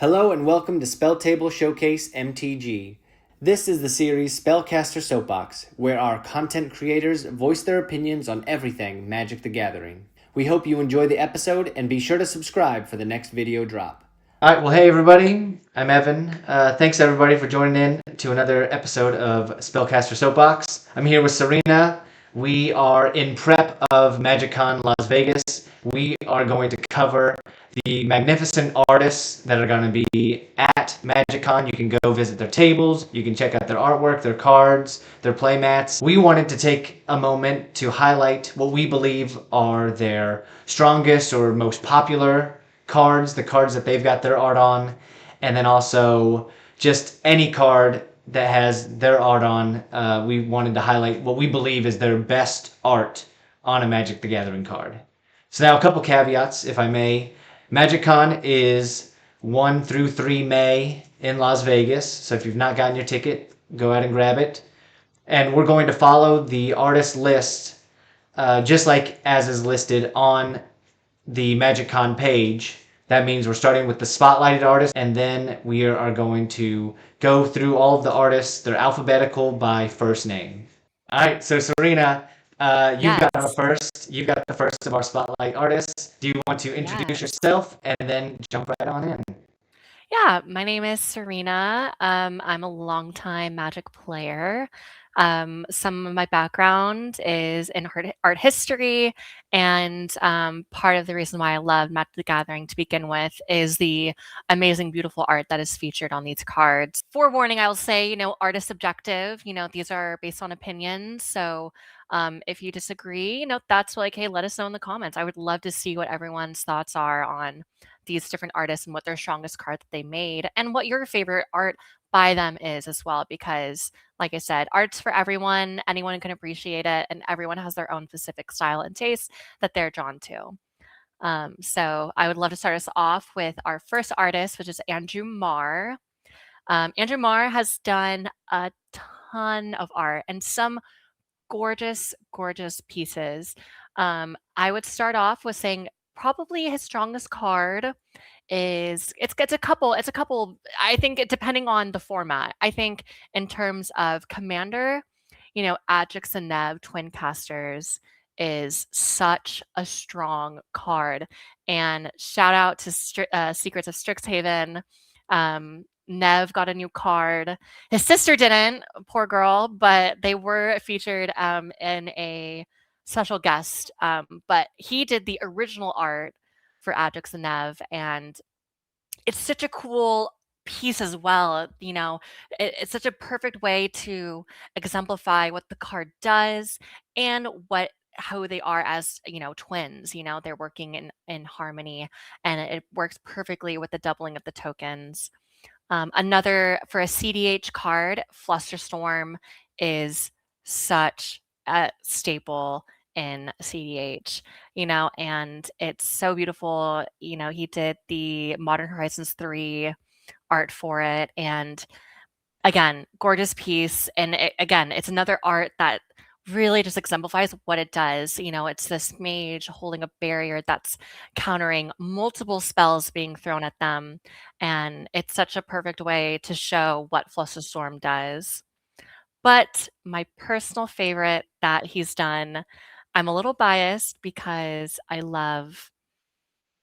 Hello and welcome to Spell Table Showcase MTG. This is the series Spellcaster Soapbox, where our content creators voice their opinions on everything Magic the Gathering. We hope you enjoy the episode and be sure to subscribe for the next video drop. All right, well, hey everybody, I'm Evan. Thanks everybody for joining in to another episode of Spellcaster Soapbox. I'm here with Serena. We are in prep of MagicCon Las Vegas. We are going to cover the magnificent artists that are going to be at MagicCon. You can go visit their tables, you can check out their artwork, their cards, their playmats. We wanted to take a moment to highlight what we believe are their strongest or most popular cards, the cards that they've got their art on, and then also just any card that has their art on. We wanted to highlight what we believe is their best art on a Magic the Gathering card. So now a couple caveats, if I may. MagicCon is 1 through 3 May in Las Vegas, so if you've not gotten your ticket, go ahead and grab it. And we're going to follow the artist list just like as is listed on the MagicCon page. That means we're starting with the spotlighted artists, and then we are going to go through all of the artists. They're alphabetical by first name. All right, so Serena, you've got our Yes. first. You've got the first of our spotlight artists. Do you want to introduce Yes. yourself and then jump right on in? Yeah, my name is Serena. I'm a longtime Magic player. Some of my background is in art history, and part of the reason why I love Magic the Gathering to begin with is the amazing, beautiful art that is featured on these cards. Forewarning, I will say, art is subjective. These are based on opinions. So if you disagree, that's like, hey, let us know in the comments. I would love to see what everyone's thoughts are on these different artists and what their strongest card that they made and what your favorite art by them is as well, because like I said, art's for everyone. Anyone can appreciate it, and everyone has their own specific style and taste that they're drawn to. So I would love to start us off with our first artist, which is Andrew Marr. Andrew Marr has done a ton of art and some gorgeous, gorgeous pieces. I would start off with saying probably his strongest card is it's a couple I think depending on the format. I think in terms of commander, Adrix and Nev Twincasters is such a strong card, and shout out to Secrets of Strixhaven. Nev got a new card. His sister didn't, poor girl, but they were featured in a special guest. But he did the original art for Adrix and Nev, and it's such a cool piece as well. It's such a perfect way to exemplify what the card does and how they are as twins. They're working in harmony, and it works perfectly with the doubling of the tokens. Another for a CDH card, Flusterstorm is such a staple in CDH, and it's so beautiful. He did the Modern Horizons 3 art for it, and again, gorgeous piece. And again, it's another art that really just exemplifies what it does. It's this mage holding a barrier that's countering multiple spells being thrown at them. And it's such a perfect way to show what Flusterstorm does. But my personal favorite that he's done, I'm a little biased because I love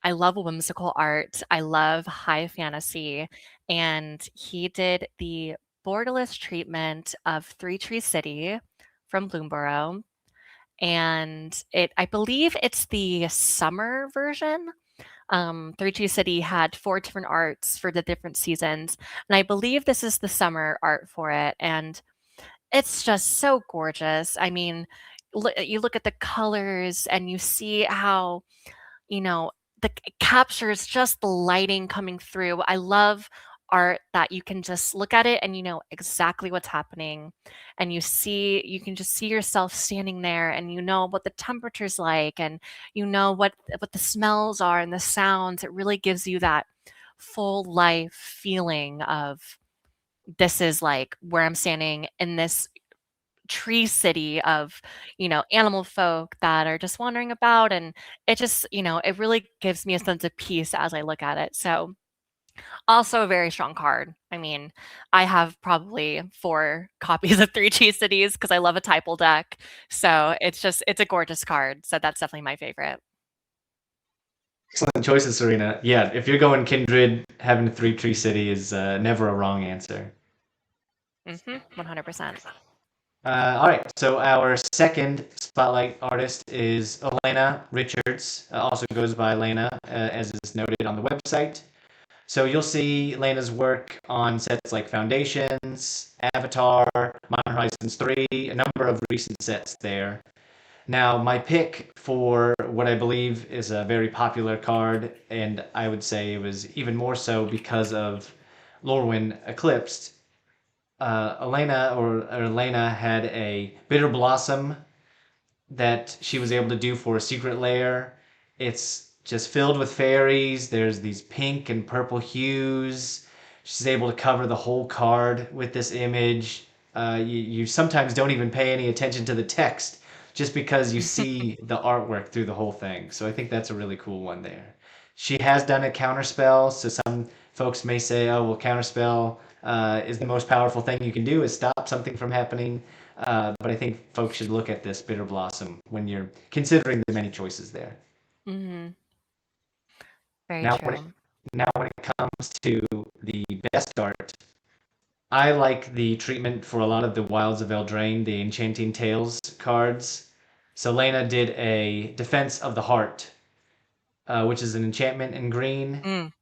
whimsical art. I love high fantasy. And he did the borderless treatment of Three Tree City from Bloomborough. And I believe it's the summer version. Three Tree City had 4 different arts for the different seasons. And I believe this is the summer art for it. And it's just so gorgeous. I mean, you look at the colors and you see how, you know, it captures just the lighting coming through. I love art that you can just look at it and you know exactly what's happening, and you can just see yourself standing there, and you know what the temperature's like, and you know what the smells are and the sounds. It really gives you that full life feeling of this is like where I'm standing in this tree city of animal folk that are just wandering about, and it just it really gives me a sense of peace as I look at it. So Also a very strong card. I mean, I have probably 4 copies of 3 Cheese Cities because I love a Typal deck. So it's a gorgeous card. So that's definitely my favorite. Excellent choices, Serena. Yeah, if you're going Kindred, having a 3 tree city is never a wrong answer. 100%. All right, so our second spotlight artist is Alayna Richards, also goes by Lena, as is noted on the website. So you'll see Lena's work on sets like Foundations, Avatar, Modern Horizons 3, a number of recent sets there. Now, my pick for what I believe is a very popular card, and I would say it was even more so because of Lorwyn Eclipsed. Elena had a Bitterblossom that she was able to do for a secret lair. It's just filled with fairies. There's these pink and purple hues. She's able to cover the whole card with this image. You sometimes don't even pay any attention to the text just because you see the artwork through the whole thing. So I think that's a really cool one there. She has done a counterspell, so some folks may say, oh, well, counterspell is the most powerful thing you can do is stop something from happening. But I think folks should look at this Bitterblossom when you're considering the many choices there. Mhm. Very Now, true. when it comes to the best art, I like the treatment for a lot of the Wilds of Eldraine, the Enchanting Tales cards. So Lena did a Defense of the Heart, which is an enchantment in green. Mm.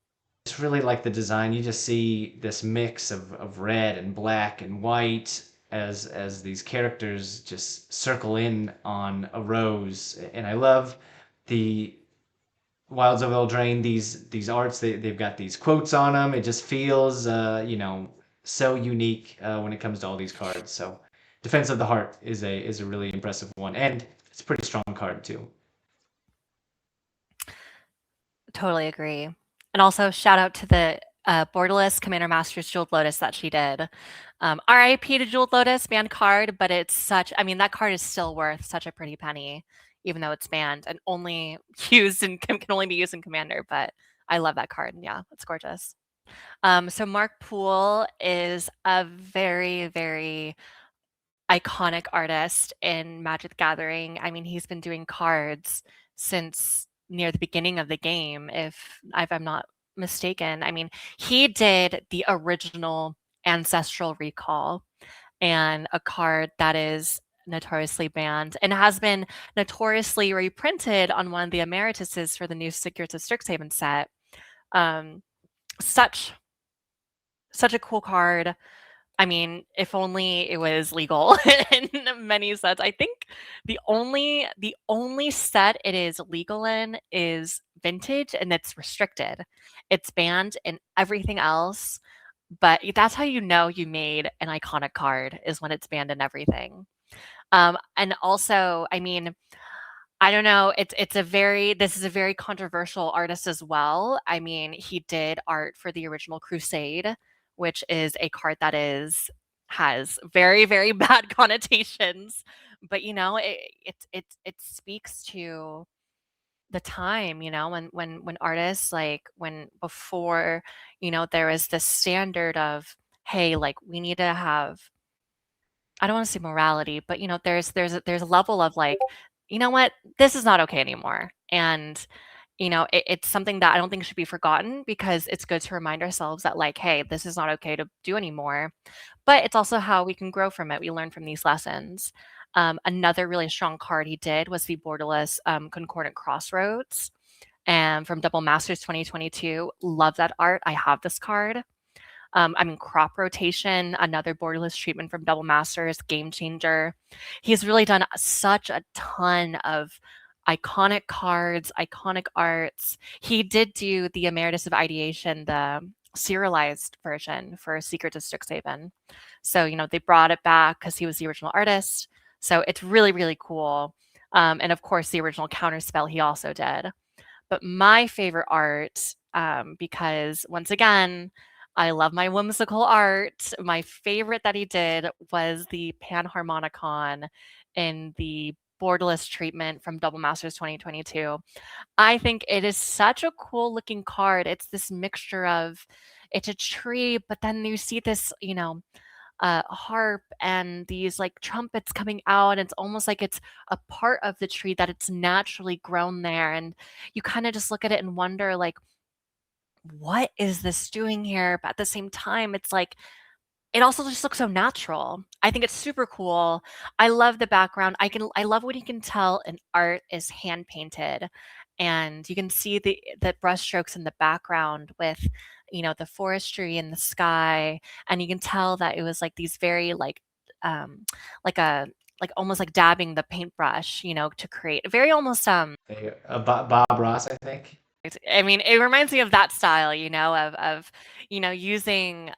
It's really like the design. You just see this mix of red and black and white as these characters just circle in on a rose. And I love the Wilds of Eldraine. These arts, they've got these quotes on them. It just feels so unique when it comes to all these cards. So Defense of the Heart is a really impressive one, and it's a pretty strong card too. Totally agree. And also shout out to the Borderless Commander Masters Jeweled Lotus that she did. RIP to Jeweled Lotus, banned card, but it's such, I mean, that card is still worth such a pretty penny, even though it's banned and only used and can only be used in Commander. But I love that card. Yeah, it's gorgeous. So Mark Poole is a very, very iconic artist in Magic the Gathering. I mean, he's been doing cards since near the beginning of the game, if I'm not mistaken. I mean, he did the original Ancestral Recall and a card that is notoriously banned and has been notoriously reprinted on one of the Emerituses for the new Secrets of Strixhaven set. Such a cool card. I mean, if only it was legal in many sets. I think the only set it is legal in is Vintage, and it's restricted. It's banned in everything else, but that's how you know you made an iconic card, is when it's banned in everything. And also, I mean, I don't know, this is a very controversial artist as well. I mean, he did art for the original Crusade, which is a card that has very, very bad connotations. But you know, it speaks to the time, you know, when artists when before, you know, there is this standard of, hey, like we need to have, I don't want to say morality, but you know, there's a level of like, you know what, this is not okay anymore. And you know, it's something that I don't think should be forgotten, because it's good to remind ourselves that like, hey, this is not okay to do anymore. But it's also how we can grow from it. We learn from these lessons. Another really strong card he did was the Borderless Concordant Crossroads, and from Double Masters 2022. Love that art. I have this card. I mean, Crop Rotation, another borderless treatment from Double Masters, game changer. He's really done such a ton of iconic cards, iconic arts. He did do the Emeritus of Ideation, the serialized version for Secrets of Strixhaven. So, you know, they brought it back because he was the original artist. So it's really, really cool. And of course, the original Counterspell he also did. But my favorite art, because once again, I love my whimsical art. My favorite that he did was the Panharmonicon in the borderless treatment from Double Masters 2022. I think it is such a cool looking card. It's this mixture of, it's a tree, but then you see this, harp and these like trumpets coming out. And it's almost like it's a part of the tree that it's naturally grown there. And you kind of just look at it and wonder, like, what is this doing here? But at the same time, it's like, it also just looks so natural. I think it's super cool. I love the background. I love when you can tell an art is hand painted, and you can see the brush strokes in the background with, the forestry and the sky, and you can tell that it was like these very um like a like almost like dabbing the paintbrush, to create very almost Bob Ross, I think. I mean, it reminds me of that style, of using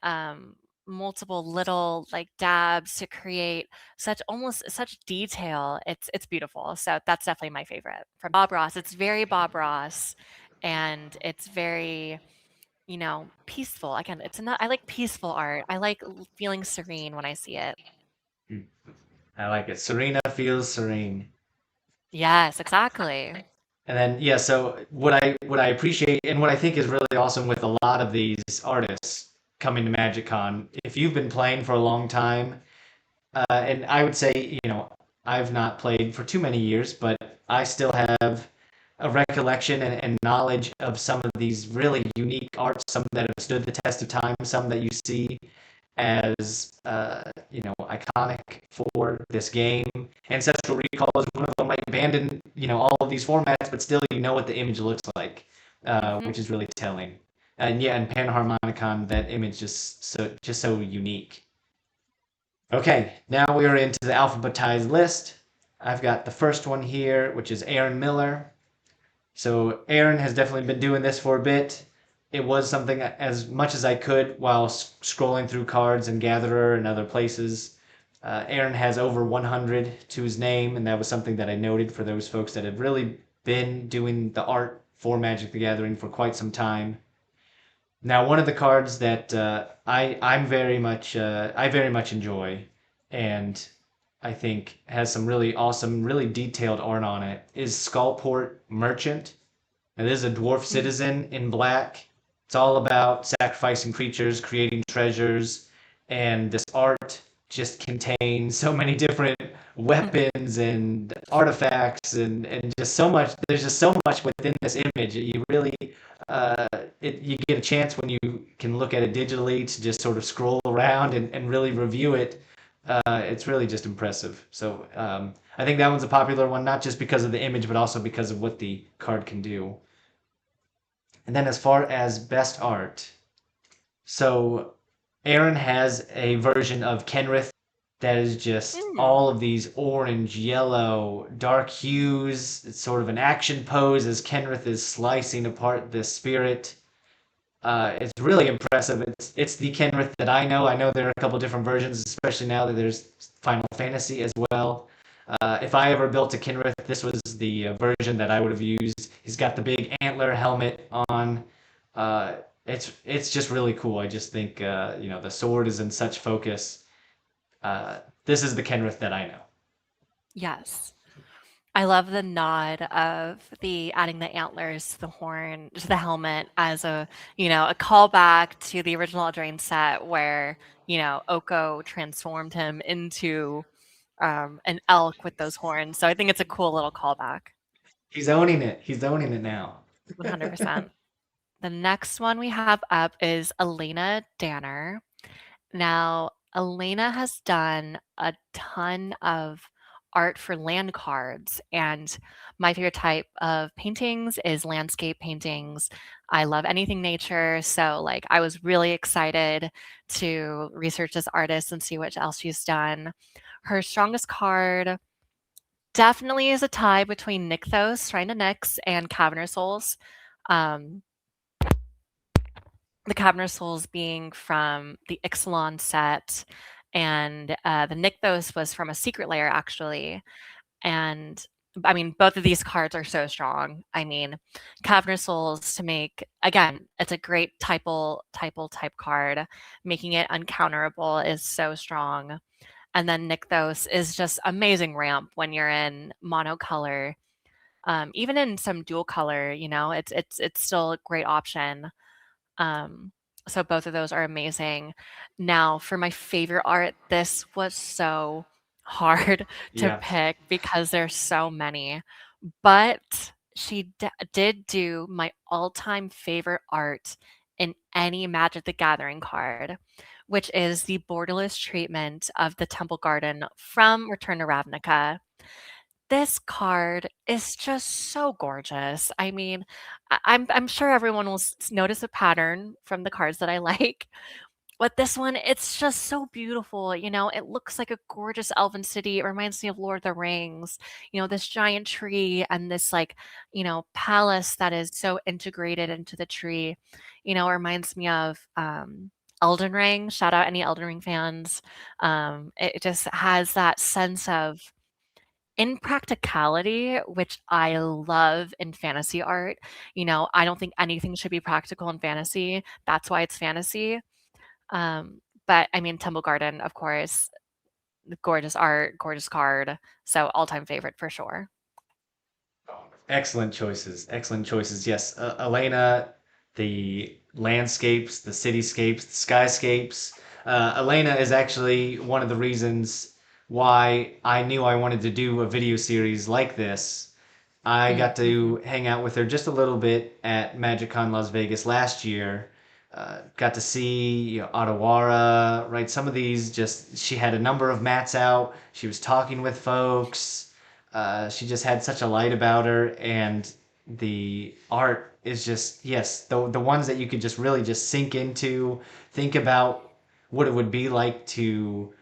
multiple little like dabs to create such detail. It's beautiful. So that's definitely my favorite from Bob Ross. It's very Bob Ross, and it's very, peaceful. Again, I like peaceful art. I like feeling serene when I see it. I like it. Serena feels serene. Yes, exactly. And then so what I appreciate and what I think is really awesome with a lot of these artists coming to MagicCon, if you've been playing for a long time, and I would say, I've not played for too many years, but I still have a recollection and knowledge of some of these really unique arts, some that have stood the test of time, some that you see as iconic for this game. Ancestral Recall is one of them, like abandoned, all of these formats, but still what the image looks like, which is really telling. And and Panharmonicon, that image just so unique. Okay, now we are into the alphabetized list. I've got the first one here, which is Aaron Miller. So Aaron has definitely been doing this for a bit. It was something as much as I could while scrolling through cards and Gatherer and other places. Aaron has over 100 to his name, and that was something that I noted for those folks that have really been doing the art for Magic the Gathering for quite some time. Now, one of the cards that I very much enjoy, and I think has some really awesome, really detailed art on it, is Skullport Merchant. Now, this is a dwarf citizen in black. It's all about sacrificing creatures, creating treasures, and this art just contains so many different weapons and artifacts and just so much. There's just so much within this image. You really, you get a chance when you can look at it digitally to just sort of scroll around and really review it. It's really just impressive. So I think that one's a popular one, not just because of the image, but also because of what the card can do. And then as far as best art, so Aaron has a version of Kenrith that is just all of these orange, yellow, dark hues. It's sort of an action pose as Kenrith is slicing apart the spirit. It's really impressive. It's the Kenrith that I know. I know there are a couple different versions, especially now that there's Final Fantasy as well. If I ever built a Kenrith, this was the version that I would have used. He's got the big antler helmet on. It's just really cool. I just think the sword is in such focus. This is the Kenrith that I know. Yes. I love the nod of the adding the antlers to the horn, to the helmet as a callback to the original Eldraine set where, Oko transformed him into an elk with those horns. So I think it's a cool little callback. He's owning it. He's owning it now. 100%. The next one we have up is Alayna Danner. Now, Olena has done a ton of art for land cards, and my favorite type of paintings is landscape paintings. I love anything nature, so I was really excited to research this artist and see what else she's done. Her strongest card definitely is a tie between Nykthos, Shrine to Nyx, and Caverner Souls. The Caverner Souls being from the Ixalan set, and the Nykthos was from a Secret Lair, actually. And I mean, both of these cards are so strong. I mean, Caverner Souls to make, again, it's a great type card. Making it uncounterable is so strong. And then Nykthos is just amazing ramp when you're in monocolor. Even in some dual color, it's still a great option. So both of those are amazing. Now, for my favorite art, this was so hard to Yeah. pick because there's so many. But she did do my all-time favorite art in any Magic the Gathering card, which is the borderless treatment of the Temple Garden from Return to Ravnica. This card is just so gorgeous. I mean, I'm sure everyone will notice a pattern from the cards that I like, but this one, it's just so beautiful. It looks like a gorgeous elven city. It reminds me of Lord of the Rings. This giant tree and this palace that is so integrated into the tree. It reminds me of Elden Ring. Shout out any Elden Ring fans. It just has that sense of impracticality, which I love in fantasy art. I don't think anything should be practical in fantasy. That's why it's fantasy. But I mean, Temple Garden, of course, gorgeous art, gorgeous card. So all-time favorite for sure. Excellent choices. Excellent choices. Yes, Alayna, the landscapes, the cityscapes, the skyscapes. Alayna is actually one of the reasons why I knew I wanted to do a video series like this. I got Mhm. to hang out with her just a little bit at MagicCon Las Vegas last year. Got to see Otawara, right? Some of these just, she had a number of mats out. She was talking with folks. She just had such a light about her, and the art is just, yes, the ones that you could just really just sink into, think about what it would be like to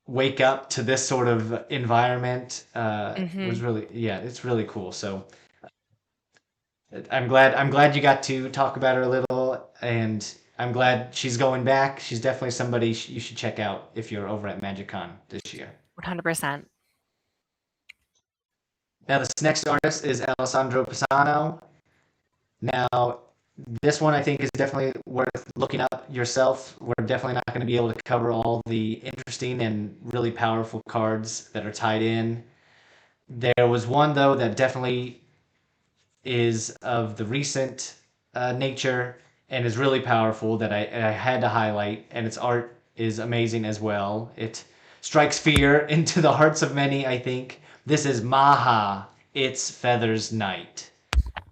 wake up to this sort of environment was Mhm. really, yeah, it's really cool. So I'm glad you got to talk about her a little, and I'm glad she's going back. She's definitely somebody you should check out if you're over at MagicCon this year. 100%. Now, this next artist is Alessandra Pisano. Now, this one I think is definitely worth looking up yourself. We're definitely not going to be able to cover all the interesting and really powerful cards that are tied in. There was one, though, that definitely is of the recent nature and is really powerful that I had to highlight, and its art is amazing as well. It strikes fear into the hearts of many, I think. This is Maha, Its Feathers Knight.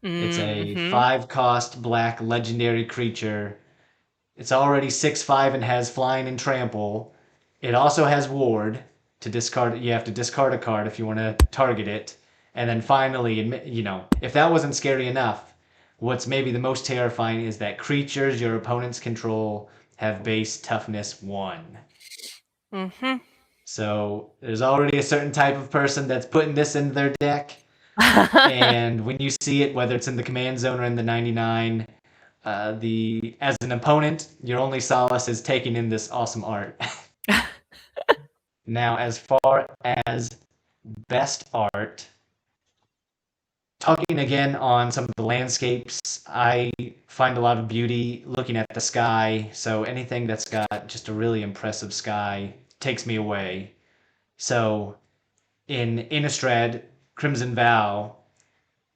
It's a Mhm. 5-cost black legendary creature. It's already 6/5 and has flying and trample. It also has ward to discard. You have to discard a card if you want to target it. And then finally, if that wasn't scary enough, what's maybe the most terrifying is that creatures your opponents control have base toughness 1. Mhm. So there's already a certain type of person that's putting this in their deck. And when you see it, whether it's in the command zone or in the 99, the as an opponent, your only solace is taking in this awesome art. Now, as far as best art, talking again on some of the landscapes, I find a lot of beauty looking at the sky. So anything that's got just a really impressive sky takes me away. So in Innistrad, Crimson Vow,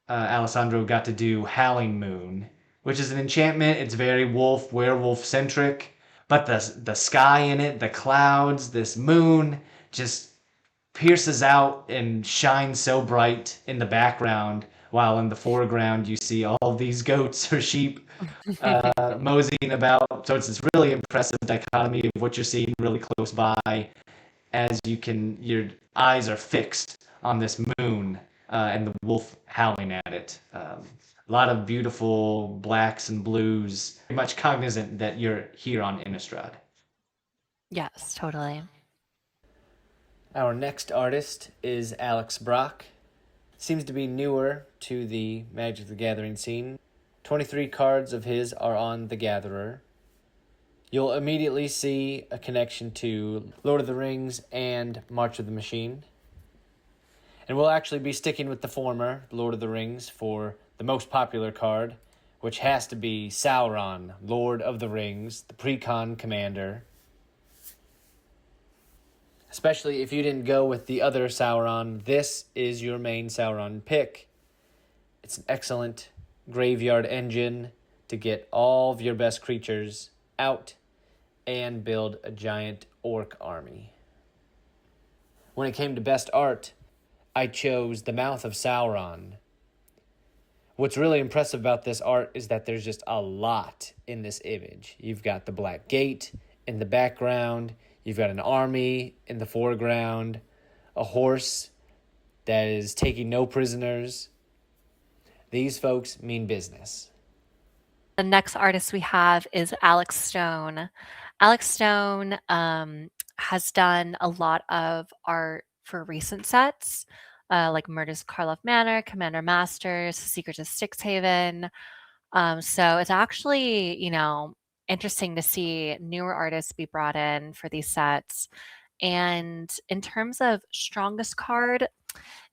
Alessandro got to do Howling Moon, which is an enchantment. It's very wolf, werewolf centric, but the sky in it, the clouds, this moon just pierces out and shines so bright in the background, while in the foreground you see all of these goats or sheep moseying about. So it's this really impressive dichotomy of what you're seeing really close by, as your eyes are fixed on this moon and the wolf howling at it. A lot of beautiful blacks and blues, very much cognizant that you're here on Innistrad. Yes, totally. Our next artist is Alex Brock. Seems to be newer to the Magic the Gathering scene. 23 cards of his are on The Gatherer. You'll immediately see a connection to Lord of the Rings and March of the Machine. And we'll actually be sticking with the former, Lord of the Rings, for the most popular card, which has to be Sauron, Lord of the Rings, the Precon Commander. Especially if you didn't go with the other Sauron, this is your main Sauron pick. It's an excellent graveyard engine to get all of your best creatures out and build a giant orc army. When it came to best art, I chose The Mouth of Sauron. What's really impressive about this art is that there's just a lot in this image. You've got the Black Gate in the background, you've got an army in the foreground, a horse that is taking no prisoners. These folks mean business. The next artist we have is Alex Stone. Alex Stone has done a lot of art for recent sets, like Murders of Karlov Manor, Commander Masters, Secrets of Strixhaven. So it's actually, interesting to see newer artists be brought in for these sets. And in terms of strongest card,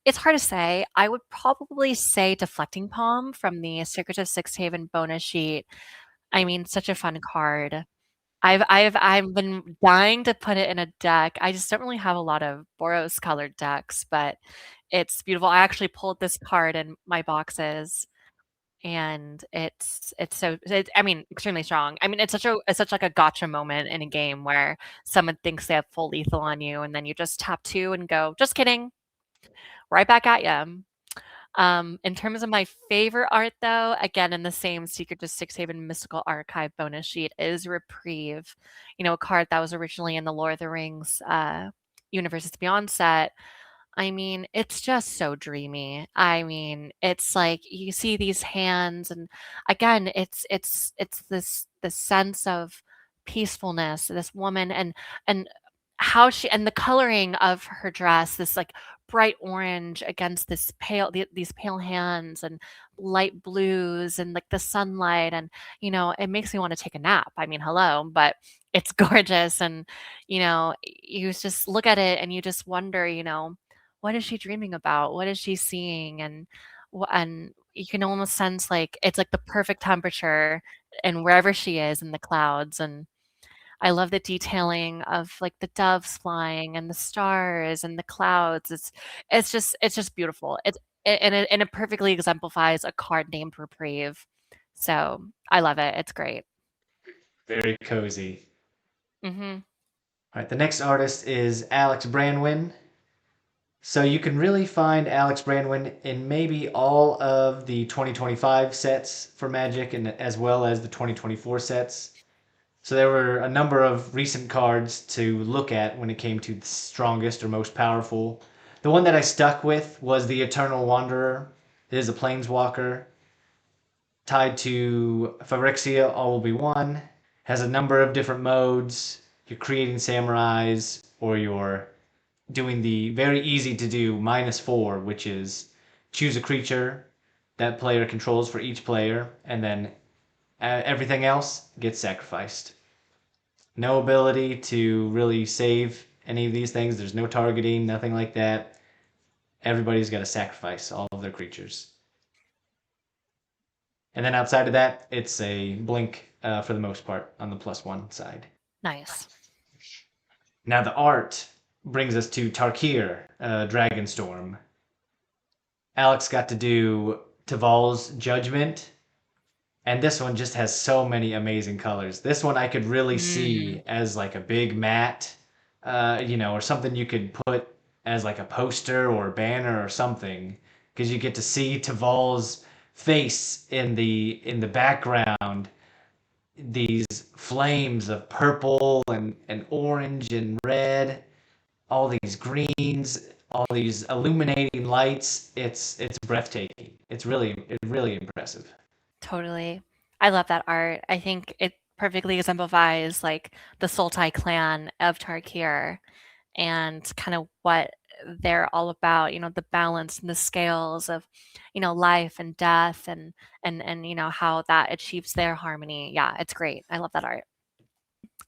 it's hard to say. I would probably say Deflecting Palm from the Secrets of Strixhaven bonus sheet. I mean, such a fun card. I've been dying to put it in a deck. I just don't really have a lot of Boros colored decks, but it's beautiful. I actually pulled this card in my boxes, and extremely strong. I mean, it's such like a gotcha moment in a game where someone thinks they have full lethal on you, and then you just tap 2 and go, "Just kidding." Right back at you. In terms of my favorite art, though, again, in the same Secret to Strixhaven Mystical Archive bonus sheet is Reprieve, a card that was originally in the Lord of the Rings Universes Beyond set. I mean, it's just so dreamy. I mean, it's like you see these hands, and again, it's this sense of peacefulness. This woman and how she and the coloring of her dress, this like bright orange against these pale hands and light blues and like the sunlight, and it makes me want to take a nap. I mean, hello, but it's gorgeous, and you just look at it and you just wonder, what is she dreaming about? What is she seeing? And you can almost sense like it's like the perfect temperature and wherever she is in the clouds. And I love the detailing of like the doves flying and the stars and the clouds. It's just beautiful. And it perfectly exemplifies a card named Reprieve. So I love it. It's great. Very cozy. Hmm. All right, the next artist is Alix Branwyn. So you can really find Alix Branwyn in maybe all of the 2025 sets for Magic, and as well as the 2024 sets. So there were a number of recent cards to look at when it came to the strongest or most powerful. The one that I stuck with was the Eternal Wanderer. It is a planeswalker tied to Phyrexia, all will be one. Has a number of different modes. You're creating samurais, or you're doing the very easy to do -4, which is choose a creature that player controls for each player, and then everything else gets sacrificed. No ability to really save any of these things. There's no targeting, nothing like that. Everybody's got to sacrifice all of their creatures. And then outside of that, it's a blink for the most part on the +1 side. Nice. Now the art brings us to Tarkir, Dragonstorm. Alex got to do Taval's Judgment, and this one just has so many amazing colors. This one I could really see as like a big mat, or something you could put as like a poster or a banner or something, because you get to see Taval's face in the background. These flames of purple and orange and red, all these greens, all these illuminating lights. It's breathtaking. It's really impressive. Totally. I love that art. I think it perfectly exemplifies like the Sultai clan of Tarkir and kind of what they're all about, the balance and the scales of, life and death and how that achieves their harmony. Yeah, it's great. I love that art.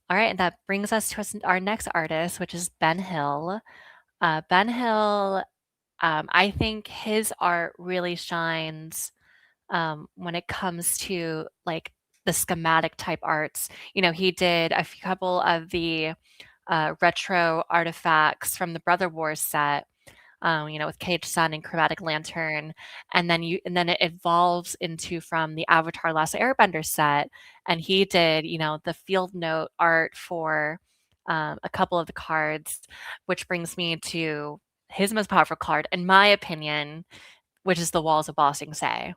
All right, and that brings us to our next artist, which is Ben Hill. Ben Hill, I think his art really shines when it comes to like the schematic type arts. He did a couple of the retro artifacts from the Brother Wars set, with Caged Sun and Chromatic Lantern, and then it evolves into from the Avatar: Last Airbender set, and he did, the field note art for a couple of the cards, which brings me to his most powerful card, in my opinion, which is the Walls of Bossing Say.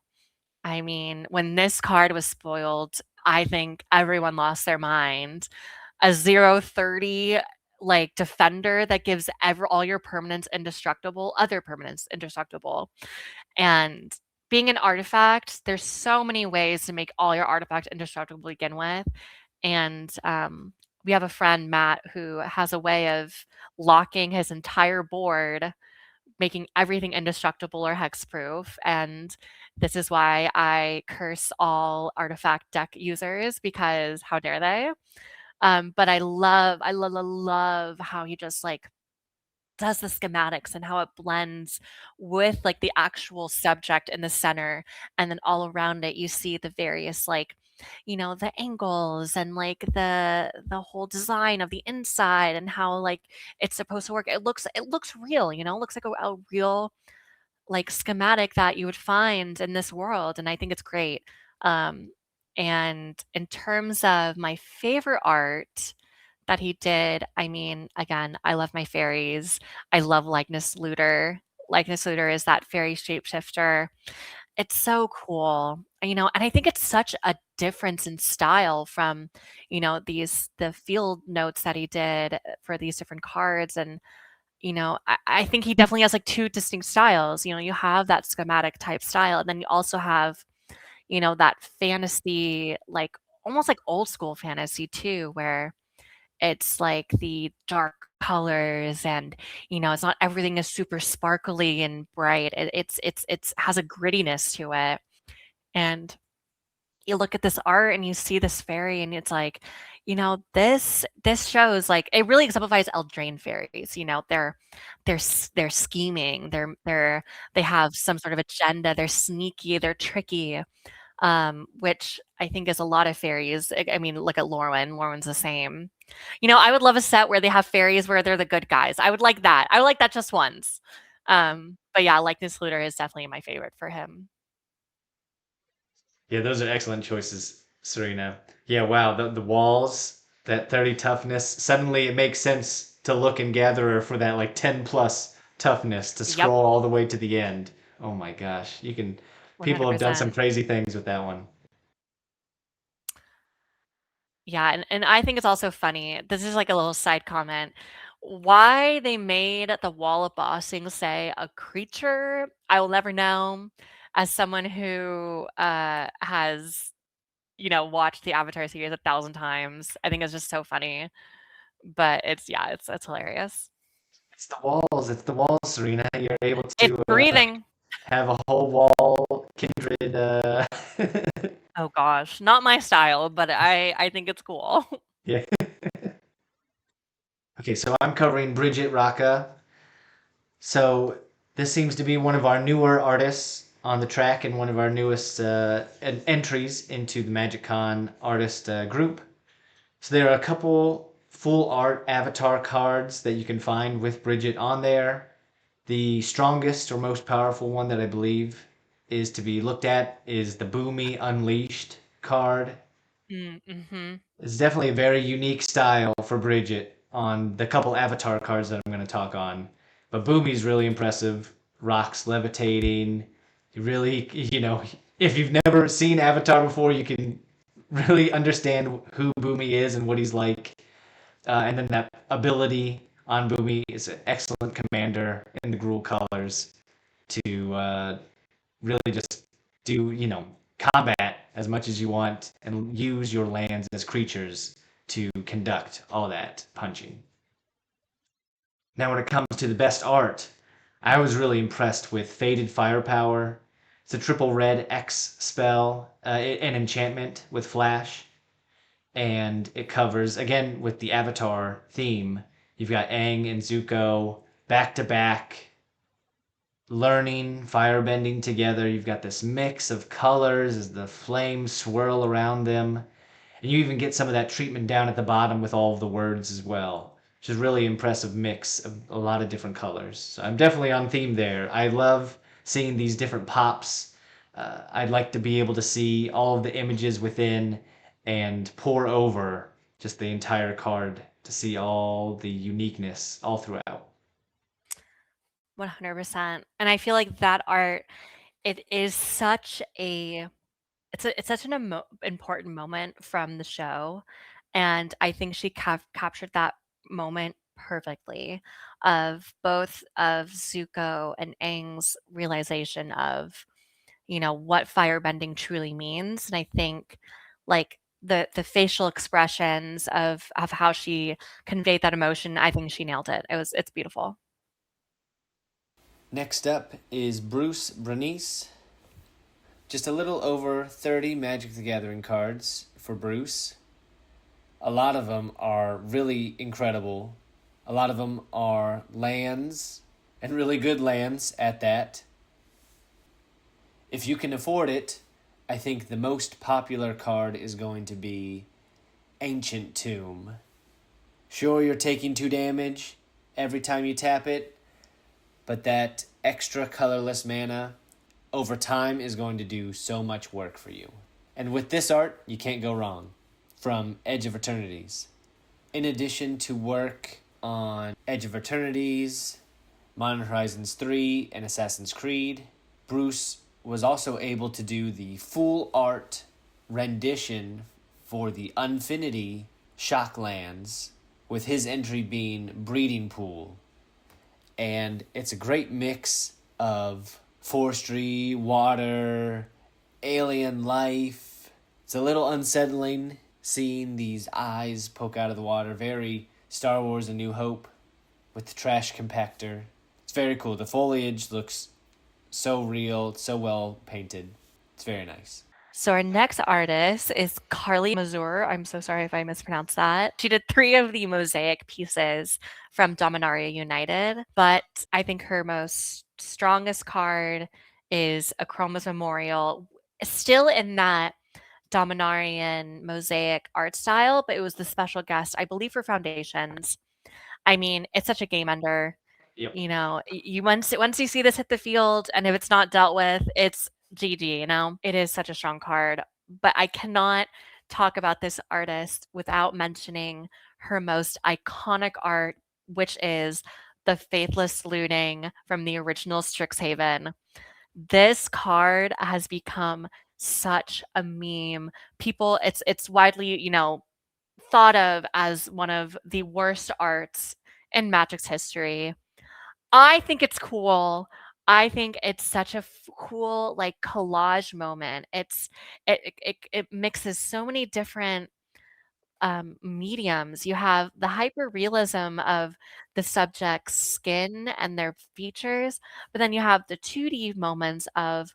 I mean, when this card was spoiled, I think everyone lost their mind. A 0/30 like defender that gives all your permanents indestructible, other permanents indestructible. And being an artifact, there's so many ways to make all your artifacts indestructible to begin with. And we have a friend, Matt, who has a way of locking his entire board, making everything indestructible or hexproof. And this is why I curse all artifact deck users, because how dare they? But I love how he just like does the schematics and how it blends with like the actual subject in the center, and then all around it you see the various like the angles and like the whole design of the inside and how like it's supposed to work. It looks real, it looks like a real like schematic that you would find in this world, and I think it's great. Um, and in terms of my favorite art that he did, I mean, again, I love my fairies. I love Likeness Looter. Likeness Looter is that fairy shapeshifter. It's so cool, and I think it's such a difference in style from, the field notes that he did for these different cards. And I think he definitely has like two distinct styles. You have that schematic type style, and then you also have, that fantasy, like almost like old school fantasy too, where it's like the dark colors and, it's not everything is super sparkly and bright. It's has a grittiness to it. And you look at this art and you see this fairy and it's like, this shows like it really exemplifies Eldraine fairies. They're scheming, they have some sort of agenda, they're sneaky, they're tricky, which I think is a lot of fairies. I mean, look at Lorwyn. Lorwyn's the same. I would love a set where they have fairies where they're the good guys. I would like that. I would like that just once. But yeah, Likeness Looter is definitely my favorite for him. Yeah, those are excellent choices, Serena. Yeah, wow, the walls, that 30 toughness, suddenly it makes sense to look in Gatherer for that like 10 plus toughness to Yep, scroll all the way to the end. Oh my gosh, people have done some 100%. crazy things with that one. Yeah, and I think it's also funny. This is like a little side comment. Why they made the Wall of Bossing say a creature, I will never know. As someone who has, watched the Avatar series 1,000 times, I think it's just so funny. But it's hilarious. It's the walls, Serena. You're able It's to breathing. have a whole wall kindred. Oh gosh, not my style, but I think it's cool. Yeah. Okay, so I'm covering Brigitte Roka. So this seems to be one of our newer artists on the track and one of our newest entries into the MagicCon artist group. So there are a couple full art avatar cards that you can find with Bridget on there. The strongest or most powerful one that I believe is to be looked at is the Boomy Unleashed card. Mm-hmm. It's definitely a very unique style for Bridget on the couple avatar cards that I'm going to talk on. But Boomy's really impressive. Rocks levitating. You really, if you've never seen Avatar before, you can really understand who Boomy is and what he's like. And then that ability on Boomy is an excellent commander in the Gruul colors to really just do, combat as much as you want and use your lands as creatures to conduct all that punching. Now, when it comes to the best art, I was really impressed with Faded Firepower. It's a triple red X spell, an enchantment with flash, and it covers, again, with the Avatar theme. You've got Aang and Zuko back to back, learning, firebending together. You've got this mix of colors as the flames swirl around them. And you even get some of that treatment down at the bottom with all of the words as well. Just really impressive mix of a lot of different colors. So I'm definitely on theme there. I love seeing these different pops. I'd like to be able to see all of the images within and pour over just the entire card to see all the uniqueness all throughout. 100%. And I feel like that art, it is such a it's such an important moment from the show, and I think she captured that moment perfectly of both of Zuko and Aang's realization of, what firebending truly means. And I think like the facial expressions of how she conveyed that emotion, I think she nailed it. It's beautiful. Next up is Bruce Bernice. Just a little over 30 Magic the Gathering cards for Bruce. A lot of them are really incredible. A lot of them are lands, and really good lands at that. If you can afford it, I think the most popular card is going to be Ancient Tomb. Sure, you're taking 2 damage every time you tap it, but that extra colorless mana over time is going to do so much work for you. And with this art, you can't go wrong. From Edge of Eternities. In addition to work on Edge of Eternities, Modern Horizons 3, and Assassin's Creed, Bruce was also able to do the full art rendition for the Unfinity Shocklands, with his entry being Breeding Pool. And it's a great mix of forestry, water, alien life. It's a little unsettling seeing these eyes poke out of the water. Very Star Wars A New Hope with the trash compactor. It's very cool. The foliage looks so real, so well painted. It's very nice. So our next artist is Carly Mazur. I'm so sorry if I mispronounced that. She did 3 of the mosaic pieces from Dominaria United, but I think her most strongest card is a Chroma's Memorial, still in that Dominarian mosaic art style, but it was the special guest, I believe, for Foundations. I mean, it's such a game ender. Yep. You once you see this hit the field, and if it's not dealt with, it's GG. It is such a strong card. But I cannot talk about this artist without mentioning her most iconic art, which is the Faithless Looting from the original Strixhaven. This card has become such a meme. People, it's widely, thought of as one of the worst arts in Magic's history. I think it's cool. I think it's such a cool like collage moment. It mixes so many different mediums. You have the hyper realism of the subject's skin and their features, but then you have the 2D moments of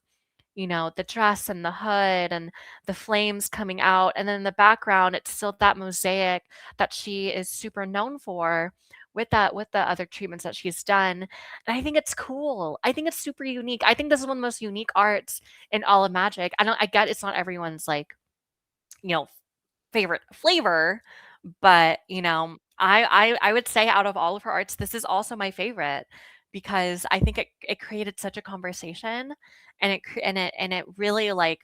the dress and the hood and the flames coming out. And then in the background, it's still that mosaic that she is super known for with the other treatments that she's done. And I think it's cool. I think it's super unique. I think this is one of the most unique arts in all of Magic. I get it's not everyone's like, favorite flavor, but I would say out of all of her arts, this is also my favorite because I think it created such a conversation, and it really like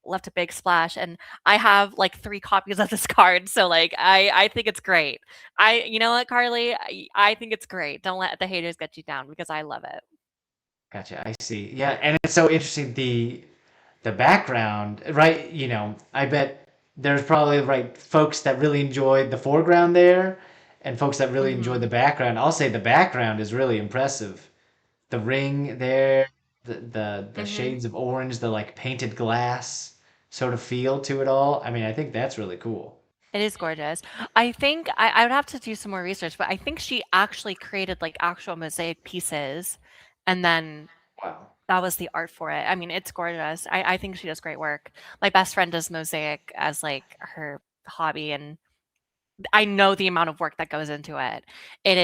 left a big splash. And I have like 3 copies of this card, so like I think it's great. You know what, Carly, I think it's great. Don't let the haters get you down because I love it. Gotcha. I see. Yeah, and it's so interesting the background, right? I bet there's probably right folks that really enjoyed the foreground there, and folks that really enjoyed the background. I'll say the background is really impressive. The ring there, the shades of orange, the like painted glass sort of feel to it all. I mean, I think that's really cool. It is gorgeous. I think I would have to do some more research, but I think she actually created like actual mosaic pieces, and then Wow. that was the art for it. I mean, it's gorgeous. I think she does great work. My best friend does mosaic as like her hobby, and I know the amount of work that goes into it. It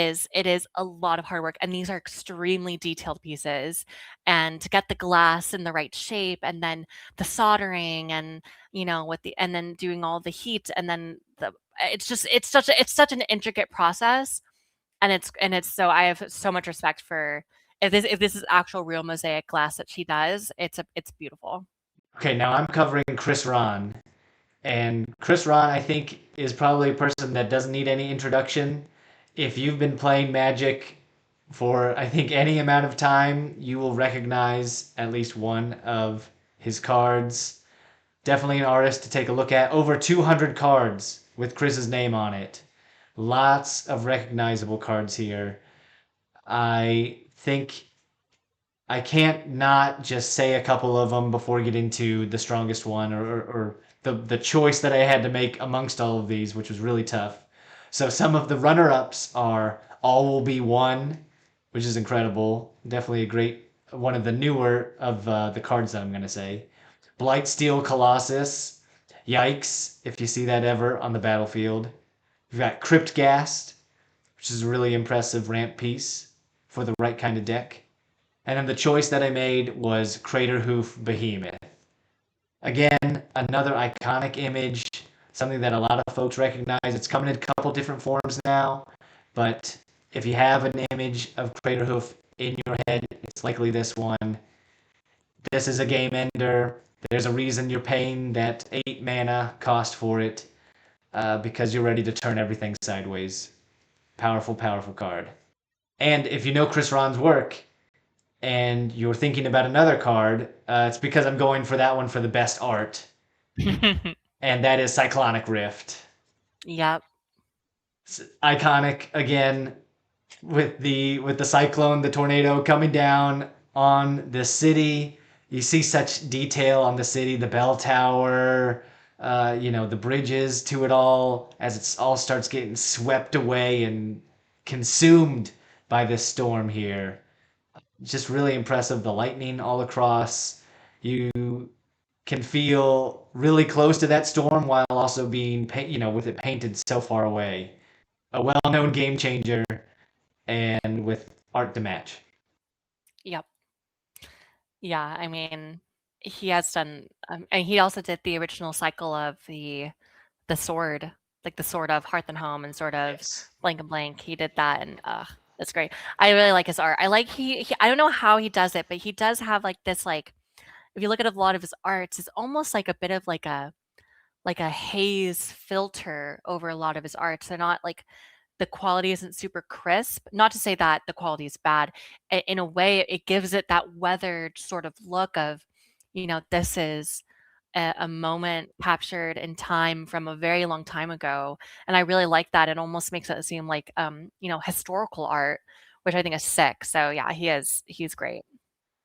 is a lot of hard work, and these are extremely detailed pieces. And to get the glass in the right shape, and then the soldering, and and then doing all the heat, and then it's such an intricate process. and it's so I have so much respect for if this is actual real mosaic glass that she does. It's beautiful. Okay, now I'm covering Chris Ron. And Chris Ron, I think, is probably a person that doesn't need any introduction. If you've been playing Magic for, I think, any amount of time, you will recognize at least one of his cards. Definitely an artist to take a look at. Over 200 cards with Chris's name on it. Lots of recognizable cards here. I think I can't not just say a couple of them before we get into the strongest one or the choice that I had to make amongst all of these, which was really tough. So some of the runner-ups are All Will Be One, which is incredible. Definitely a great one of the newer of the cards that I'm going to say. Blightsteel Colossus. Yikes, if you see that ever on the battlefield. We've got Cryptghast, which is a really impressive ramp piece for the right kind of deck. And then the choice that I made was Craterhoof Behemoth. Again, another iconic image, something that a lot of folks recognize. It's coming in a couple different forms now, but if you have an image of Craterhoof in your head, it's likely this one. This is a game ender. There's a reason you're paying that 8 mana cost for it, because you're ready to turn everything sideways. Powerful, powerful card. And if you know Chris Ron's work, and you're thinking about another card, it's because I'm going for that one for the best art, and that is Cyclonic Rift. Yep. It's iconic again with the cyclone, the tornado coming down on the city. You see such detail on the city, the bell tower, the bridges to it all as it all starts getting swept away and consumed by this storm here. Just really impressive. The lightning all across. You can feel really close to that storm while also being, with it painted so far away. A well-known game changer, and with art to match. Yep. Yeah, I mean, he has done, and he also did the original cycle of the sword, like the Sword of Hearth and Home and Sword of Yes. Blank and Blank. He did that, and that's great. I really like his art. I like he I don't know how he does it, but he does have like this like if you look at a lot of his arts, it's almost like a bit of like a haze filter over a lot of his arts. They're not like the quality isn't super crisp. Not to say that the quality is bad. In a way, it gives it that weathered sort of look of, this is a moment captured in time from a very long time ago. And I really like that. It almost makes it seem like, historical art, which I think is sick. So yeah, he's great.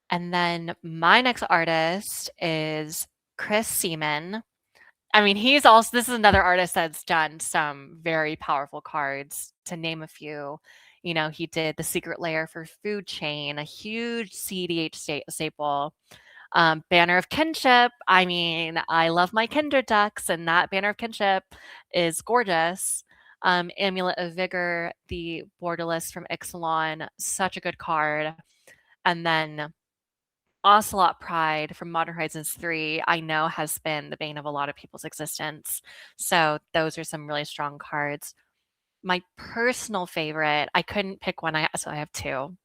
And then my next artist is Chris Seaman. I mean, this is another artist that's done some very powerful cards, to name a few. He did The Secret Lair for Food Chain, a huge CDH staple. Banner of Kinship. I mean, I love my Kinder Ducks, and that Banner of Kinship is gorgeous. Amulet of Vigor, the borderless from Ixalan, such a good card. And then Ocelot Pride from Modern Horizons 3, I know has been the bane of a lot of people's existence. So those are some really strong cards. My personal favorite, I couldn't pick one, so I have two.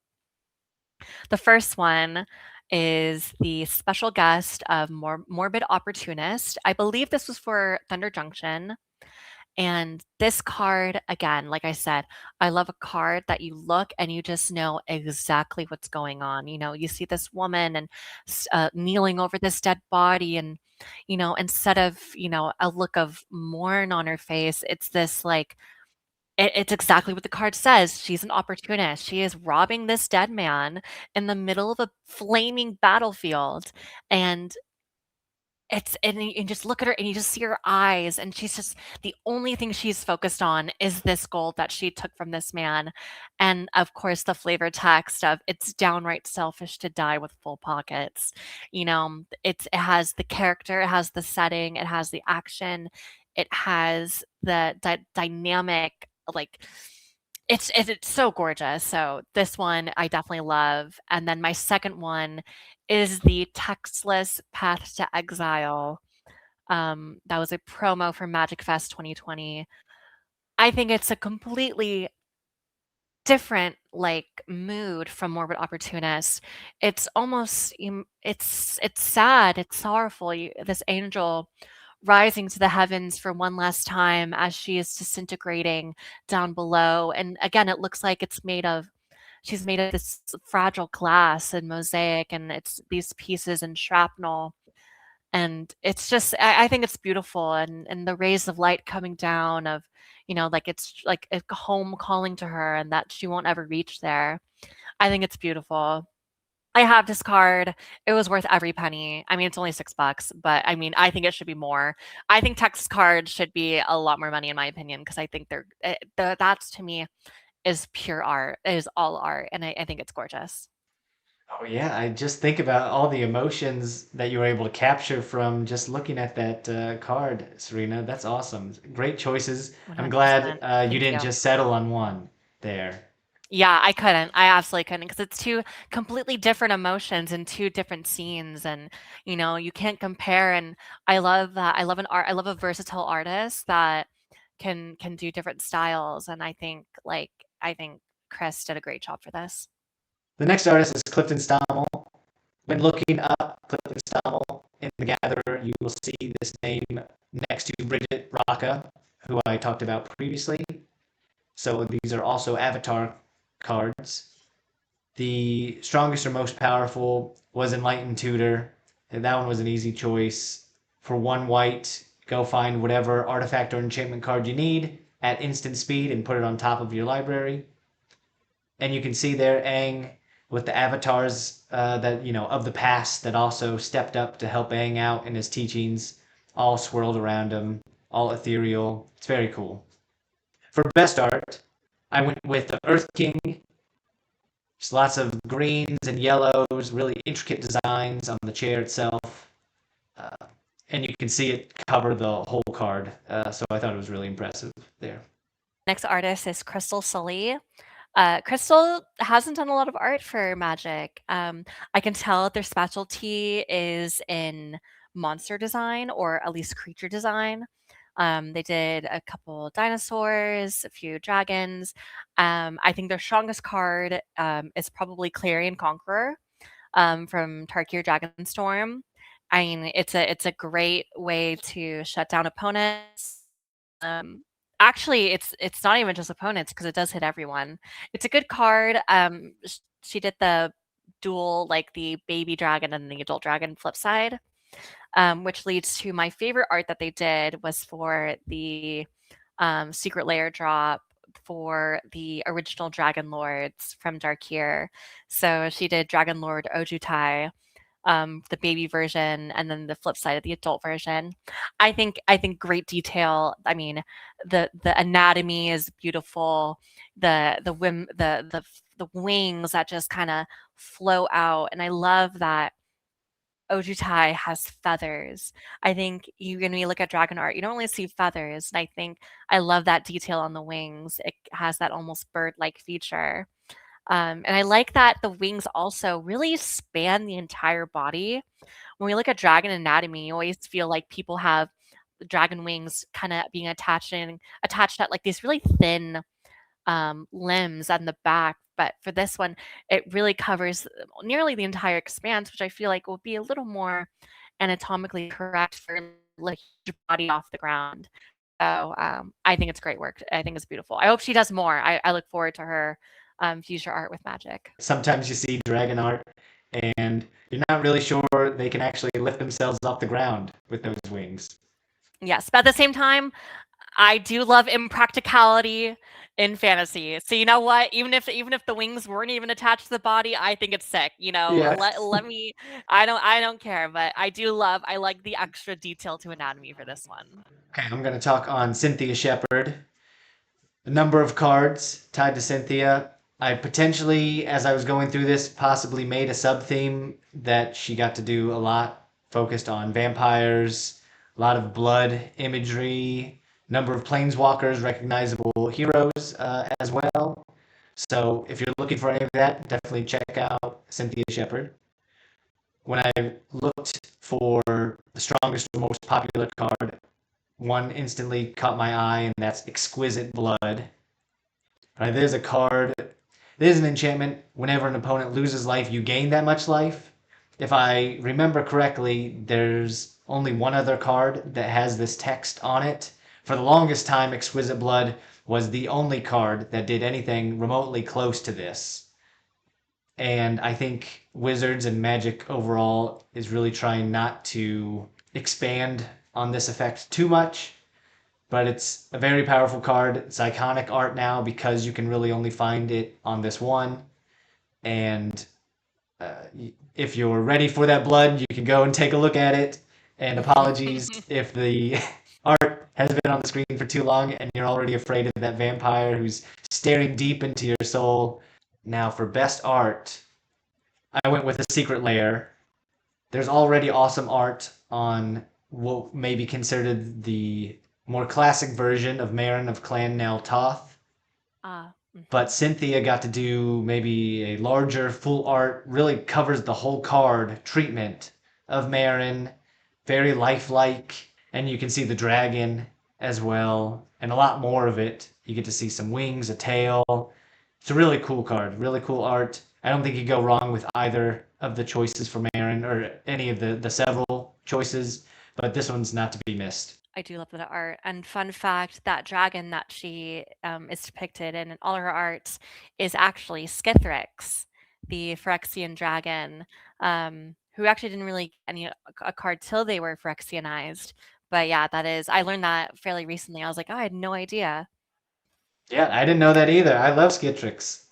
The first one is the special guest of Morbid Opportunist. I believe this was for Thunder Junction. And this card, again, like I said, I love a card that you look and you just know exactly what's going on. You see this woman and kneeling over this dead body, and instead of a look of mourn on her face, it's this like it's exactly what the card says. She's an opportunist. She is robbing this dead man in the middle of a flaming battlefield, and and you just look at her and you just see her eyes, and she's just the only thing she's focused on is this gold that she took from this man. And of course, the flavor text of "It's downright selfish to die with full pockets." It has the character, it has the setting, it has the action, it has the dynamic. Like it's so gorgeous. So this one I definitely love. And then my second one is the Textless Path to Exile. That was a promo for Magic Fest 2020. I think it's a completely different like mood from Morbid Opportunist. It's almost it's sad, it's sorrowful. This angel rising to the heavens for one last time as she is disintegrating down below. And again, it looks like she's made of this fragile glass and mosaic, and it's these pieces and shrapnel. And it's just, I think it's beautiful, and the rays of light coming down of, like it's like a home calling to her, and that she won't ever reach there. I think it's beautiful. I have this card. It was worth every penny. I mean, it's only $6, but I mean, I think it should be more. I think text cards should be a lot more money, in my opinion, because I think that's to me is pure art. It is all art, and I think it's gorgeous. Oh yeah, I just think about all the emotions that you were able to capture from just looking at that card, Serena. That's awesome. Great choices. I'm glad 100%. you Thank didn't you. just settle on one there. Yeah, I couldn't. I absolutely couldn't because it's two completely different emotions and two different scenes, and you can't compare. And I love that. I love an art. I love a versatile artist that can do different styles. And I think Chris did a great job for this. The next artist is Clifton Stommel. When looking up Clifton Stommel in the Gatherer, you will see this name next to Brigitte Roka, who I talked about previously. So these are also avatar cards. The strongest or most powerful was Enlightened Tutor, and that one was an easy choice. For 1 white, go find whatever artifact or enchantment card you need at instant speed and put it on top of your library. And you can see there Aang with the avatars that of the past that also stepped up to help Aang out in his teachings, all swirled around him, all ethereal. It's very cool. For best art, I went with the Earth King. Just lots of greens and yellows, really intricate designs on the chair itself. Uh, and you can see it cover the whole card. So I thought it was really impressive there. Next artist is Crystal Sully. Crystal hasn't done a lot of art for Magic. I can tell their specialty is in monster design, or at least creature design. They did a couple dinosaurs, a few dragons. I think their strongest card is probably Clarion Conqueror from Tarkir Dragonstorm. I mean, it's a great way to shut down opponents. Actually, it's not even just opponents because it does hit everyone. It's a good card. She did the dual, like the baby dragon and the adult dragon flip side, which leads to my favorite art that they did was for the secret layer drop for the original Dragon Lords from Darkir. So she did Dragon Lord Ojutai, the baby version, and then the flip side of the adult version. I think great detail. I mean, the anatomy is beautiful. The wings that just kind of flow out, and I love that Ojutai has feathers. I think when you look at dragon art, you don't only see feathers, and I love that detail on the wings. It has that almost bird-like feature. And I like that the wings also really span the entire body. When we look at dragon anatomy, you always feel like people have the dragon wings kind of being attached at like these really thin limbs on the back. But for this one, it really covers nearly the entire expanse, which I feel like will be a little more anatomically correct for like your body off the ground. So I think it's great work. I think it's beautiful. I hope she does more. I look forward to her future art with Magic. Sometimes you see dragon art and you're not really sure they can actually lift themselves off the ground with those wings. Yes, but at the same time, I do love impracticality in fantasy. So you know what? Even if the wings weren't even attached to the body, I think it's sick. Yes. Let me. I don't care, but I like the extra detail to anatomy for this one. Okay, I'm going to talk on Cynthia Sheppard. A number of cards tied to Cynthia. I potentially, as I was going through this, possibly made a sub-theme that she got to do a lot, focused on vampires, a lot of blood imagery, number of planeswalkers, recognizable heroes as well. So if you're looking for any of that, definitely check out Cynthia Sheppard. When I looked for the strongest or most popular card, one instantly caught my eye, and that's Exquisite Blood. All right, there's a card. There's an enchantment. Whenever an opponent loses life, you gain that much life. If I remember correctly, there's only one other card that has this text on it. For the longest time, Exquisite Blood was the only card that did anything remotely close to this. And I think Wizards and Magic overall is really trying not to expand on this effect too much. But it's a very powerful card. It's iconic art now because you can really only find it on this one. And if you're ready for that blood, you can go and take a look at it. And apologies if the art has been on the screen for too long and you're already afraid of that vampire who's staring deep into your soul. Now, for best art, I went with a Secret Lair. There's already awesome art on what may be considered the more classic version of Maren of Clan Nel Toth. But Cynthia got to do maybe a larger full art, really covers the whole card treatment of Maren, very lifelike, and you can see the dragon as well, and a lot more of it. You get to see some wings, a tail. It's a really cool card, really cool art. I don't think you go wrong with either of the choices for Maren or any of the several choices, but this one's not to be missed. I do love that art. And fun fact, that dragon that she is depicted in all her arts is actually Skithrix, the Phyrexian dragon, who actually didn't really get a card till they were Phyrexianized. But yeah, that is, I learned that fairly recently. I was like, oh, I had no idea. Yeah, I didn't know that either. I love Skitrix.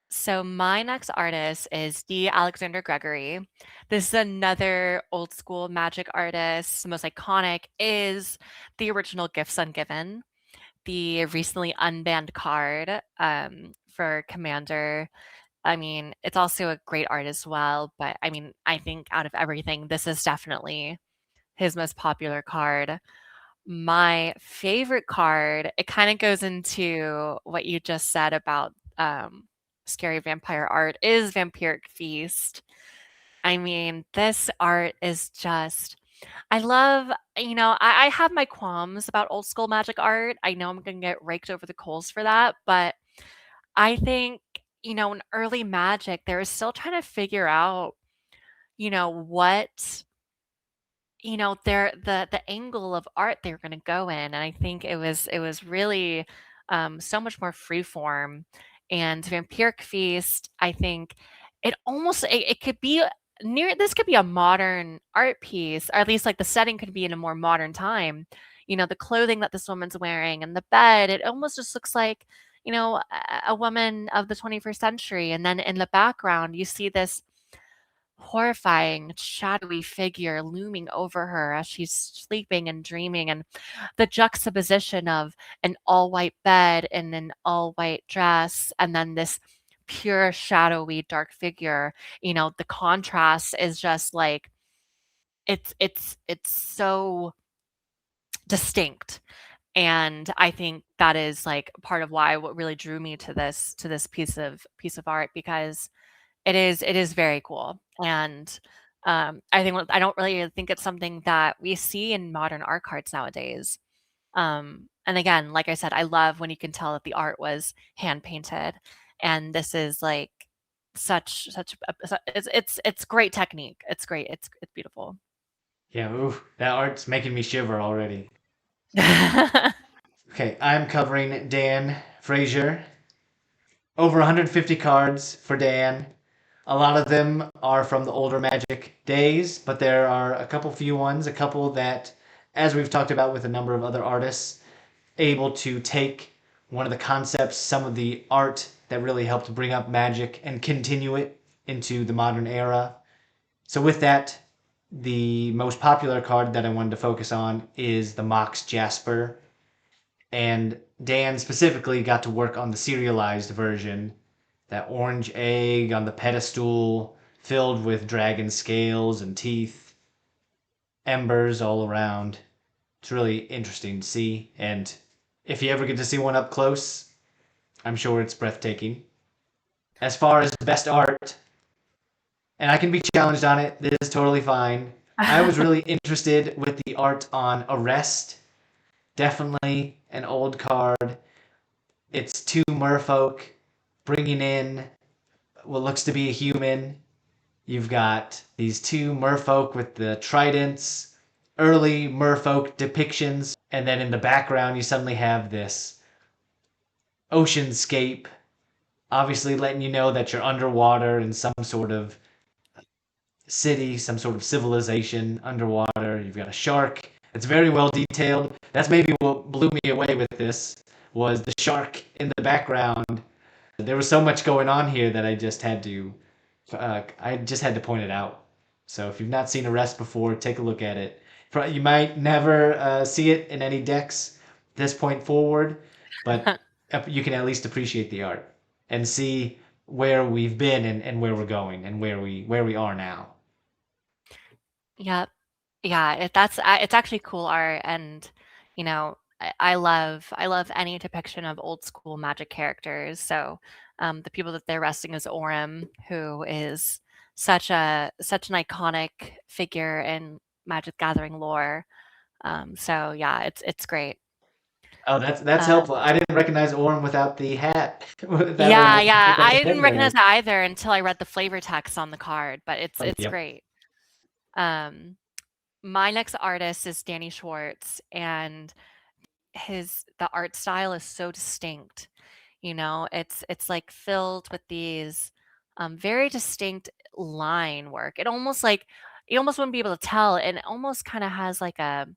So my next artist is D. Alexander Gregory. This is another old school magic artist. The most iconic is the original Gifts Ungiven, the recently unbanned card for Commander. I mean, it's also a great art as well, but I mean, I think out of everything, this is definitely his most popular card. My favorite card, it kind of goes into what you just said about scary vampire art, is Vampiric Feast. I mean, this art is just, I love, I have my qualms about old school magic art. I know I'm going to get raked over the coals for that, but I think, in early magic, they were still trying to figure out, what their the angle of art they were going to go in, and I think it was really so much more freeform. And Vampiric Feast, I think it could be this could be a modern art piece, or at least like the setting could be in a more modern time. The clothing that this woman's wearing and the bed, it almost just looks like a woman of the 21st century, and then in the background you see this horrifying, shadowy figure looming over her as she's sleeping and dreaming, and the juxtaposition of an all-white bed and an all-white dress, and then this pure, shadowy, dark figure. The contrast is just like it's so distinct. And I think that is like part of what really drew me to this piece of art, because it is very cool. And I don't really think it's something that we see in modern art cards nowadays. And again, like I said, I love when you can tell that the art was hand painted, and this is like it's great technique. It's great. It's beautiful. Yeah, ooh, that art's making me shiver already. Okay, I'm covering Dan Frazier. Over 150 cards for Dan. A lot of them are from the older Magic days, but there are a couple a couple that, as we've talked about with a number of other artists, able to take one of the concepts, some of the art that really helped bring up Magic and continue it into the modern era. So with that, the most popular card that I wanted to focus on is the Mox Jasper. And Dan specifically got to work on the serialized version, that orange egg on the pedestal filled with dragon scales and teeth, embers all around. It's really interesting to see, and if you ever get to see one up close, I'm sure it's breathtaking. As far as best art, and I can be challenged on it, this is totally fine. I was really interested with the art on Arrest. Definitely an old card. It's two merfolk bringing in what looks to be a human. You've got these two merfolk with the tridents, early merfolk depictions, and then in the background you suddenly have this oceanscape, obviously letting you know that you're underwater in some sort of city, some sort of civilization underwater. You've got a shark. It's very well detailed. That's maybe what blew me away with this was the shark in the background. There was so much going on here that I just had to point it out. So if you've not seen Arrest before, take a look at it. You might never see it in any decks this point forward, but you can at least appreciate the art and see where we've been and where we're going and where we are now. Yep. Yeah, it's actually cool art, and you know, I love any depiction of old school Magic characters. So, the people that they're resting is Orem, who is such an iconic figure in Magic Gathering lore. So yeah, it's great. Oh, that's Uh, helpful. I didn't recognize Orm without the hat. That yeah, one yeah, without I the didn't headwear. recognize it either until I read the flavor text on the card, but it's Yep. great. Um, my next artist is Danny Schwartz, and the art style is so distinct. You know, it's like filled with these very distinct line work. It almost like you almost wouldn't be able to tell, and it almost kind of has like a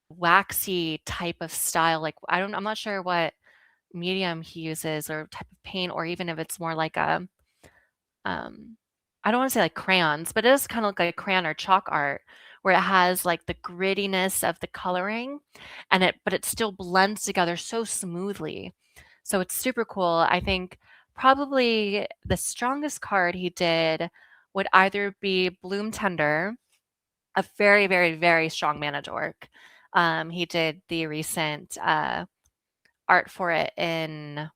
waxy type of style. Like I'm not sure what medium he uses or type of paint, or even if it's more like a um I don't want to say like crayons, but it is kind of like a crayon or chalk art where it has like the grittiness of the coloring and but it still blends together so smoothly. So it's super cool. I think probably the strongest card he did would either be Bloom Tender, a very, very, very strong mana dork. He did the recent art for it in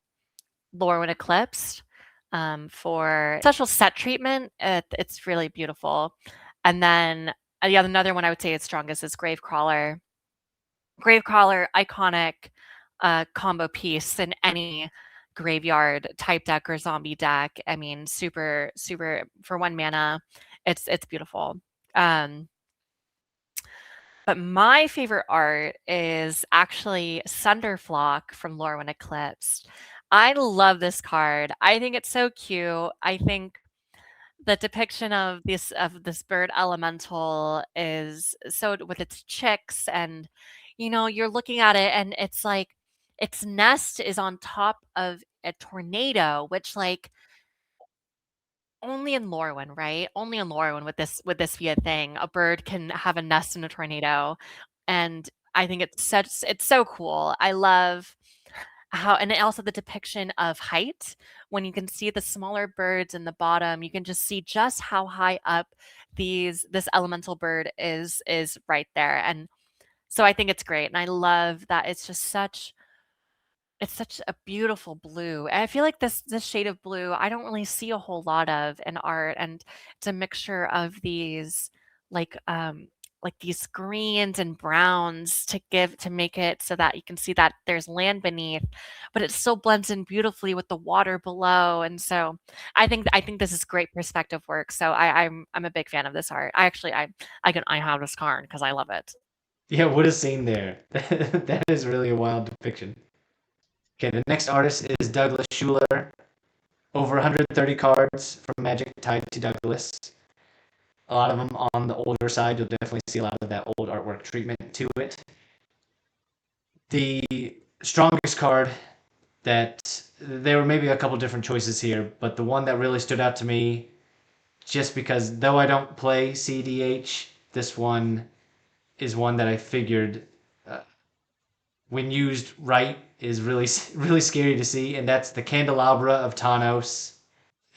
Lore When Eclipsed for special set treatment. It's really beautiful. And then yeah, another one I would say is strongest is Gravecrawler. Gravecrawler, iconic combo piece in any graveyard type deck or zombie deck. I mean, super, super for 1 mana. It's beautiful. Um, but my favorite art is actually Sunderflock from Lore When Eclipsed. I love this card. I think it's so cute. I think the depiction of this bird elemental is so with its chicks, and you know, you're looking at it and it's like its nest is on top of a tornado, which like only in Lorwyn, right? Only in Lorwyn would this be a thing. A bird can have a nest in a tornado. And I think it's so cool. I love how, and also the depiction of height. When you can see the smaller birds in the bottom, you can just see just how high up this elemental bird is right there. And so I think it's great. And I love that it's such a beautiful blue. And I feel like this shade of blue, I don't really see a whole lot of in art, and it's a mixture of these like like these greens and browns to make it so that you can see that there's land beneath, but it still blends in beautifully with the water below. And so I think this is great perspective work. So I'm a big fan of this art. I have this card because I love it. Yeah, what a scene there. That is really a wild depiction. Okay, the next artist is Douglas Schuler. Over 130 cards from Magic tied to Douglas. A lot of them on the older side. You'll definitely see a lot of that old artwork treatment to it. The strongest card that there were maybe a couple different choices here, but the one that really stood out to me, just because though I don't play CDH, this one is one that I figured when used right is really scary to see, and that's the Candelabra of Thanos.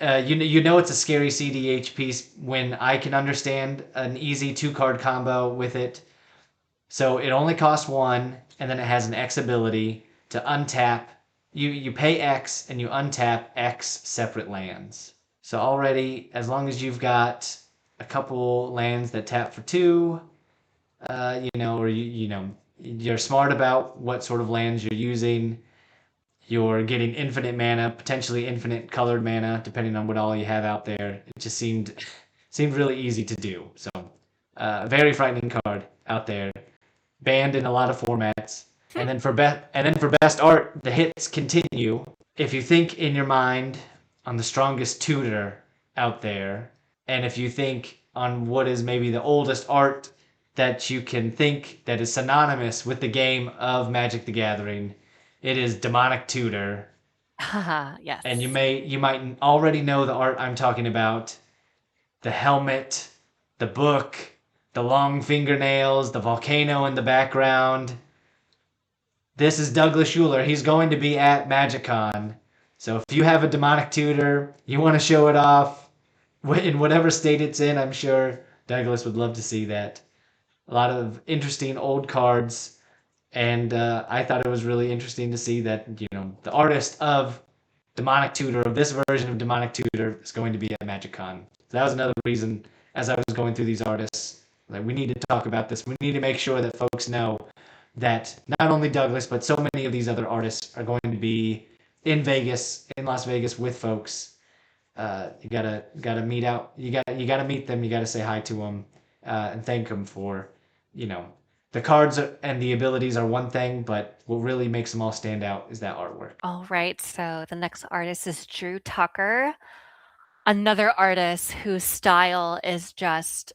You know it's a scary CDH piece when I can understand an easy 2 card combo with it. So it only costs 1, and then it has an X ability to untap. You pay X and you untap X separate lands. So already, as long as you've got a couple lands that tap for 2, you know, or you know, you're smart about what sort of lands you're using. you're getting infinite mana, potentially infinite colored mana, depending on what all you have out there. It just seemed really easy to do. So, very frightening card out there, banned in a lot of formats. And then for best art, the hits continue. If you think in your mind on the strongest tutor out there, and if you think on what is maybe the oldest art that you can think that is synonymous with the game of Magic the Gathering, it is Demonic Tutor. Yes. And you might already know the art I'm talking about. The helmet, the book, the long fingernails, the volcano in the background. This is Douglas Schuler. He's going to be at MagicCon. So if you have a Demonic Tutor, you want to show it off in whatever state it's in, I'm sure Douglas would love to see that. A lot of interesting old cards, and I thought it was really interesting to see that the artist of Demonic Tutor, of this version of Demonic Tutor, is going to be at MagicCon. So that was another reason, as I was going through these artists, that we need to talk about this. We need to make sure that folks know that not only Douglas, but so many of these other artists are going to be in Vegas, in Las Vegas, with folks. You gotta meet out. You gotta meet them. You gotta say hi to them and thank them for, the cards and the abilities are one thing, but what really makes them all stand out is that artwork. All right, so the next artist is Drew Tucker, another artist whose style is just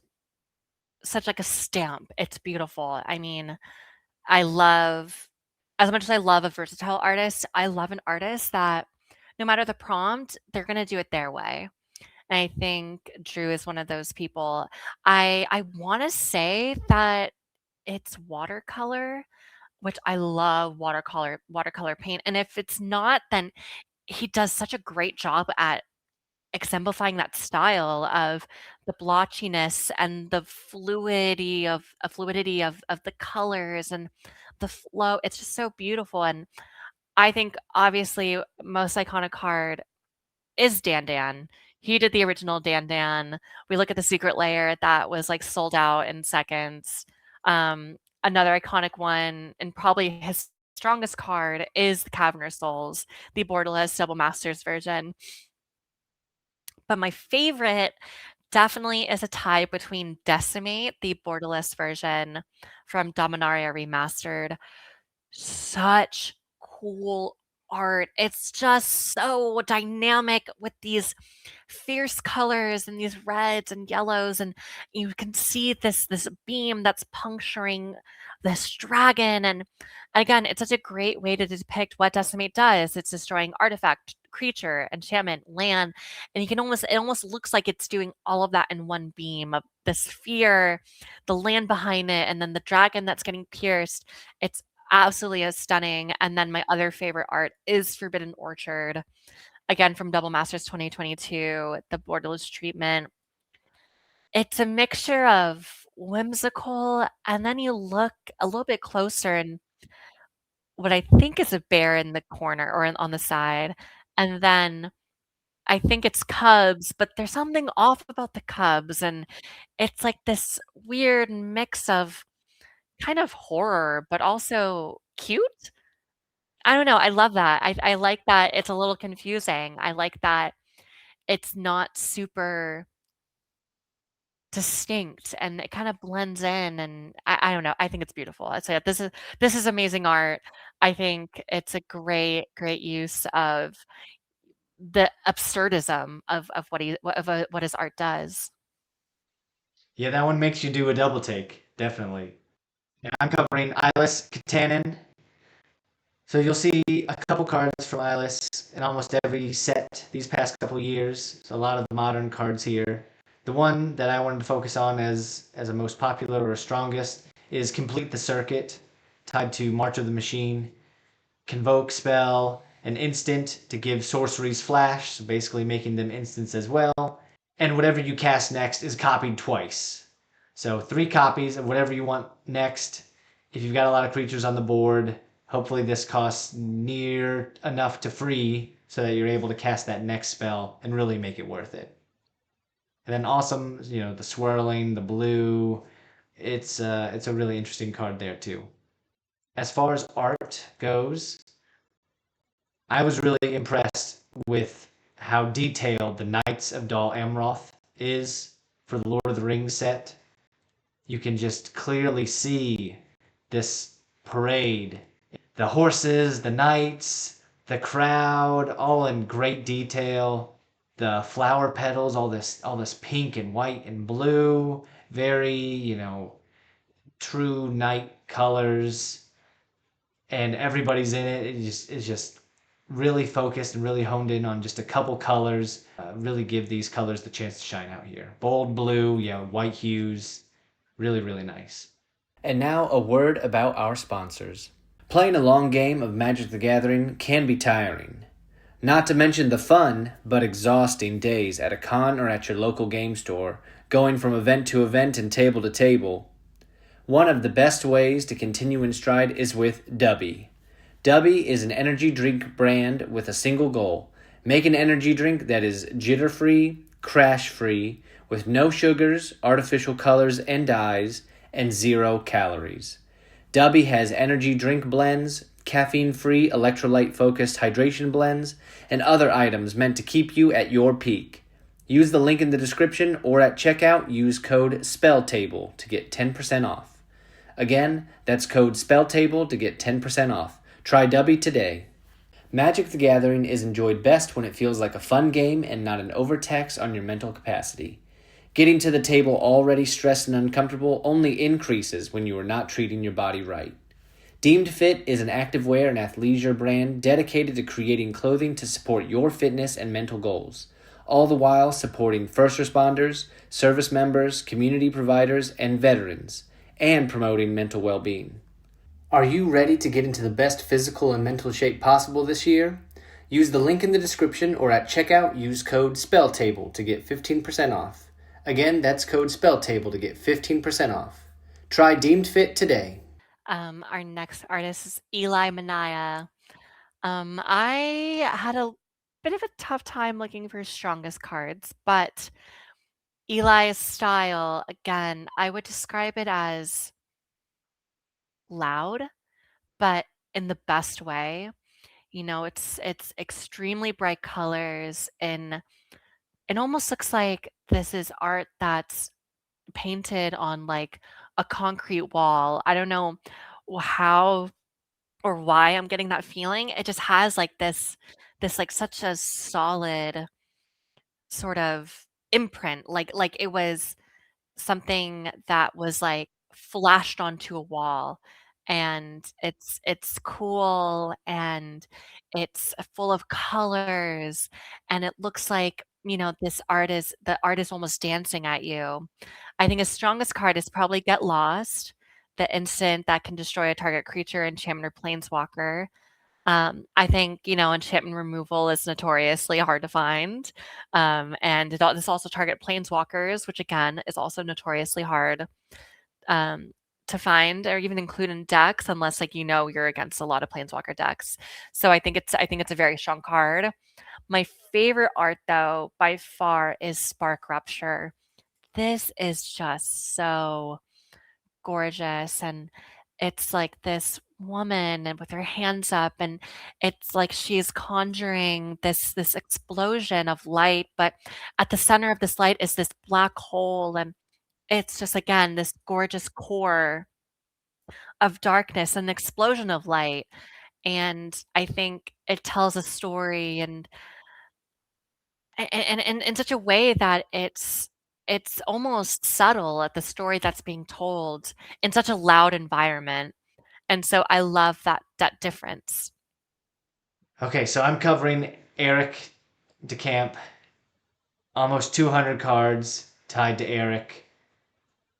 such like a stamp. It's beautiful. I mean, as much as I love a versatile artist, I love an artist that no matter the prompt, they're going to do it their way. And I think Drew is one of those people. I want to say that it's watercolor, which I love watercolor paint. And if it's not, then he does such a great job at exemplifying that style of the blotchiness and the fluidity of the colors and the flow. It's just so beautiful. And I think obviously most iconic card is Dan Dan. He did the original Dan Dan. We look at the Secret Lair that was like sold out in seconds. Another iconic one, and probably his strongest card, is the Caverner Souls, the borderless Double Masters version. But my favorite definitely is a tie between Decimate, the borderless version from Dominaria Remastered. Such cool art. It's just so dynamic with these fierce colors and these reds and yellows, and you can see this beam that's puncturing this dragon. And again, it's such a great way to depict what Decimate does. It's destroying artifact, creature, enchantment, land, and it almost looks like it's doing all of that in one beam of the sphere, the land behind it, and then the dragon that's getting pierced. It's absolutely stunning. And then my other favorite art is Forbidden Orchard, again from Double Masters 2022, the borderless treatment. It's a mixture of whimsical, and then you look a little bit closer and what I think is a bear in the corner or on the side, and then I think it's cubs, but there's something off about the cubs, and it's like this weird mix of kind of horror, but also cute. I don't know, I love that. I like that it's a little confusing. I like that it's not super distinct, and it kinda blends in, and I don't know, I think it's beautiful. I'd say this is amazing art. I think it's a great use of the absurdism of what his art does. Yeah, that one makes you do a double take, definitely. Yeah, I'm covering Eelis Kyttanen. So you'll see a couple cards from Eelis in almost every set these past couple years. So a lot of the modern cards here. The one that I wanted to focus on as a most popular or strongest is Complete the Circuit, tied to March of the Machine. Convoke spell, an instant to give sorceries flash, so basically making them instants as well. And whatever you cast next is copied twice. So 3 copies of whatever you want next. If you've got a lot of creatures on the board, hopefully this costs near enough to free so that you're able to cast that next spell and really make it worth it. And then awesome, the swirling, the blue. It's a really interesting card there too. As far as art goes, I was really impressed with how detailed the Knights of Dol Amroth is for the Lord of the Rings set. You can just clearly see this parade. The horses, the knights, the crowd, all in great detail. The flower petals, all this pink and white and blue, very, true knight colors, and everybody's in it. It's just really focused and really honed in on just a couple colors. Really give these colors the chance to shine out here. Bold blue, white hues, really, really nice. And now a word about our sponsors. Playing a long game of Magic the Gathering can be tiring. Not to mention the fun, but exhausting days at a con or at your local game store, going from event to event and table to table. One of the best ways to continue in stride is with Dubby. Dubby is an energy drink brand with a single goal. Make an energy drink that is jitter-free, crash-free, with no sugars, artificial colors and dyes, and 0 calories. Dubby has energy drink blends, caffeine-free, electrolyte-focused hydration blends, and other items meant to keep you at your peak. Use the link in the description or at checkout, use code SPELLTABLE to get 10% off. Again, that's code SPELLTABLE to get 10% off. Try Dubby today. Magic the Gathering is enjoyed best when it feels like a fun game and not an overtax on your mental capacity. Getting to the table already stressed and uncomfortable only increases when you are not treating your body right. Deemed Fit is an activewear and athleisure brand dedicated to creating clothing to support your fitness and mental goals, all the while supporting first responders, service members, community providers, and veterans, and promoting mental well-being. Are you ready to get into the best physical and mental shape possible this year? Use the link in the description or at checkout, use code SPELLTABLE to get 15% off. Again, that's code SPELLTABLE to get 15% off. Try Deemed Fit today. Our next artist is Eli Minaya. I had a bit of a tough time looking for strongest cards, but Eli's style, again, I would describe it as loud, but in the best way. It's extremely bright colors, and it almost looks like this is art that's painted on like a concrete wall. I don't know how or why I'm getting that feeling. It just has like this like such a solid sort of imprint. Like it was something that was like flashed onto a wall, and it's cool, and it's full of colors, and it looks like the art is almost dancing at you. I think his strongest card is probably Get Lost, the instant that can destroy a target creature, enchantment, or planeswalker. I think, enchantment removal is notoriously hard to find. And this also target planeswalkers, which again is also notoriously hard to find or even include in decks unless you're against a lot of planeswalker decks. So I think it's a very strong card. My favorite art though by far is Spark Rupture. This is just so gorgeous, and it's like this woman and with her hands up, and it's like she's conjuring this explosion of light, but at the center of this light is this black hole, and it's just again this gorgeous core of darkness and explosion of light. And I think it tells a story, and in such a way that it's almost subtle at the story that's being told in such a loud environment. And so I love that difference. Okay, so I'm covering Eric DeCamp. Almost 200 cards tied to Eric.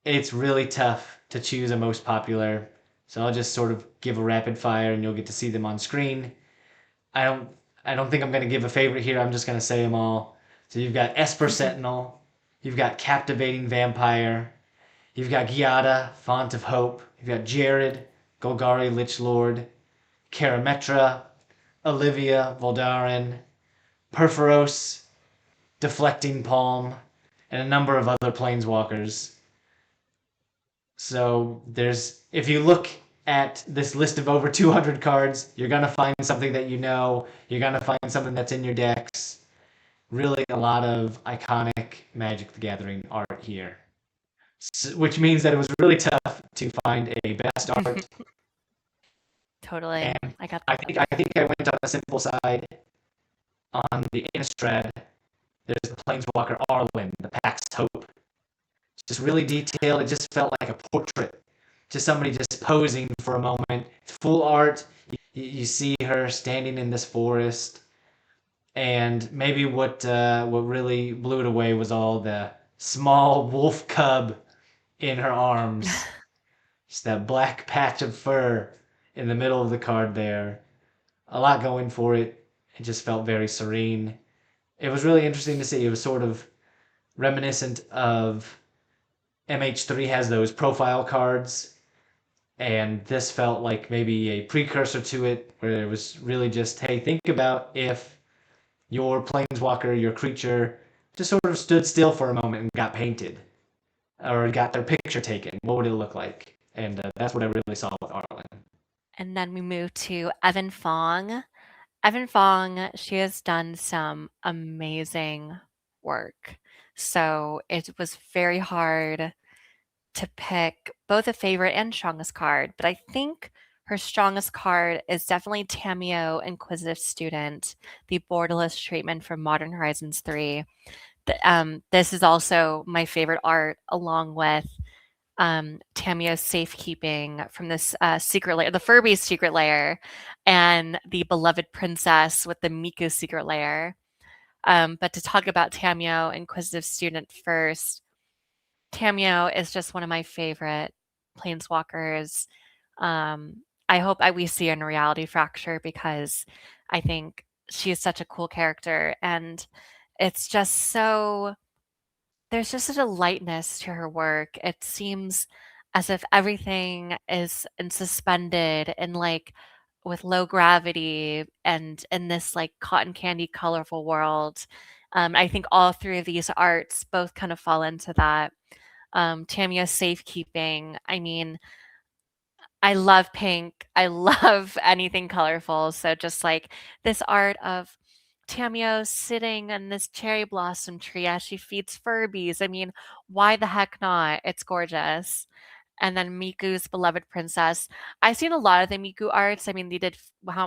It's really tough to choose a most popular, so I'll just sort of give a rapid fire and you'll get to see them on screen. I don't think I'm going to give a favorite here. I'm just going to say them all. So you've got Esper Sentinel, you've got Captivating Vampire, you've got Giada, Font of Hope, you've got Jared, Golgari Lich Lord, Karametra, Olivia, Voldaren, Perforos, Deflecting Palm, and a number of other planeswalkers. So if you look at this list of over 200 cards, you're going to find something that you know. You're going to find something that's in your decks. Really a lot of iconic Magic the Gathering art here. Which means that it was really tough to find a best art. Totally. And I got I that. think I went on the simple side. On the Innistrad, there's the Planeswalker Arlen, the Pax Hope. Just really detailed. It just felt like a portrait. Just somebody just posing for a moment. It's full art. You see her standing in this forest. And maybe what really blew it away was all the small wolf cub in her arms. Just that black patch of fur in the middle of the card there. A lot going for it. It just felt very serene. It was really interesting to see. It was sort of reminiscent of MH3 has those profile cards, and this felt like maybe a precursor to it, where it was really just, hey, think about if your planeswalker, your creature, just sort of stood still for a moment and got painted, or got their picture taken. What would it look like? And that's what I really saw with Arlen. And then we move to Evyn Fong. Evyn Fong, she has done some amazing work. So it was very hard to pick both a favorite and strongest card, but I think her strongest card is definitely Tamiyo Inquisitive Student, the borderless treatment from Modern Horizons 3. This is also my favorite art, along with Tamiyo's Safekeeping from this secret layer, the Furby's secret layer, and the Beloved Princess with the Miku secret layer. But to talk about Tamiyo Inquisitive Student first, Tamiyo is just one of my favorite planeswalkers. I hope we see her in Reality Fracture because I think she is such a cool character, and it's just so there's just such a lightness to her work. It seems as if everything is suspended and like with low gravity and in this like cotton candy colorful world. I think all three of these arts both kind of fall into that. Tamiya's Safekeeping. I mean, I love pink. I love anything colorful. So just like this art of Tamiyo sitting in this cherry blossom tree as she feeds Furbies. I mean, why the heck not? It's gorgeous. And then Miku's Beloved Princess. I've seen a lot of the Miku arts. I mean, they did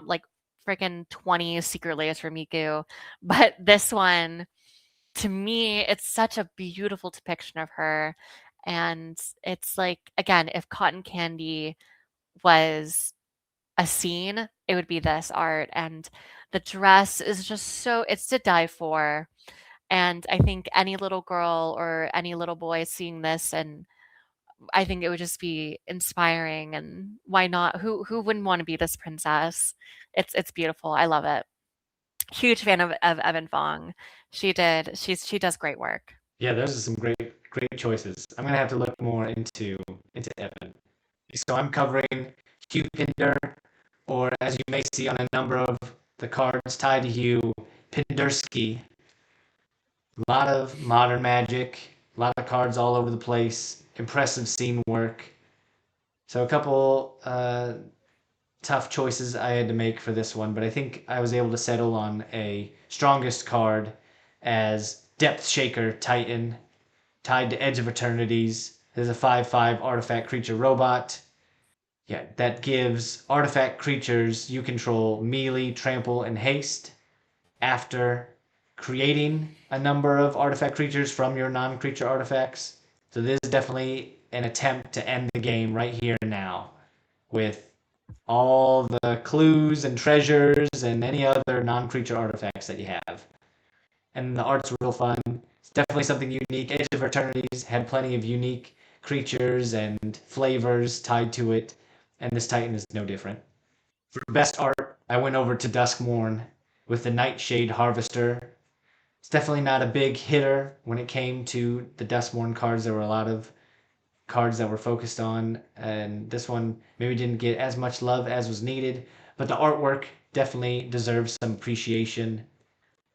like freaking 20 secret layers for Miku. But this one, to me, it's such a beautiful depiction of her. And it's like, again, if cotton candy was a scene, it would be this art. And the dress is just so, it's to die for. And I think any little girl or any little boy seeing this, and I think it would just be inspiring. And why not? Who wouldn't want to be this princess? It's beautiful. I love it. Huge fan of Evyn Fong. She does great work. Yeah, those are some great choices. I'm gonna have to look more into Evan. So I'm covering Hugh Pinder, or as you may see on a number of the cards tied to Hugh, Pindersky. A lot of modern Magic, a lot of cards all over the place, impressive scene work. So a couple tough choices I had to make for this one, but I think I was able to settle on a strongest card as Depth Shaker Titan, tied to Edge of Eternities. There's a 5/5 artifact creature robot. Yeah, that gives artifact creatures you control melee, trample, and haste after creating a number of artifact creatures from your non-creature artifacts. So this is definitely an attempt to end the game right here and now with all the clues and treasures and any other non-creature artifacts that you have. And the art's real fun. It's definitely something unique. Edge of Eternities had plenty of unique creatures and flavors tied to it, and this Titan is no different. For best art, I went over to Duskmourn with the Nightshade Harvester. It's definitely not a big hitter when it came to the Duskmourn cards. There were a lot of cards that were focused on, and this one maybe didn't get as much love as was needed, but the artwork definitely deserves some appreciation.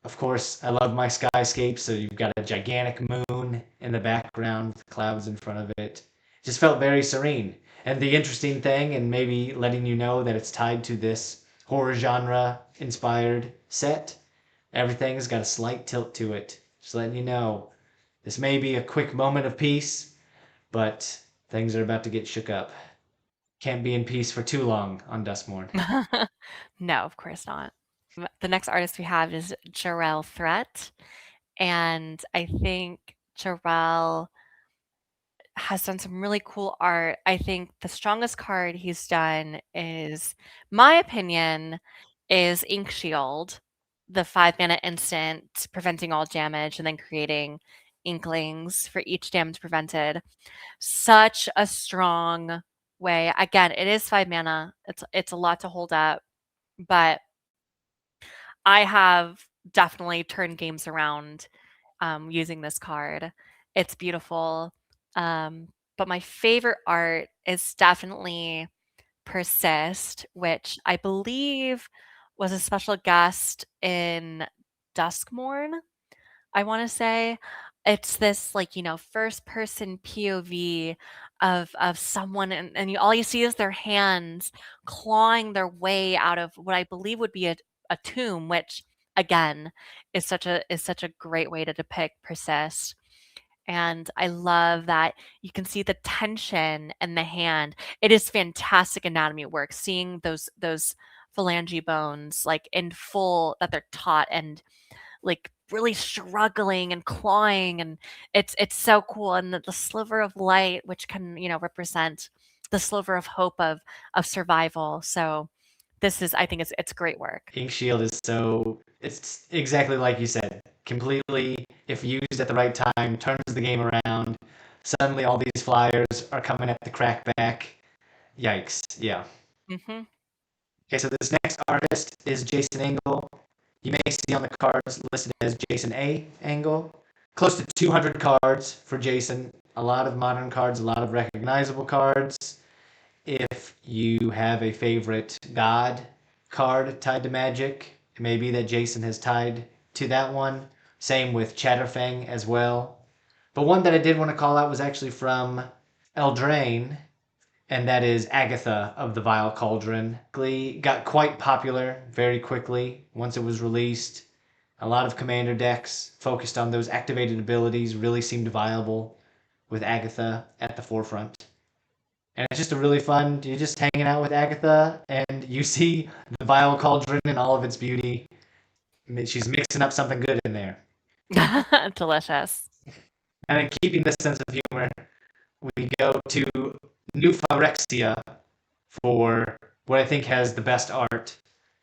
Of course, I love my skyscape, so you've got a gigantic moon in the background with clouds in front of it. Just felt very serene. And the interesting thing, and maybe letting you know that it's tied to this horror genre inspired set, everything's got a slight tilt to it. Just letting you know. This may be a quick moment of peace, but things are about to get shook up. Can't be in peace for too long on Dustmorn. No, of course not. The next artist we have is Jarel Threat, and I think Jarel has done some really cool art. I think the strongest card he's done is, my opinion, is Ink Shield, the 5-mana instant preventing all damage and then creating inklings for each damage prevented. Such a strong way. Again, it is 5 mana. It's a lot to hold up, but I have definitely turned games around using this card. It's beautiful. But my favorite art is definitely Persist, which I believe was a special guest in Duskmorn, I want to say. It's this like, first person POV of someone and all you see is their hands clawing their way out of what I believe would be a tomb, which again is such a great way to depict Persist. And I love that you can see the tension in the hand. It is fantastic anatomy work, seeing those phalange bones like in full, that they're taut and like really struggling and clawing, and it's so cool. And the sliver of light, which can represent the sliver of hope of survival. So this is, I think it's great work. Ink Shield is it's exactly like you said. Completely, if used at the right time, turns the game around. Suddenly all these flyers are coming at the crackback. Yikes. Yeah. Hmm. Okay, so this next artist is Jason Engel. You may see on the cards listed as Jason A. Engel. Close to 200 cards for Jason. A lot of modern cards, a lot of recognizable cards. If you have a favorite god card tied to Magic, it may be that Jason has tied to that one. Same with Chatterfang as well. But one that I did want to call out was actually from Eldraine, and that is Agatha of the Vile Cauldron. Glee got quite popular very quickly once it was released. A lot of commander decks focused on those activated abilities really seemed viable with Agatha at the forefront. And it's just a really fun, you're just hanging out with Agatha and you see the Vile Cauldron in all of its beauty. She's mixing up something good in there. Delicious. And then keeping this sense of humor, we go to New Phyrexia for what I think has the best art.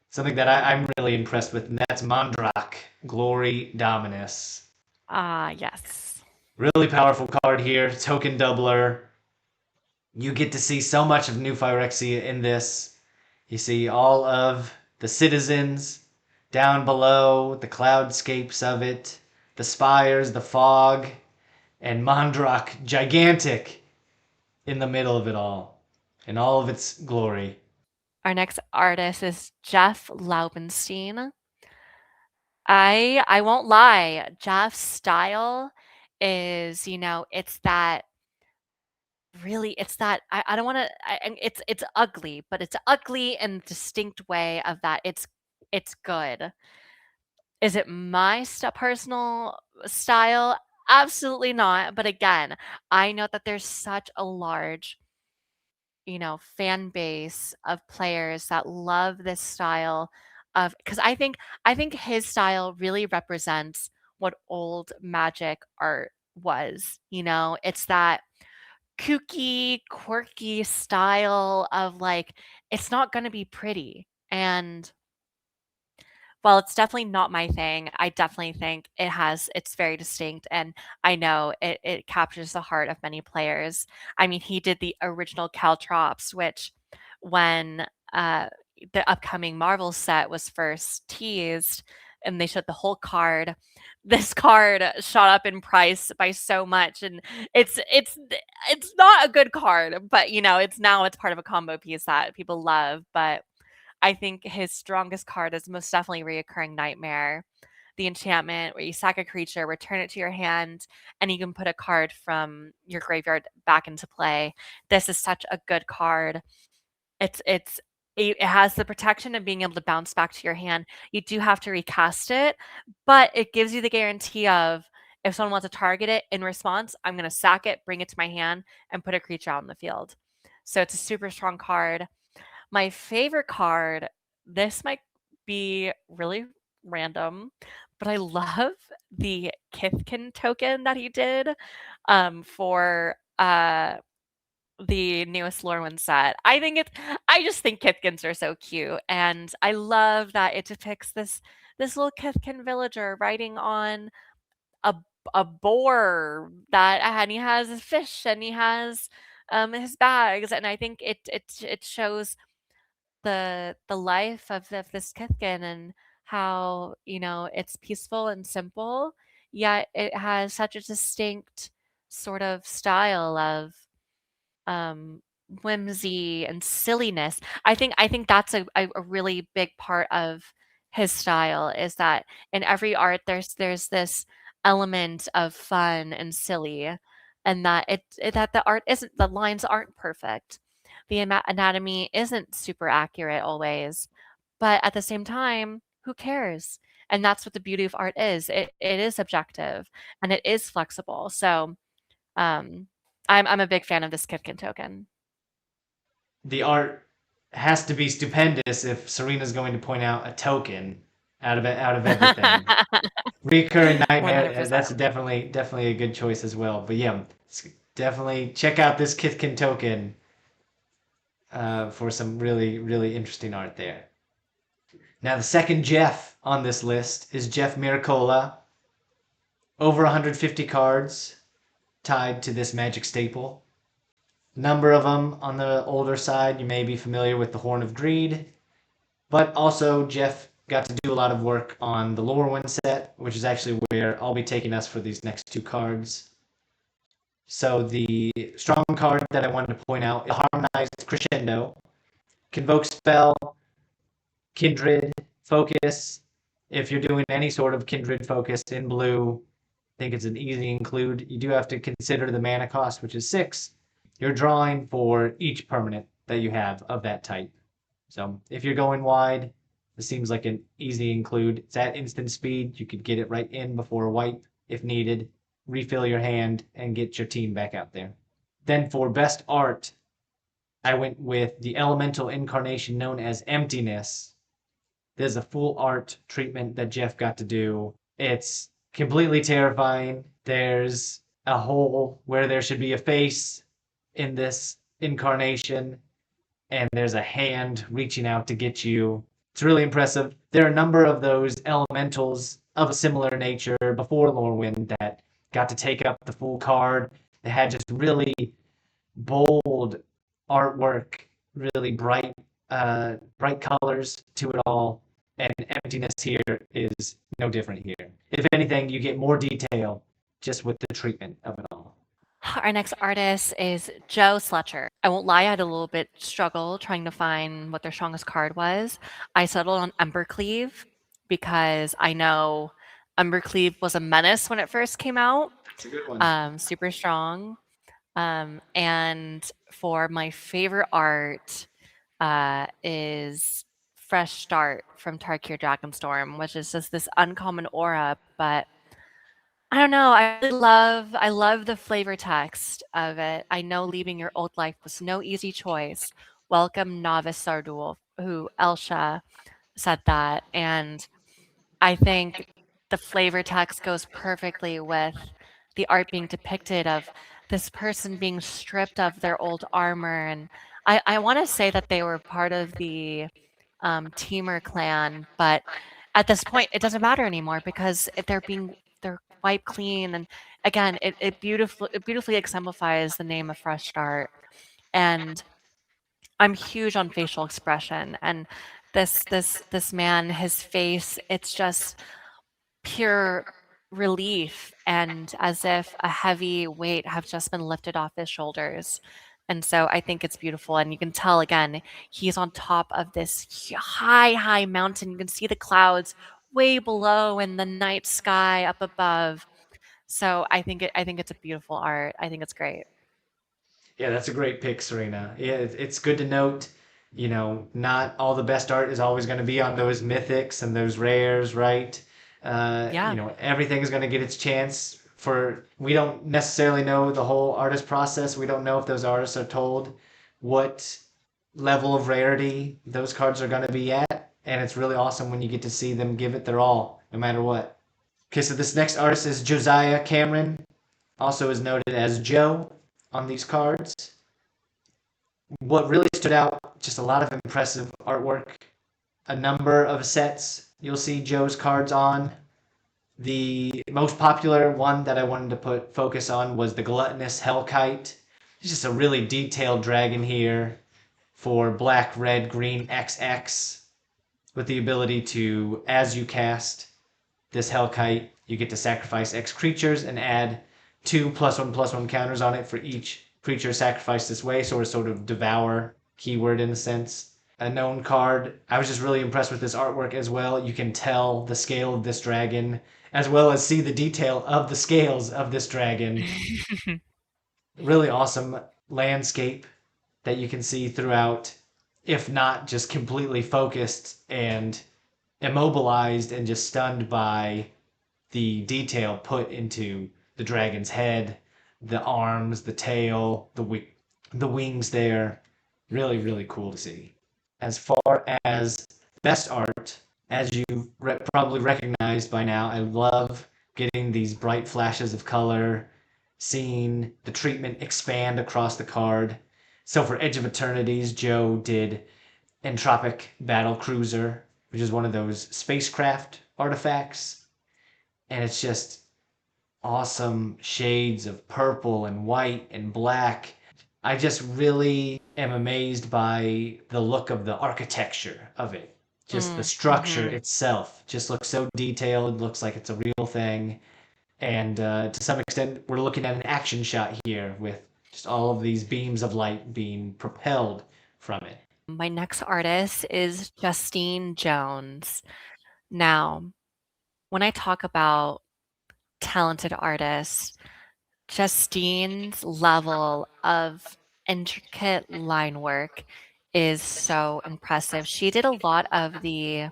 Something that I'm really impressed with, and that's Mondrak, Glory Dominus. Yes. Really powerful card here, token doubler. You get to see so much of New Phyrexia in this. You see all of the citizens down below, the cloudscapes of it, the spires, the fog, and Mondrak, gigantic, in the middle of it all, in all of its glory. Our next artist is Jeff Laubenstein. I won't lie, Jeff's style is, it's that really, it's that I don't want to. It's ugly, but it's ugly in a distinct way of that it's good. Is it my personal style? Absolutely not. But again, I know that there's such a large fan base of players that love this style of, because I think his style really represents what old Magic art was. It's that kooky, quirky style of like, it's not going to be pretty. And while it's definitely not my thing, I definitely think it's very distinct, and I know it captures the heart of many players. I mean, he did the original Caltrops, which when the upcoming Marvel set was first teased and they showed the whole card, this card shot up in price by so much, and it's not a good card, but it's part of a combo piece that people love. But I think his strongest card is most definitely Reoccurring Nightmare. the enchantment where you sack a creature, return it to your hand, and you can put a card from your graveyard back into play. This is such a good card. It has the protection of being able to bounce back to your hand. You do have to recast it, but it gives you the guarantee of if someone wants to target it in response, I'm going to sack it, bring it to my hand, and put a creature out in the field. So it's a super strong card. My favorite card, this might be really random, but I love the Kyttanen token that he did for the newest Lorwyn set. I just think Kyttkens are so cute, and I love that it depicts this little Kytken villager riding on a a boar that and he has a fish and he has his bags, and I think it shows the life of this Kytken and how, it's peaceful and simple, yet it has such a distinct sort of style of um, whimsy and silliness. I think that's a really big part of his style is that in every art there's this element of fun and silly, and that that the art isn't the lines aren't perfect, the anatomy isn't super accurate always, but at the same time, who cares? And that's what the beauty of art is. It is objective and it is flexible. So um, I'm a big fan of this Kytken token. The art has to be stupendous if Serena's going to point out a token out of everything. Recurring Nightmare, 100%. that's definitely a good choice as well. But yeah, definitely check out this Kytken token for some really, really interesting art there. Now, the second Jeff on this list is Jeff Miracola. Over 150 cards tied to this Magic staple. Number of them on the older side. You may be familiar with the Horn of Greed, but also Jeff got to do a lot of work on the Lorwyn set, which is actually where I'll be taking us for these next two cards. So the strong card that I wanted to point out is Harmonized Crescendo. Convoke Spell, Kindred, Focus. If you're doing any sort of Kindred focus in blue, I think it's an easy include. You do have to consider the mana cost, which is 6. You're drawing for each permanent that you have of that type. So if you're going wide, this seems like an easy include. It's at instant speed. You could get it right in before a wipe if needed, refill your hand, and get your team back out there. Then for best art, I went with the elemental incarnation known as Emptiness. There's a full art treatment that Jeff got to do. It's completely terrifying. There's a hole where there should be a face in this incarnation, and there's a hand reaching out to get you. It's really impressive. There are a number of those elementals of a similar nature before Lorwyn that got to take up the full card. They had just really bold artwork, really bright colors to it all, and Emptiness here is no different here. If anything, you get more detail just with the treatment of it all. Our next artist is Joe Sletcher. I won't lie, I had a little bit struggle trying to find what their strongest card was. I settled on Embercleave because I know Embercleave was a menace when it first came out. It's a good one. Super strong. And for my favorite art is Fresh Start from Tarkir Dragonstorm, which is just this uncommon aura, but I don't know. I love the flavor text of it. I know leaving your old life was no easy choice. Welcome, novice Sardul, who Elsha said that. And I think the flavor text goes perfectly with the art being depicted of this person being stripped of their old armor. And I want to say that they were part of the Teamer clan, but at this point, it doesn't matter anymore because they're wiped clean. And again, it beautifully exemplifies the name of Fresh Start. And I'm huge on facial expression. And this man, his face, it's just pure relief and as if a heavy weight have just been lifted off his shoulders. And so I think it's beautiful. And you can tell again, he's on top of this high mountain. You can see the clouds way below in the night sky up above. So I think it's a beautiful art. I think it's great. Yeah, that's a great pick, Serena. Yeah, it's good to note, not all the best art is always going to be on those mythics and those rares, right? Yeah. Everything is going to get its chance. We don't necessarily know the whole artist process. We don't know if those artists are told what level of rarity those cards are going to be at, and it's really awesome when you get to see them give it their all, no matter what. Okay, so this next artist is Josiah Cameron, also is noted as Joe on these cards. What really stood out, just a lot of impressive artwork, a number of sets you'll see Joe's cards on. The most popular one that I wanted to put focus on was the Gluttonous Hellkite. It's just a really detailed dragon here for black, red, green, XX, with the ability to, as you cast this Hellkite, you get to sacrifice X creatures and add 2+1/+1 counters on it for each creature sacrificed this way, so a sort of devour keyword in a sense. A known card. I was just really impressed with this artwork as well. You can tell the scale of this dragon, as well as see the detail of the scales of this dragon. Really awesome landscape that you can see throughout, if not just completely focused and immobilized and just stunned by the detail put into the dragon's head, the arms, the tail, the wings there. Really, really cool to see. As far as best art, as you probably recognized by now, I love getting these bright flashes of color, seeing the treatment expand across the card. So for Edge of Eternities, Joe did Entropic Battle Cruiser, which is one of those spacecraft artifacts. And it's just awesome shades of purple and white and black. I just really am amazed by the look of the architecture of it. Just the structure itself just looks so detailed, looks like it's a real thing. And to some extent, we're looking at an action shot here with just all of these beams of light being propelled from it. My next artist is Justine Jones. Now, when I talk about talented artists, Justine's level of intricate line work is so impressive. She did a lot of I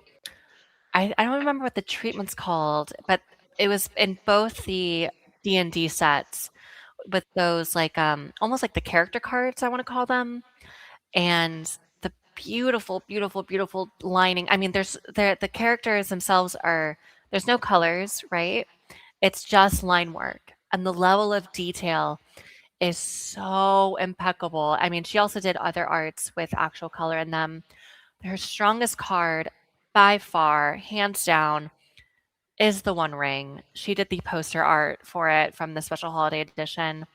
don't remember what the treatment's called, but it was in both the D&D sets with those almost like the character cards, I want to call them, and the beautiful, beautiful, beautiful lining. I mean, the characters themselves are there's no colors, right? It's just line work, and the level of detail is so impeccable. I mean, she also did other arts with actual color in them. Her strongest card, by far, hands down, is the One Ring. She did the poster art for it from the special holiday edition.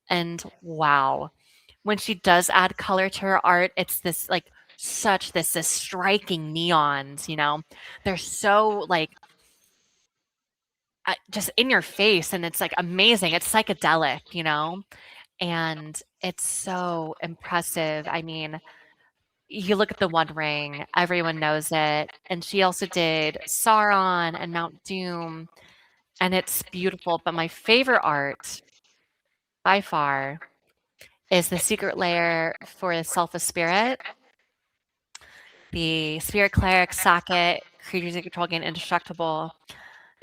And wow, when she does add color to her art, it's this this striking neons, you know? They're so just in your face, and it's like amazing. It's psychedelic, you know? And it's so impressive. I mean, you look at the One Ring, everyone knows it. And she also did Sauron and Mount Doom, and it's beautiful. But my favorite art by far is the secret lair for the Self of Spirit. The Spirit Cleric, sack it, creatures you control gain indestructible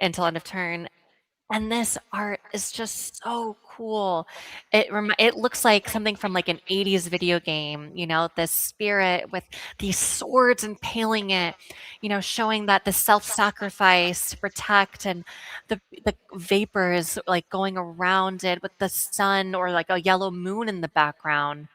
until end of turn. And this art is just so cool. It looks like something from like an 80s video game, you know, this spirit with these swords impaling it, you know, showing that the self-sacrifice to protect, and the vapors like going around it with the sun or like a yellow moon in the background.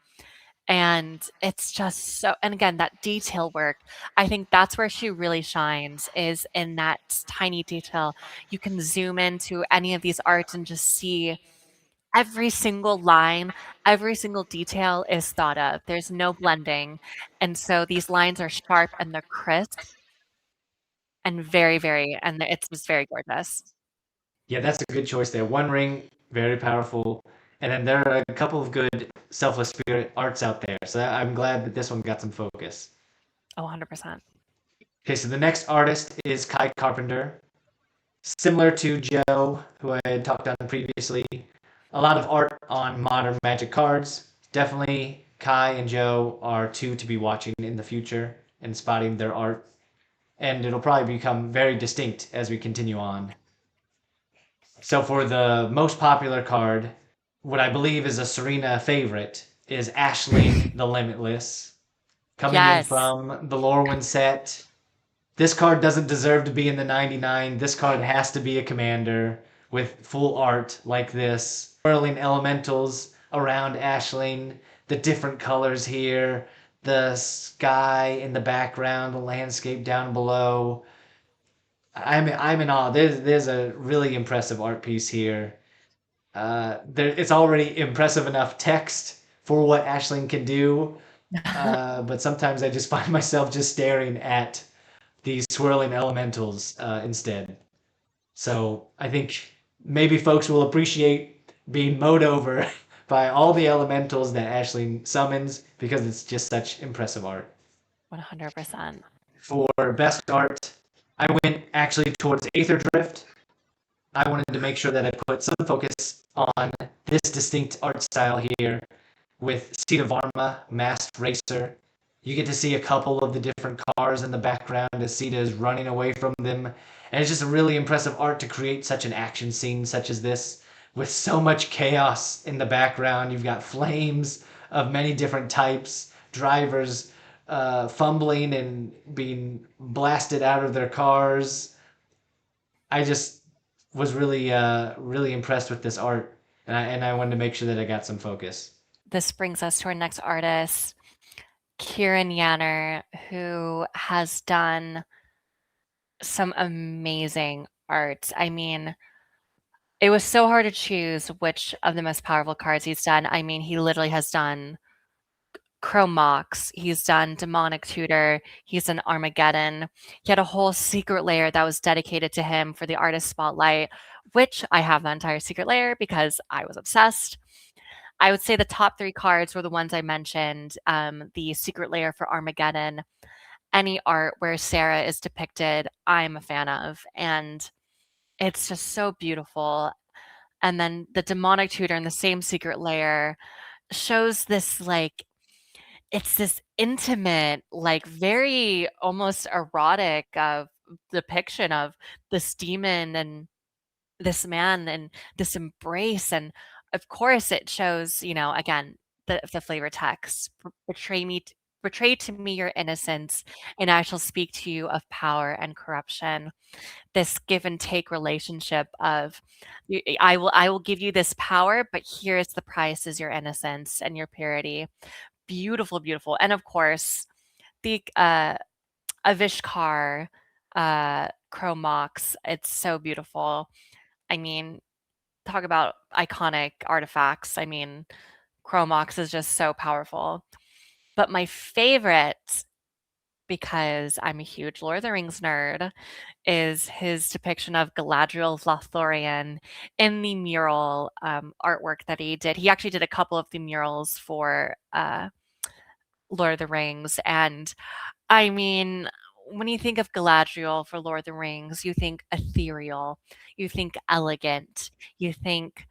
And it's just so, and again, that detail work, I think that's where she really shines, is in that tiny detail. You can zoom into any of these arts and just see every single line, every single detail is thought of. There's no blending. And so these lines are sharp and they're crisp and and it's just very gorgeous. Yeah, that's a good choice there. One Ring, very powerful. And then there are a couple of good Selfless Spirit arts out there. So I'm glad that this one got some focus. Oh, 100%. Okay, so the next artist is Kai Carpenter. Similar to Joe, who I had talked on previously, a lot of art on modern Magic cards. Definitely Kai and Joe are two to be watching in the future and spotting their art. And it'll probably become very distinct as we continue on. So for the most popular card, what I believe is a Serena favorite, is Aisling the Limitless. Coming in Yes. from the Lorwyn set. This card doesn't deserve to be in the 99. This card has to be a commander with full art like this. Swirling elementals around Aisling, the different colors here, the sky in the background, the landscape down below. I'm in awe. There's a really impressive art piece here. It's already impressive enough text for what Aisling can do, but sometimes I just find myself just staring at these swirling elementals instead. So I think maybe folks will appreciate being mowed over by all the elementals that Aisling summons because it's just such impressive art. 100%. For best art, I went actually towards Aether Drift. I wanted to make sure that I put some focus on this distinct art style here with Seat of Varma, Masked Racer. You get to see a couple of the different cars in the background as Sita is running away from them. And it's just a really impressive art to create such an action scene such as this with so much chaos in the background. You've got flames of many different types, drivers fumbling and being blasted out of their cars. I just was really impressed with this art, and I wanted to make sure that I got some focus. This brings us to our next artist, Kieran Yanner, who has done some amazing art. I mean, it was so hard to choose which of the most powerful cards he's done. I mean, he literally has done Chrome Mox, he's done Demonic Tutor, he's done Armageddon. He had a whole secret layer that was dedicated to him for the artist spotlight, which I have the entire secret layer because I was obsessed. I would say the top 3 cards were the ones I mentioned, the secret layer for Armageddon. Any art where Sarah is depicted, I'm a fan of, and it's just so beautiful. And then the Demonic Tutor in the same secret layer shows this, like, it's this intimate, like, very almost erotic of depiction of this demon and this man and this embrace. And of course it shows, again, the flavor text, betray to me your innocence, and I shall speak to you of power and corruption. This give and take relationship of I will give you this power, but here is the price, is your innocence and your purity. Beautiful, beautiful. And of course, the Avishkar Chrome Mox, it's so beautiful. I mean, talk about iconic artifacts. I mean, Chrome Mox is just so powerful. But my favorite, because I'm a huge Lord of the Rings nerd, is his depiction of Galadriel Lothlorien in the mural artwork that he did. He actually did a couple of the murals for Lord of the Rings. And I mean, when you think of Galadriel for Lord of the Rings, you think ethereal, you think elegant, you think,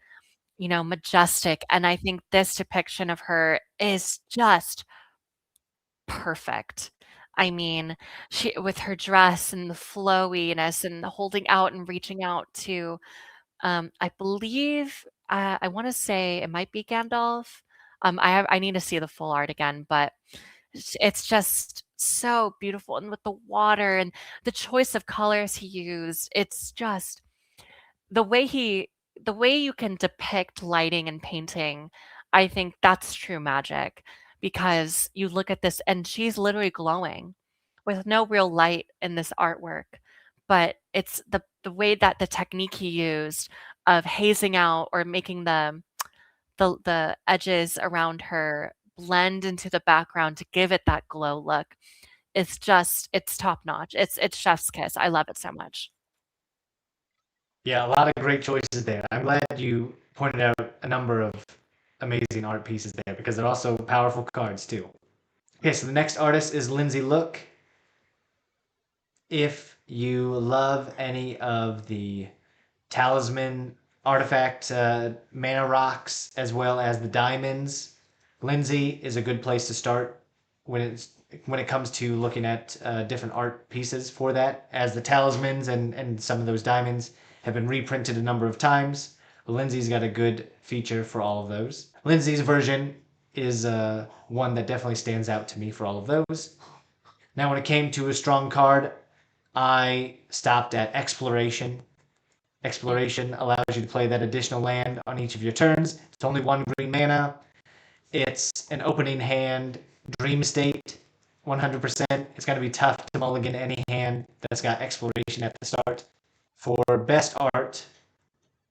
majestic. And I think this depiction of her is just perfect. I mean, she with her dress and the flowiness and the holding out and reaching out to, I believe, I want to say it might be Gandalf. I need to see the full art again, but it's just so beautiful. And with the water and the choice of colors he used, it's just the way you can depict lighting and painting. I think that's true magic, because you look at this and she's literally glowing with no real light in this artwork, but it's the way that the technique he used of hazing out or making the edges around her blend into the background to give it that glow look. It's top notch. It's chef's kiss. I love it so much. Yeah, a lot of great choices there. I'm glad you pointed out a number of amazing art pieces there because they're also powerful cards too. Okay, so the next artist is Lindsey Look. If you love any of the talisman artifact mana rocks as well as the diamonds, Lindsey is a good place to start when it comes to looking at different art pieces for that, as the talismans and some of those diamonds have been reprinted a number of times. Lindsey's got a good feature for all of those. Lindsey's version is one that definitely stands out to me for all of those. Now, when it came to a strong card, I stopped at Exploration. Exploration allows you to play that additional land on each of your turns. It's only 1 green mana. It's an opening hand dream state, 100%. It's going to be tough to mulligan any hand that's got Exploration at the start. For best art,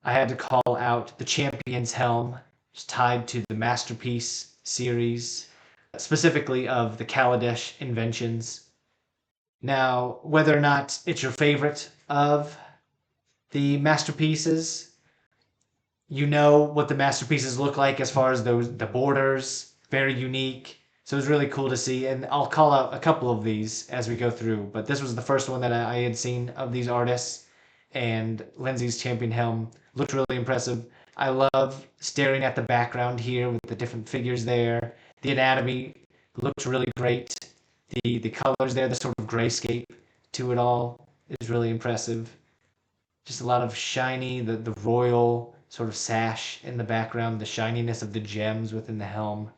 I had to call out the Champion's Helm. It's tied to the Masterpiece series, specifically of the Kaladesh inventions. Now, whether or not it's your favorite of the masterpieces, you know what the masterpieces look like as far as the borders, very unique. So it was really cool to see, and I'll call out a couple of these as we go through. But this was the first one that I had seen of these artists, and Lindsey's Champion Helm looked really impressive. I love staring at the background here with the different figures there. The anatomy looked really great. The colors there, the sort of grayscape to it all is really impressive. Just a lot of shiny, the royal sort of sash in the background, the shininess of the gems within the helm.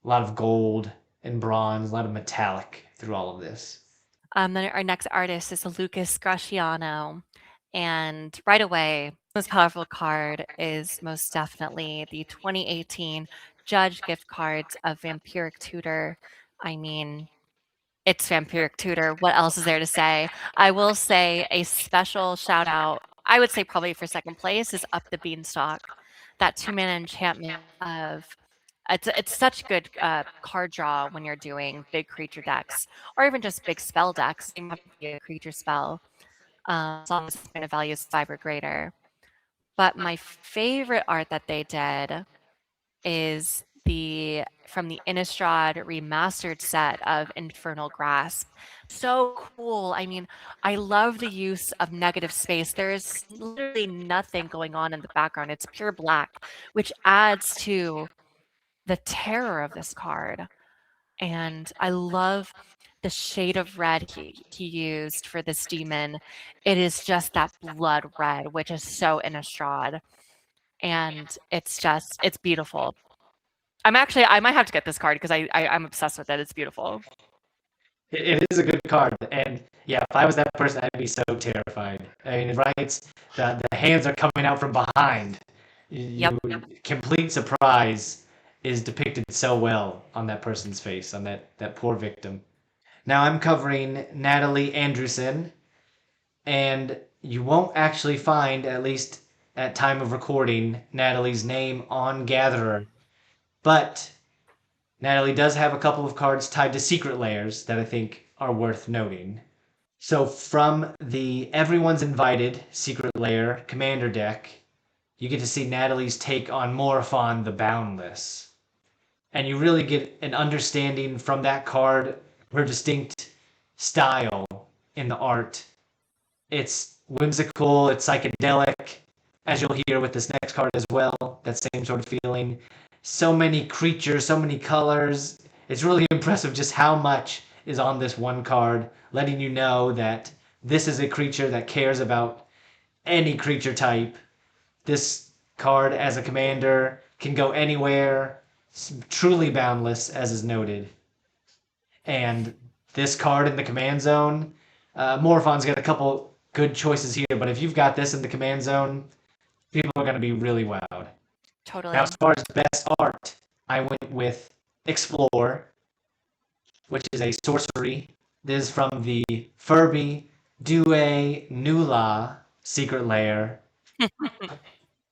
A lot of gold and bronze, a lot of metallic through all of this. Then our next artist is Lucas Graciano. And right away, the most powerful card is most definitely the 2018 Judge gift cards of Vampiric Tutor. I mean, it's Vampiric Tutor. What else is there to say? I will say a special shout out, I would say probably for second place, is Up the Beanstalk. That 2-mana enchantment of it's such good card draw when you're doing big creature decks or even just big spell decks. You have to be a creature spell as long as its mana value is 5 or greater. But my favorite art that they did is from the Innistrad remastered set of Infernal Grasp. So cool. I mean, I love the use of negative space. There's literally nothing going on in the background. It's pure black, which adds to the terror of this card. And I love the shade of red he used for this demon. It is just that blood red, which is so Innistrad. And it's beautiful. I might have to get this card because I'm obsessed with it. It's beautiful. It is a good card, and yeah, if I was that person, I'd be so terrified. I mean, right? The hands are coming out from behind. Yep. Complete surprise is depicted so well on that person's face, on that poor victim. Now I'm covering Natalie Andrewson, and you won't actually find, at least at time of recording, Natalie's name on Gatherer. But Natalie does have a couple of cards tied to secret layers that I think are worth noting. So from the Everyone's Invited secret layer commander deck, you get to see Natalie's take on Morophon the Boundless. And you really get an understanding from that card, her distinct style in the art. It's whimsical, it's psychedelic, as you'll hear with this next card as well, that same sort of feeling. So many creatures, so many colors. It's really impressive just how much is on this one card, letting you know that this is a creature that cares about any creature type. This card as a commander can go anywhere, truly boundless, as is noted. And this card in the command zone, Morophon's got a couple good choices here, but if you've got this in the command zone, people are going to be really wowed. Totally. Now, as far as best art, I went with Explore, which is a sorcery. This is from the Furby Due Nula secret layer.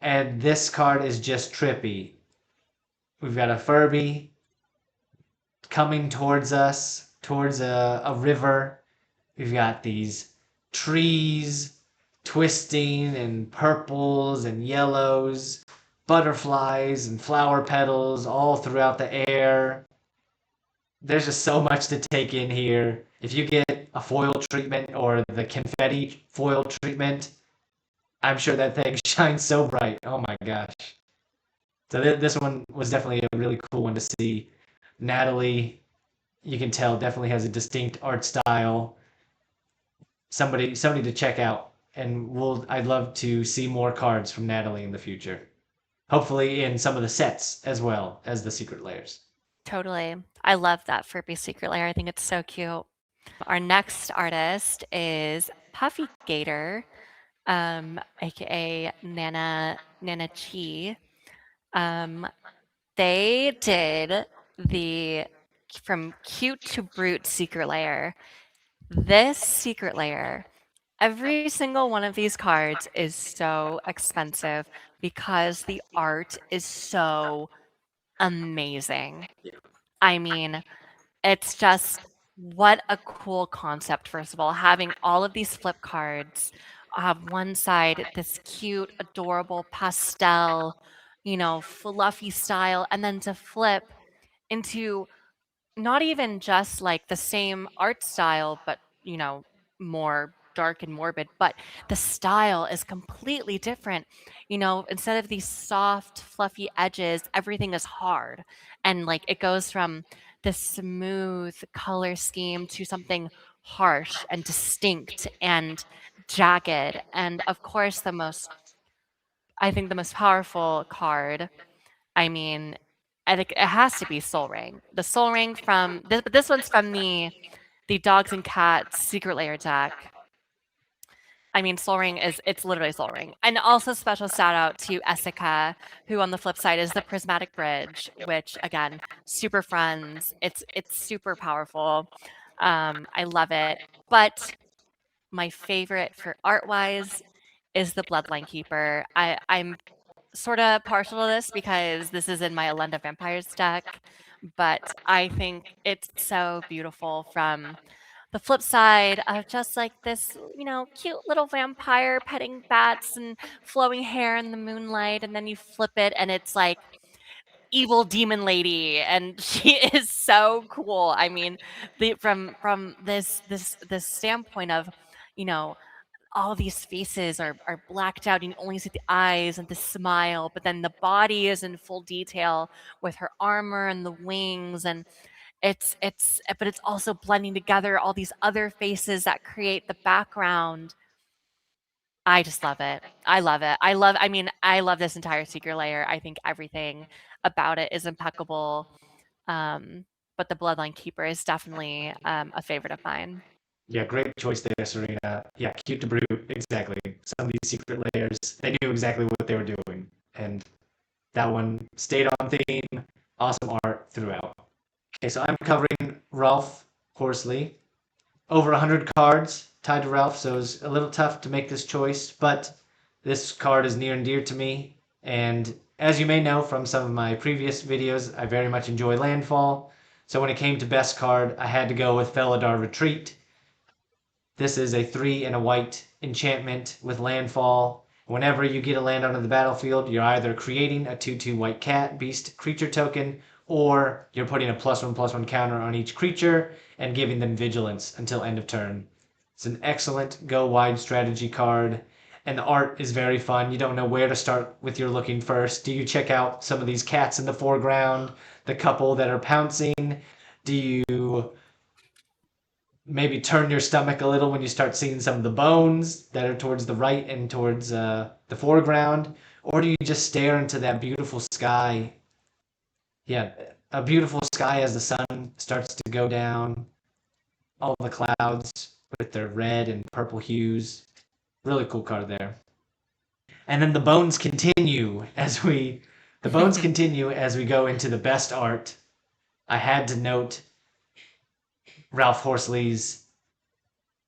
And this card is just trippy. We've got a Furby coming towards us, towards a river. We've got these trees twisting and purples and yellows, butterflies and flower petals all throughout the air. There's just so much to take in here. if you get a foil treatment or the confetti foil treatment, I'm sure that thing shines so bright. Oh my gosh. So this one was definitely a really cool one to see. Natalie, you can tell, definitely has a distinct art style. Somebody to check out. And I'd love to see more cards from Natalie in the future. Hopefully in some of the sets as well as the secret layers. Totally. I love that Furby secret layer. I think it's so cute. Our next artist is Puffy Gator, aka Nana Chi. They did the From Cute to Brute secret layer. This secret layer, every single one of these cards is so expensive because the art is so amazing. I mean, it's just what a cool concept, first of all, having all of these flip cards. One side, this cute, adorable pastel, fluffy style, and then to flip into not even just like the same art style, but, more dark and morbid, but the style is completely different. Instead of these soft, fluffy edges, everything is hard. And like it goes from this smooth color scheme to something harsh and distinct and jagged. And of course, I think the most powerful card, I mean, I think it has to be Soul Ring. The Soul Ring from this, but this one's from the Dogs and Cats Secret Layer deck. I mean, Soul Ring it's literally Soul Ring. And also special shout out to Essica, who on the flip side is the Prismatic Bridge, which again, super friends. It's super powerful. I love it. But my favorite for art wise is the Bloodline Keeper. I'm sort of partial to this because this is in my Alenda Vampires deck, but I think it's so beautiful from the flip side of just like this, cute little vampire petting bats and flowing hair in the moonlight, and then you flip it and it's like evil demon lady, and she is so cool. I mean, from this standpoint of, you know, all these faces are blacked out and you only see the eyes and the smile, but then the body is in full detail with her armor and the wings, and but it's also blending together all these other faces that create the background. I just love it. I love it. I love this entire secret layer. I think everything about it is impeccable. But the Bloodline Keeper is definitely a favorite of mine. Yeah, great choice there, Serena. Yeah, cute to brute, exactly. Some of these secret layers, they knew exactly what they were doing. And that one stayed on theme. Awesome art throughout. Okay, so I'm covering Ralph Horsley. Over 100 cards tied to Ralph, so it's a little tough to make this choice, but this card is near and dear to me. And as you may know from some of my previous videos, I very much enjoy Landfall. So when it came to best card, I had to go with Felidar Retreat. This is a 3 and a white enchantment with Landfall. Whenever you get a land onto the battlefield, you're either creating a 2/2 white cat beast creature token, or you're putting a +1/+1 counter on each creature and giving them vigilance until end of turn. It's an excellent go wide strategy card, and the art is very fun. You don't know where to start with your looking first. Do you check out some of these cats in the foreground, the couple that are pouncing? Do you maybe turn your stomach a little when you start seeing some of the bones that are towards the right and towards the foreground? Or do you just stare into that beautiful sky? Yeah, a beautiful sky as the sun starts to go down. All the clouds with their red and purple hues. Really cool card there. And then the bones continue as we go into the best art. I had to note Ralph Horsley's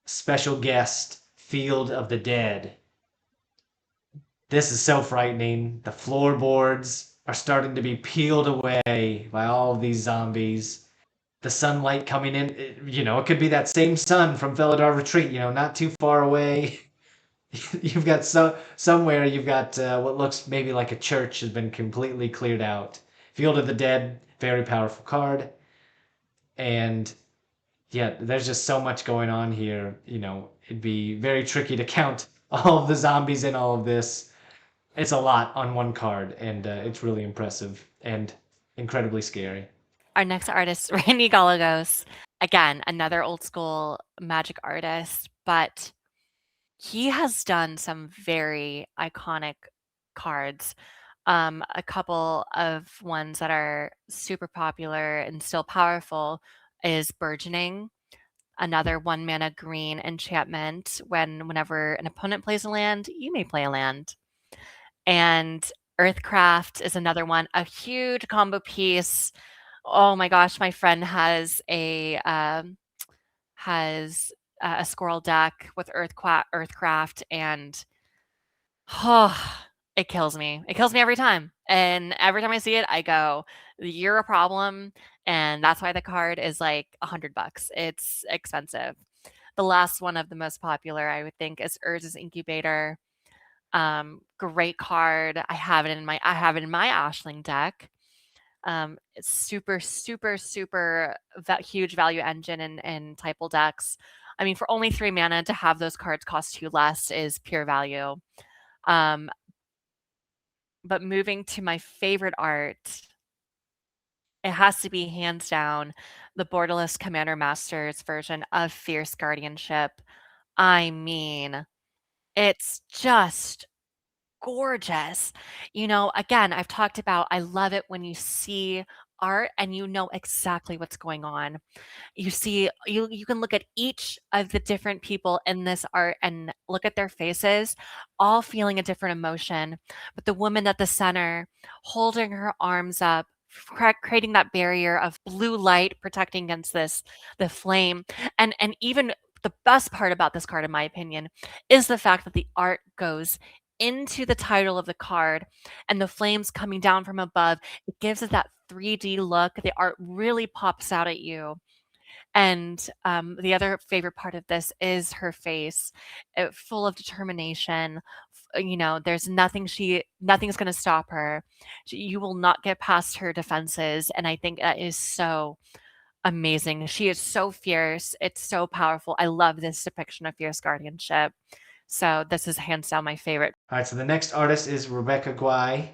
special guest, Field of the Dead. This is so frightening. The floorboards are starting to be peeled away by all of these zombies. The sunlight coming in, it could be that same sun from Felidar Retreat, not too far away. You've got somewhere you've got what looks maybe like a church has been completely cleared out. Field of the Dead, very powerful card. And yeah, there's just so much going on here. It'd be very tricky to count all of the zombies in all of this. It's a lot on one card, and it's really impressive and incredibly scary. Our next artist, Randy Galagos. Again, another old school Magic artist, but he has done some very iconic cards. A couple of ones that are super popular and still powerful is Burgeoning, another 1 mana green enchantment. Whenever an opponent plays a land, you may play a land. And Earthcraft is another one, a huge combo piece. Oh my gosh, my friend has a squirrel deck with Earthcraft, and it kills me. It kills me every time. And every time I see it, I go, "You're a problem." And that's why the card is like $100. It's expensive. The last one of the most popular, I would think, is Urza's Incubator. Great card. I have it in my Ashling deck. It's super, super, super huge value engine in Typal decks. I mean, for only 3 mana to have those cards cost 2 less is pure value. Um, but moving to my favorite art, it has to be hands down the Borderless Commander Masters version of Fierce Guardianship. I mean, it's just gorgeous. Again, I've talked about I love it when you see art and you know exactly what's going on. You can look at each of the different people in this art and look at their faces, all feeling a different emotion. But the woman at the center holding her arms up, creating that barrier of blue light protecting against the flame. And even the best part about this card, in my opinion, is the fact that the art goes into the title of the card and the flames coming down from above. It gives it that 3D look. The art really pops out at you. And the other favorite part of this is her face, full of determination. There's nothing's going to stop her. You will not get past her defenses. And I think that is so amazing. She is so fierce. It's so powerful. I love this depiction of fierce guardianship. So this is hands down my favorite. All right, so the next artist is Rebecca Guai.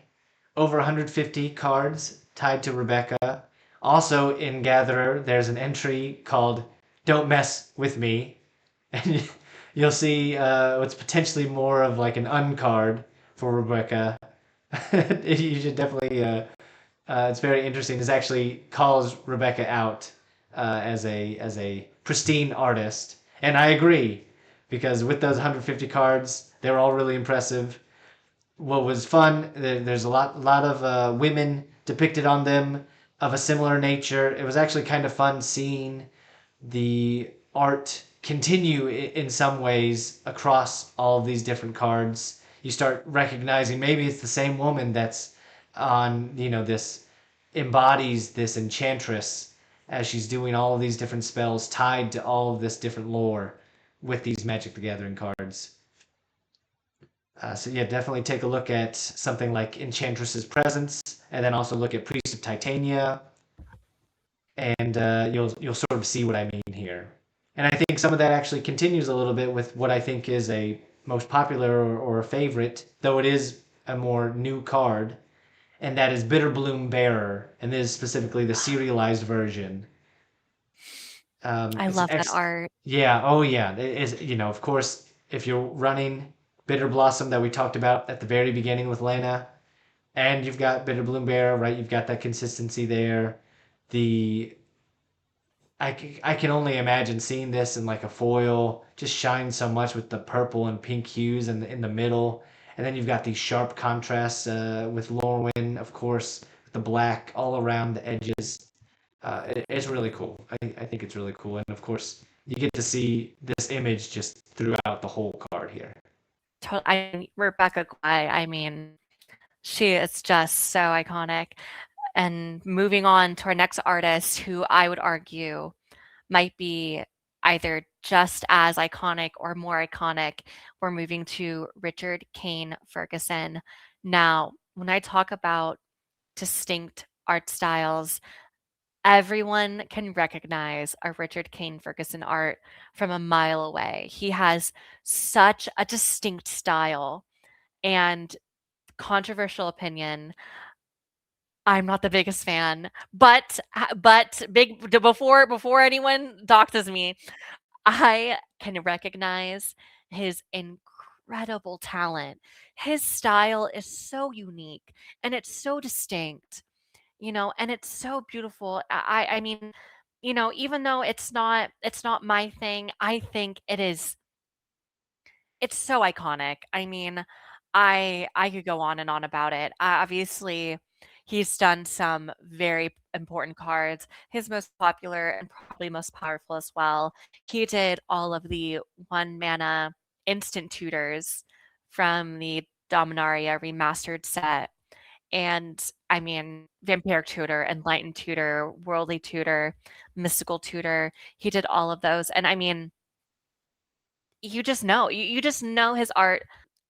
Over 150 cards tied to Rebecca. Also in Gatherer, there's an entry called "Don't Mess with Me," and you'll see what's potentially more of like an uncard for Rebecca. You should definitely. It's very interesting. It actually calls Rebecca out as a pristine artist, and I agree because with those 150 cards, they were all really impressive. What was fun, there's a lot of women depicted on them of a similar nature. It was actually kind of fun seeing the art continue in some ways across all of these different cards. You start recognizing maybe it's the same woman that's on, this embodies this enchantress as she's doing all of these different spells tied to all of this different lore with these Magic the Gathering cards. So yeah, definitely take a look at something like Enchantress's Presence, and then also look at Priest of Titania, and you'll sort of see what I mean here. And I think some of that actually continues a little bit with what I think is a most popular or a favorite, though it is a more new card, and that is Bitterbloom Bearer, and this is specifically the serialized version. I love that art. Yeah, oh yeah. It is, of course, if you're running Bitterblossom that we talked about at the very beginning with Lena, and you've got Bitterbloom Bearer, right? You've got that consistency there. The I can only imagine seeing this in like a foil, just shine so much with the purple and pink hues in the middle, and then you've got these sharp contrasts with Lorwyn, of course, with the black all around the edges. It's really cool. I think it's really cool, and of course, you get to see this image just throughout the whole card here. Rebecca Guai, I mean, she is just so iconic. And moving on to our next artist, who I would argue might be either just as iconic or more iconic, we're moving to Richard Kane Ferguson. Now, when I talk about distinct art styles, everyone can recognize a Richard Kane Ferguson art from a mile away. He has such a distinct style and controversial opinion. I'm not the biggest fan, but before anyone doxes me, I can recognize his incredible talent. His style is so unique and it's so distinct, and it's so beautiful. I mean, even though it's not my thing, I think it's so iconic. I mean, I could go on and on about it. Obviously, he's done some very important cards. His most popular and probably most powerful as well. He did all of the 1 mana instant tutors from the Dominaria remastered set. And I mean, Vampiric Tutor, Enlightened Tutor, Worldly Tutor, Mystical Tutor. He did all of those. And I mean, you just know his art.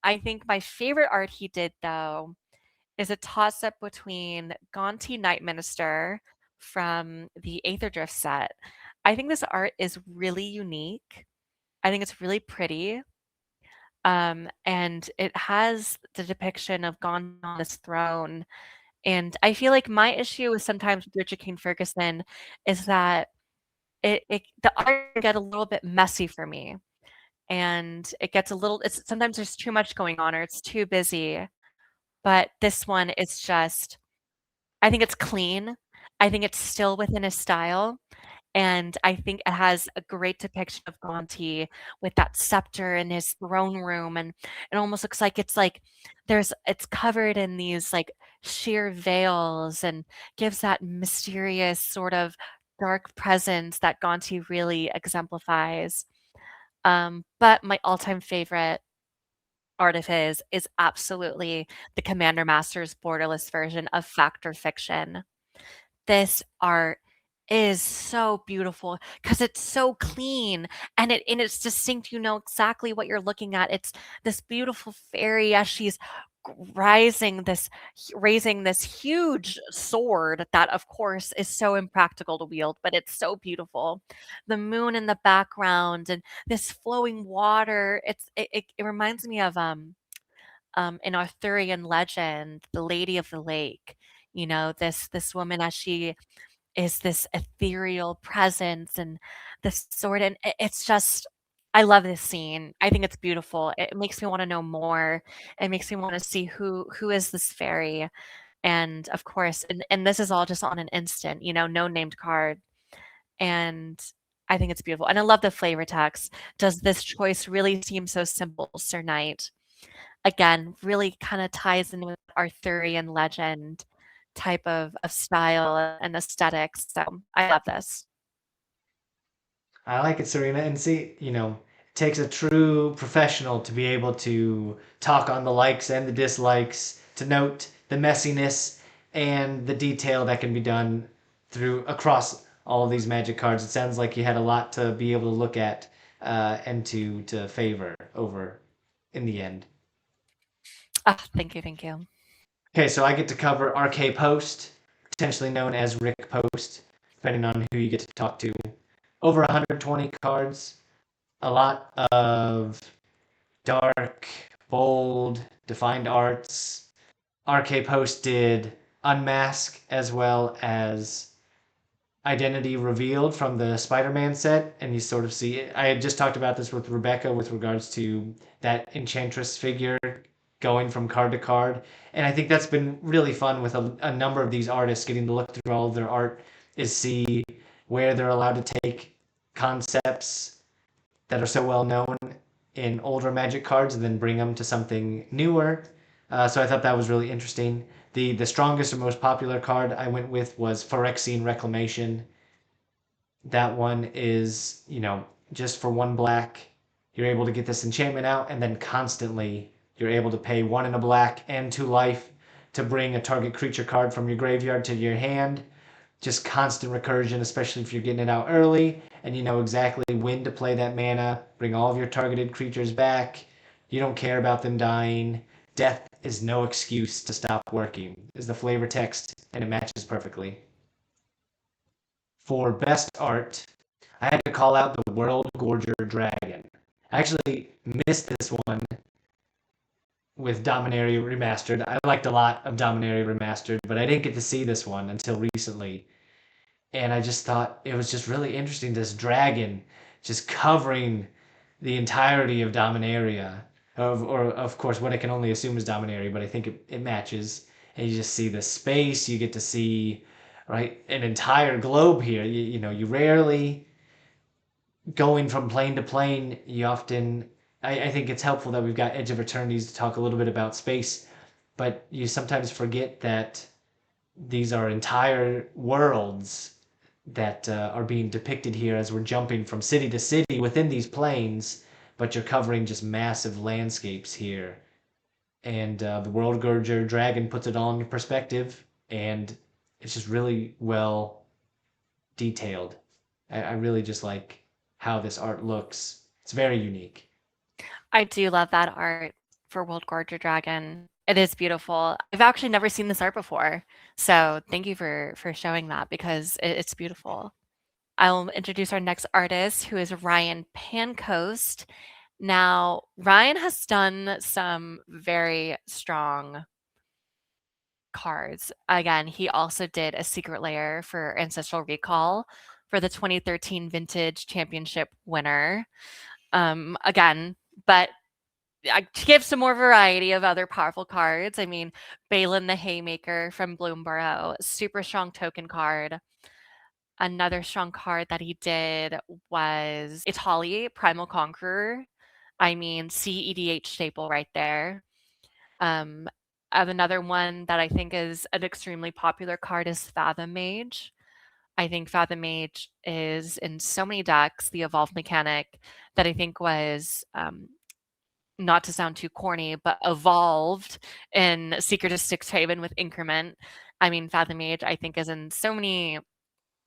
I think my favorite art he did though is a toss up between Gonti Night Minister from the Aether Drift set. I think this art is really unique. I think it's really pretty. And it has the depiction of Gon on his throne. And I feel like my issue with sometimes with Richard Kane Ferguson is that the art can get a little bit messy for me. And it gets a little it's sometimes there's too much going on or it's too busy. But this one is just I think it's clean. I think it's still within his style. And I think it has a great depiction of Gonti with that scepter in his throne room, and it almost looks like it's covered in these, like, sheer veils and gives that mysterious sort of dark presence that Gonti really exemplifies. But my all-time favorite art of his is absolutely the Commander Masters borderless version of Fact or Fiction. This art is so beautiful because it's so clean and it's distinct. You know exactly what you're looking at. It's this beautiful fairy as she's raising this huge sword that of course is so impractical to wield, but it's so beautiful. The moon in the background and this flowing water. It reminds me of in Arthurian legend, the Lady of the Lake. This woman as she is this ethereal presence and this sword, and it's just I love this scene. I think it's beautiful. It makes me wanna know more. It makes me wanna see who is this fairy, and of course and this is all just on an instant, no named card, and I think it's beautiful, and I love the flavor text. Does this choice really seem so simple, Sir Knight? Again, really kinda ties in with Arthurian legend type of style and aesthetics, so I love this. I like it, Serena. And see, it takes a true professional to be able to talk on the likes and the dislikes, to note the messiness and the detail that can be done through across all of these magic cards. It sounds like you had a lot to be able to look at and to favor over in the end. Ah, thank you, thank you. Okay, so I get to cover RK Post, potentially known as Rick Post, depending on who you get to talk to. Over 120 cards, a lot of dark, bold, defined arts. RK Post did Unmask as well as Identity Revealed from the Spider-Man set, and you sort of see it. I had just talked about this with Rebecca with regards to that Enchantress figure going from card to card, and I think that's been really fun with a number of these artists getting to look through all of their art, is see where they're allowed to take concepts that are so well known in older Magic cards and then bring them to something newer. So I thought that was really interesting. The strongest or most popular card I went with was Phyrexian Reclamation. That one is, just for 1 black, you're able to get this enchantment out, and then constantly you're able to pay 1 and a black and 2 life to bring a target creature card from your graveyard to your hand. Just constant recursion, especially if you're getting it out early and you know exactly when to play that mana, bring all of your targeted creatures back. You don't care about them dying. Death is no excuse to stop working, is the flavor text, and it matches perfectly. For best art, I had to call out the World Gorger Dragon. I actually missed this one with Dominaria Remastered. I liked a lot of Dominaria Remastered, but I didn't get to see this one until recently. And I just thought it was just really interesting, this dragon just covering the entirety of Dominaria. Or of course, what I can only assume is Dominaria, but I think it matches. And you just see the space, you get to see, right, an entire globe here. You know, you rarely, going from plane to plane, you often, I think it's helpful that we've got Edge of Eternities to talk a little bit about space, but you sometimes forget that these are entire worlds that are being depicted here as we're jumping from city to city within these planes, but you're covering just massive landscapes here. And the World Gorger Dragon puts it all into perspective, and it's just really well detailed. I really just like how this art looks. It's very unique. I do love that art for World Gorger Dragon. It is beautiful. I've actually never seen this art before, so thank you for showing that because it's beautiful. I'll introduce our next artist, who is Ryan Pancoast. Now, Ryan has done some very strong cards. Again, he also did a secret layer for Ancestral Recall for the 2013 Vintage Championship winner. Again, but I give some more variety of other powerful cards. I mean, Balin the Haymaker from Bloomborough, super strong token card. Another strong card that he did was Italy, Primal Conqueror. I mean, CEDH staple right there. I have another one that I think is an extremely popular card is Fathom Mage. I think Fathom Mage is in so many decks, the evolved mechanic that I think was not to sound too corny, but evolved in Secret of Strixhaven with Increment. I mean, Fathom Mage, I think, is in so many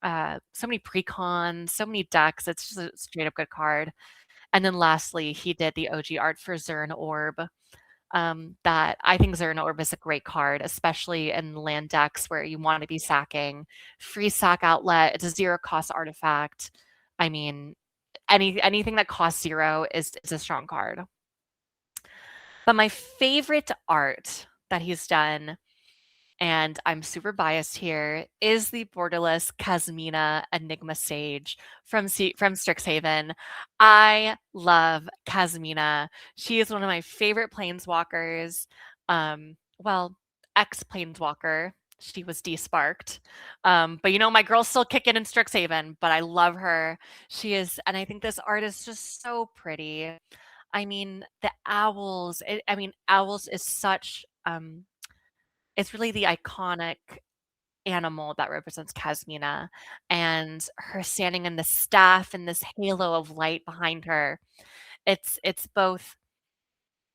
precons, so many decks. It's just a straight up good card. And then lastly, he did the OG art for Zern Orb. That I think Zern Orb is a great card, especially in land decks where you want to be sacking. Free sack outlet. It's a 0 cost artifact. I mean, anything that costs 0 is a strong card. But my favorite art that he's done, and I'm super biased here, is the borderless Kasmina Enigma Sage from Strixhaven. I love Kasmina. She is one of my favorite planeswalkers. Well, ex-planeswalker. She was desparked. But you know, my girl's still kicking in Strixhaven, but I love her. She is, and I think this art is just so pretty. I mean, the owls, owls is such, it's really the iconic animal that represents Kasmina, and her standing in the staff and this halo of light behind her. It's both,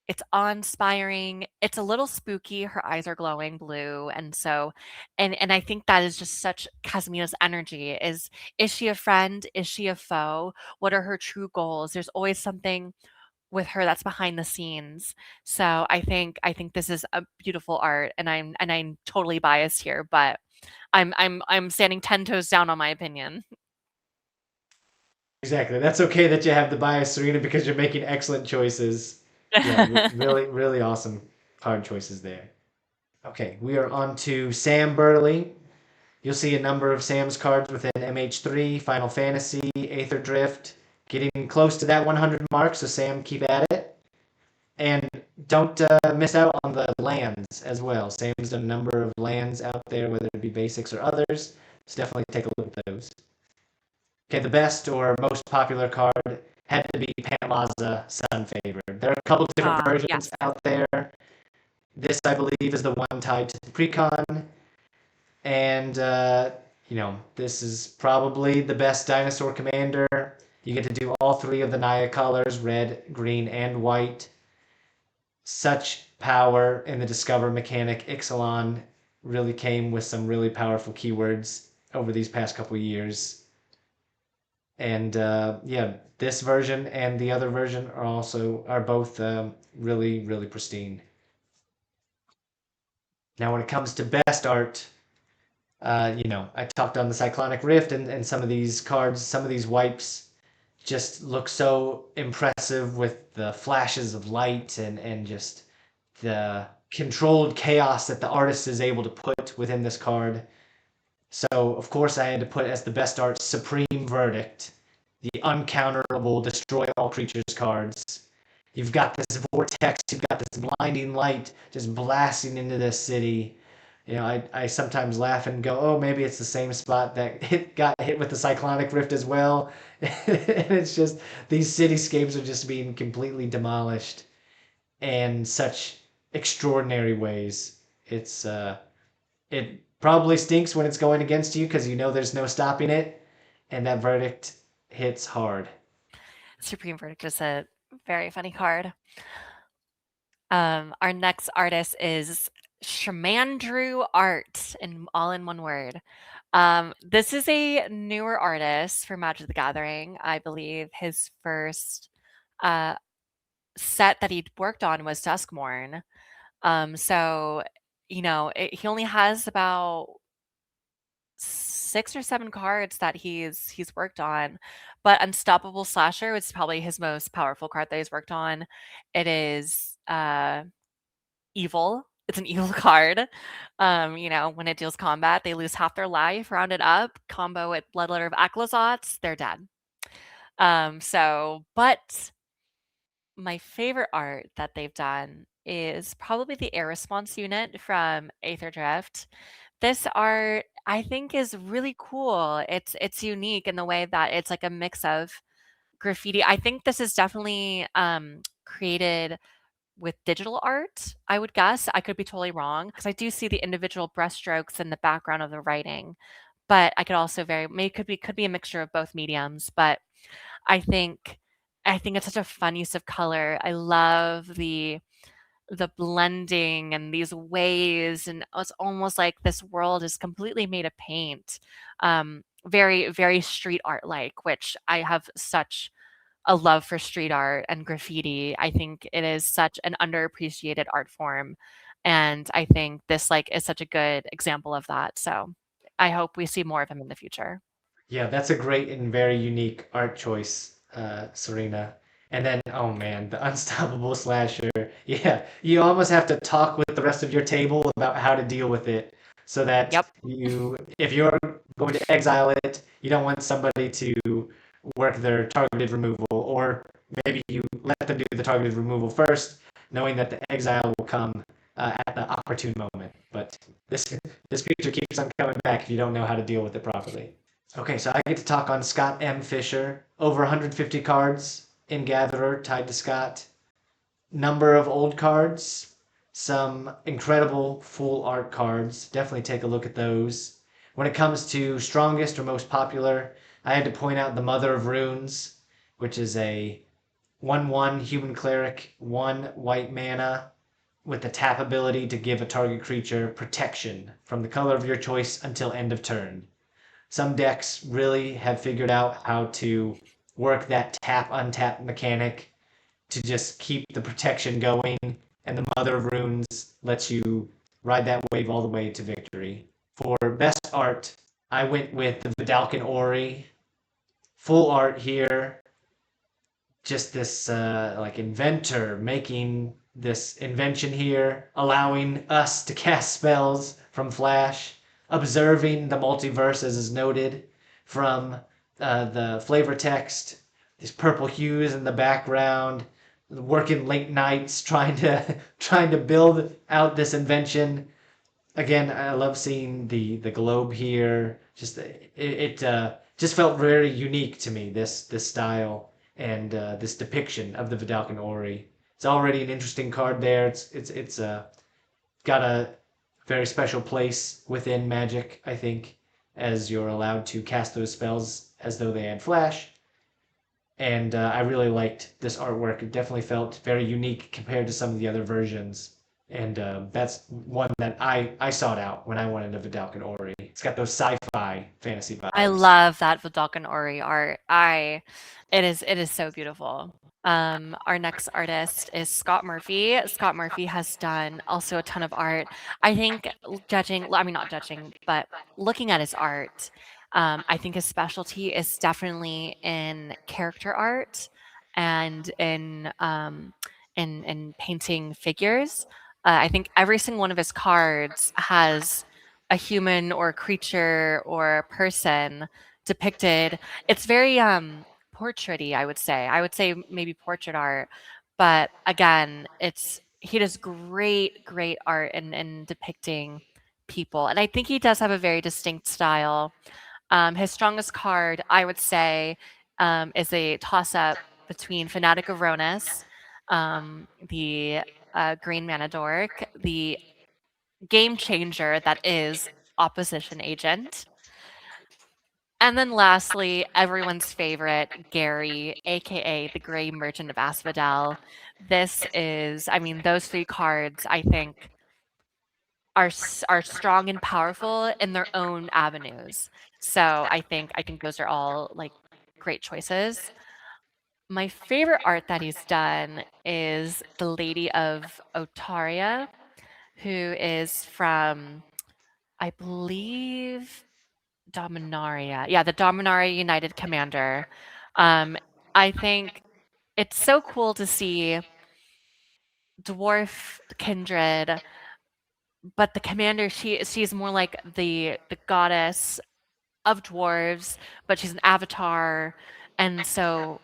it's awe-inspiring, it's a little spooky, her eyes are glowing blue, and so and I think that is just such Kasmina's energy. Is she a friend? Is she a foe? What are her true goals? There's always something with her that's behind the scenes. So I think this is a beautiful art, and I'm totally biased here, but I'm standing 10 toes down on my opinion. Exactly. That's okay that you have the bias, Serena, because you're making excellent choices. Yeah, really, really awesome card choices there. Okay, we are on to Sam Burley. You'll see a number of Sam's cards within MH3, Final Fantasy, Aether Drift, getting close to that 100 mark, so Sam, keep at it. And don't miss out on the lands as well. Sam's done a number of lands out there, whether it be basics or others, so definitely take a look at those. Okay, the best or most popular card had to be Panlaza Sunfavored. There are a couple different versions Yes. out there. This, I believe, is the one tied to the Precon. And, this is probably the best dinosaur commander. You get to do all 3 of the Naya colors, red, green, and white. Such power in the Discover mechanic. Ixalan really came with some really powerful keywords over these past couple years. And this version and the other version are both really, really pristine. Now, when it comes to best art, I talked on the Cyclonic Rift, and some of these cards, some of these wipes just look so impressive with the flashes of light and just the controlled chaos that the artist is able to put within this card. So, of course, I had to put as the best art Supreme Verdict, the uncounterable destroy all creatures cards. You've got this vortex, you've got this blinding light just blasting into this city. I sometimes laugh and go, oh, maybe it's the same spot that got hit with the Cyclonic Rift as well. And it's just, these cityscapes are just being completely demolished in such extraordinary ways. It probably stinks when it's going against you because there's no stopping it, and that verdict hits hard. Supreme Verdict is a very funny card. Our next artist is Shamandrew Art, all in one word. This is a newer artist for Magic the Gathering. I believe his first set that he'd worked on was Duskmourn. So, he only has about 6 or 7 cards that he's worked on, but Unstoppable Slasher is probably his most powerful card that he's worked on. It is evil. It's an evil card. When it deals combat, they lose half their life, round it up, combo with Bloodletter of Aklozots, they're dead. But my favorite art that they've done is probably the air response unit from Aether Drift. This art I think is really cool. It's unique in the way that it's like a mix of graffiti. I think this is definitely created with digital art, I would guess. I could be totally wrong because I do see the individual brushstrokes in the background of the writing, but I could also could be a mixture of both mediums. But I think I think it's such a fun use of color. I love the blending and these waves, and it's almost like this world is completely made of paint. Very, very street art like, which I have such a love for street art and graffiti. I think it is such an underappreciated art form, and I think this is such a good example of that. So I hope we see more of him in the future. Yeah, that's a great and very unique art choice, Serena. And then, oh man, the Unstoppable Slasher. Yeah, you almost have to talk with the rest of your table about how to deal with it so that Yep. if you're going to exile it, you don't want somebody to work their targeted removal, or maybe you let them do the targeted removal first, knowing that the exile will come at the opportune moment. But this creature keeps on coming back if you don't know how to deal with it properly. Okay, so I get to talk on Scott M. Fischer. Over 150 cards in Gatherer tied to Scott. Number of old cards. Some incredible full art cards. Definitely take a look at those. When it comes to strongest or most popular, I had to point out the Mother of Runes, which is a 1/1 human cleric, 1 white mana, with the tap ability to give a target creature protection from the color of your choice until end of turn. Some decks really have figured out how to work that tap untap mechanic to just keep the protection going, and the Mother of Runes lets you ride that wave all the way to victory. For best art, I went with the Vidalcan Ori. Full art here. Just this inventor making this invention here, allowing us to cast spells from Flash, observing the multiverse as is noted from the flavor text, these purple hues in the background, working late nights trying to build out this invention. Again, I love seeing the globe here. Just it just felt very unique to me, this style and this depiction of the Vidalcan Ori. It's already an interesting card there. It's got a very special place within Magic, I think, as you're allowed to cast those spells as though they had flash. And I really liked this artwork. It definitely felt very unique compared to some of the other versions. And that's one that I sought out when I wanted a Vidalcan Ori. It's got those sci-fi fantasy vibes. I love that Vidalcan Ori art. It is so beautiful. Our next artist is Scott Murphy. Scott Murphy has done also a ton of art. I think not judging, but looking at his art, I think his specialty is definitely in character art and in painting figures. I think every single one of his cards has a human or a creature or a person depicted. It's very portraity, I would say. I would say maybe portrait art, but again, he does great art in depicting people, and I think he does have a very distinct style. His strongest card, I would say, is a toss-up between Fanatic of Ronus, the green mana dork, the game changer that is Opposition Agent, and then lastly, everyone's favorite, Gary, aka the Grey Merchant of Asphodel. Those three cards, I think, are strong and powerful in their own avenues. So I think those are all like great choices. My favorite art that he's done is the Lady of Otaria, who is from, I believe, Dominaria. Yeah, the Dominaria United Commander. Um, I think it's so cool to see dwarf kindred, but the commander, she's more like the goddess of dwarves, but she's an avatar, and so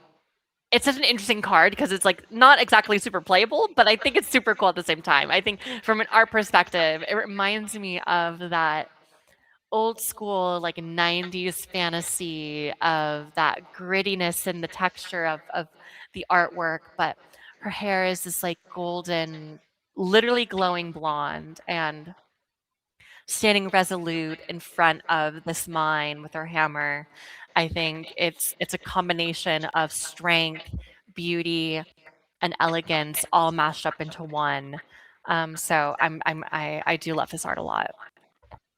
it's such an interesting card because it's like not exactly super playable, but I think it's super cool at the same time. I think from an art perspective, it reminds me of that old school like 90s fantasy of that grittiness and the texture of the artwork, but her hair is this like golden, literally glowing blonde, and standing resolute in front of this mine with her hammer. I think it's a combination of strength, beauty, and elegance all mashed up into one. I do love this art a lot.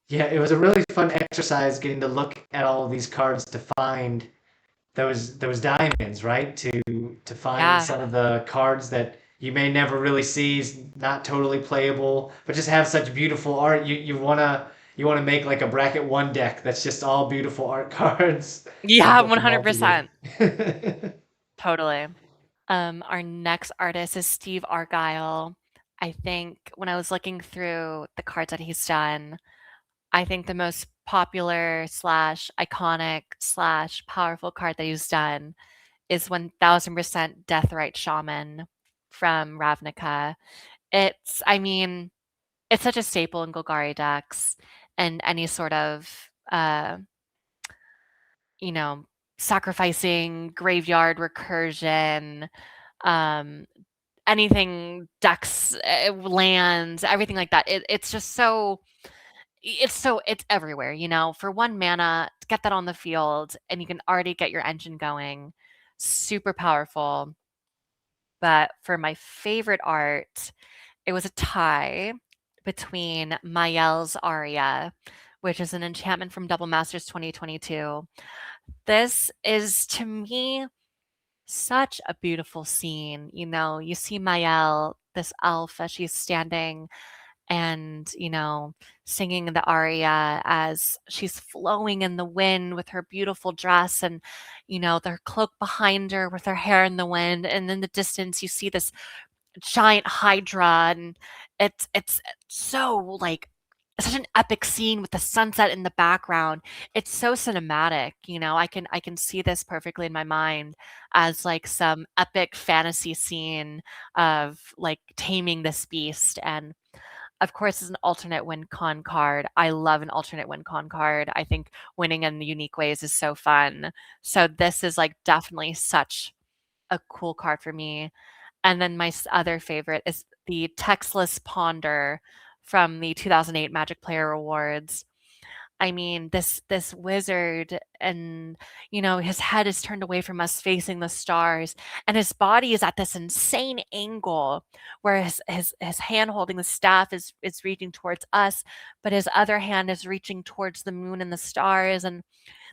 Yeah, it was a really fun exercise getting to look at all of these cards to find those diamonds, right? To find Yeah. some of the cards that you may never really see, is not totally playable, but just have such beautiful art. You wanna make like a bracket one deck that's just all beautiful art cards and Yeah, put them all 100%. together. Totally. Our next artist is Steve Argyle. I think when I was looking through the cards that he's done, I think the most popular slash iconic slash powerful card that he's done is 1000% Deathrite Shaman from Ravnica. It's such a staple in Golgari decks and any sort of, you know, sacrificing, graveyard recursion, um, anything decks, lands, everything like that. It's just it's everywhere, for 1 mana, get that on the field, and you can already get your engine going. Super powerful. But for my favorite art, it was a tie between Mael's Aria, which is an enchantment from Double Masters 2022. This is, to me, such a beautiful scene. You see Mael, this elf, as she's standing and, singing the aria as she's flowing in the wind with her beautiful dress and, their cloak behind her with her hair in the wind. And in the distance, you see this giant hydra, and it's so like such an epic scene with the sunset in the background. It's so cinematic. I can see this perfectly in my mind as like some epic fantasy scene of like taming this beast. And of course, as an alternate win con card, I love an alternate win con card. I think winning in unique ways is so fun. So this is like definitely such a cool card for me. And then my other favorite is the Textless Ponder from the 2008 Magic Player Awards. I mean, this wizard, and his head is turned away from us facing the stars, and his body is at this insane angle where his hand holding the staff is reaching towards us, but his other hand is reaching towards the moon and the stars, and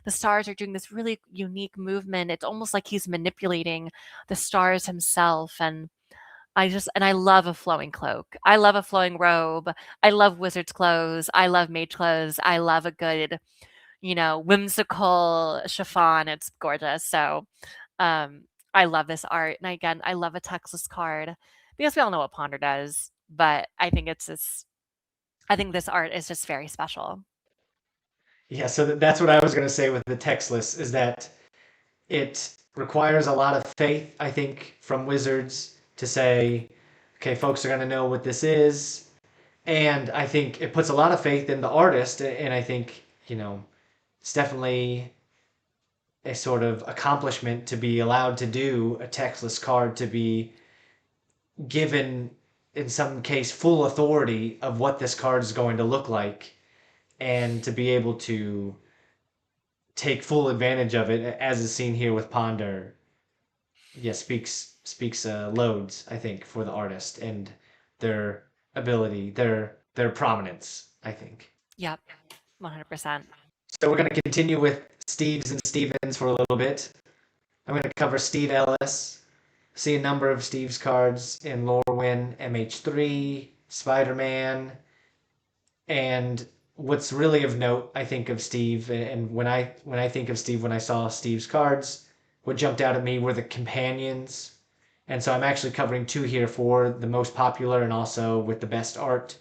the stars are doing this really unique movement. It's almost like he's manipulating the stars himself, and I love a flowing cloak. I love a flowing robe. I love wizard's clothes. I love mage clothes. I love a good, whimsical chiffon. It's gorgeous. So, I love this art. And again, I love a textless card because we all know what Ponder does, but I think I think this art is just very special. Yeah, so that's what I was going to say with the textless is that it requires a lot of faith, I think, from wizards to say, okay, folks are going to know what this is. And I think it puts a lot of faith in the artist. And I think, it's definitely a sort of accomplishment to be allowed to do a textless card, to be given, in some case, full authority of what this card is going to look like, and to be able to take full advantage of it, as is seen here with Ponder. Yeah, speaks loads, I think, for the artist and their ability, their prominence, I think. Yep, 100%. So we're going to continue with Steves and Stevens for a little bit. I'm going to cover Steve Ellis. See a number of Steve's cards in Lorwyn, MH3, Spider-Man, and what's really of note, I think, of Steve, and when I think of Steve, when I saw Steve's cards, what jumped out at me were the companions. And so I'm actually covering two here for the most popular and also with the best art.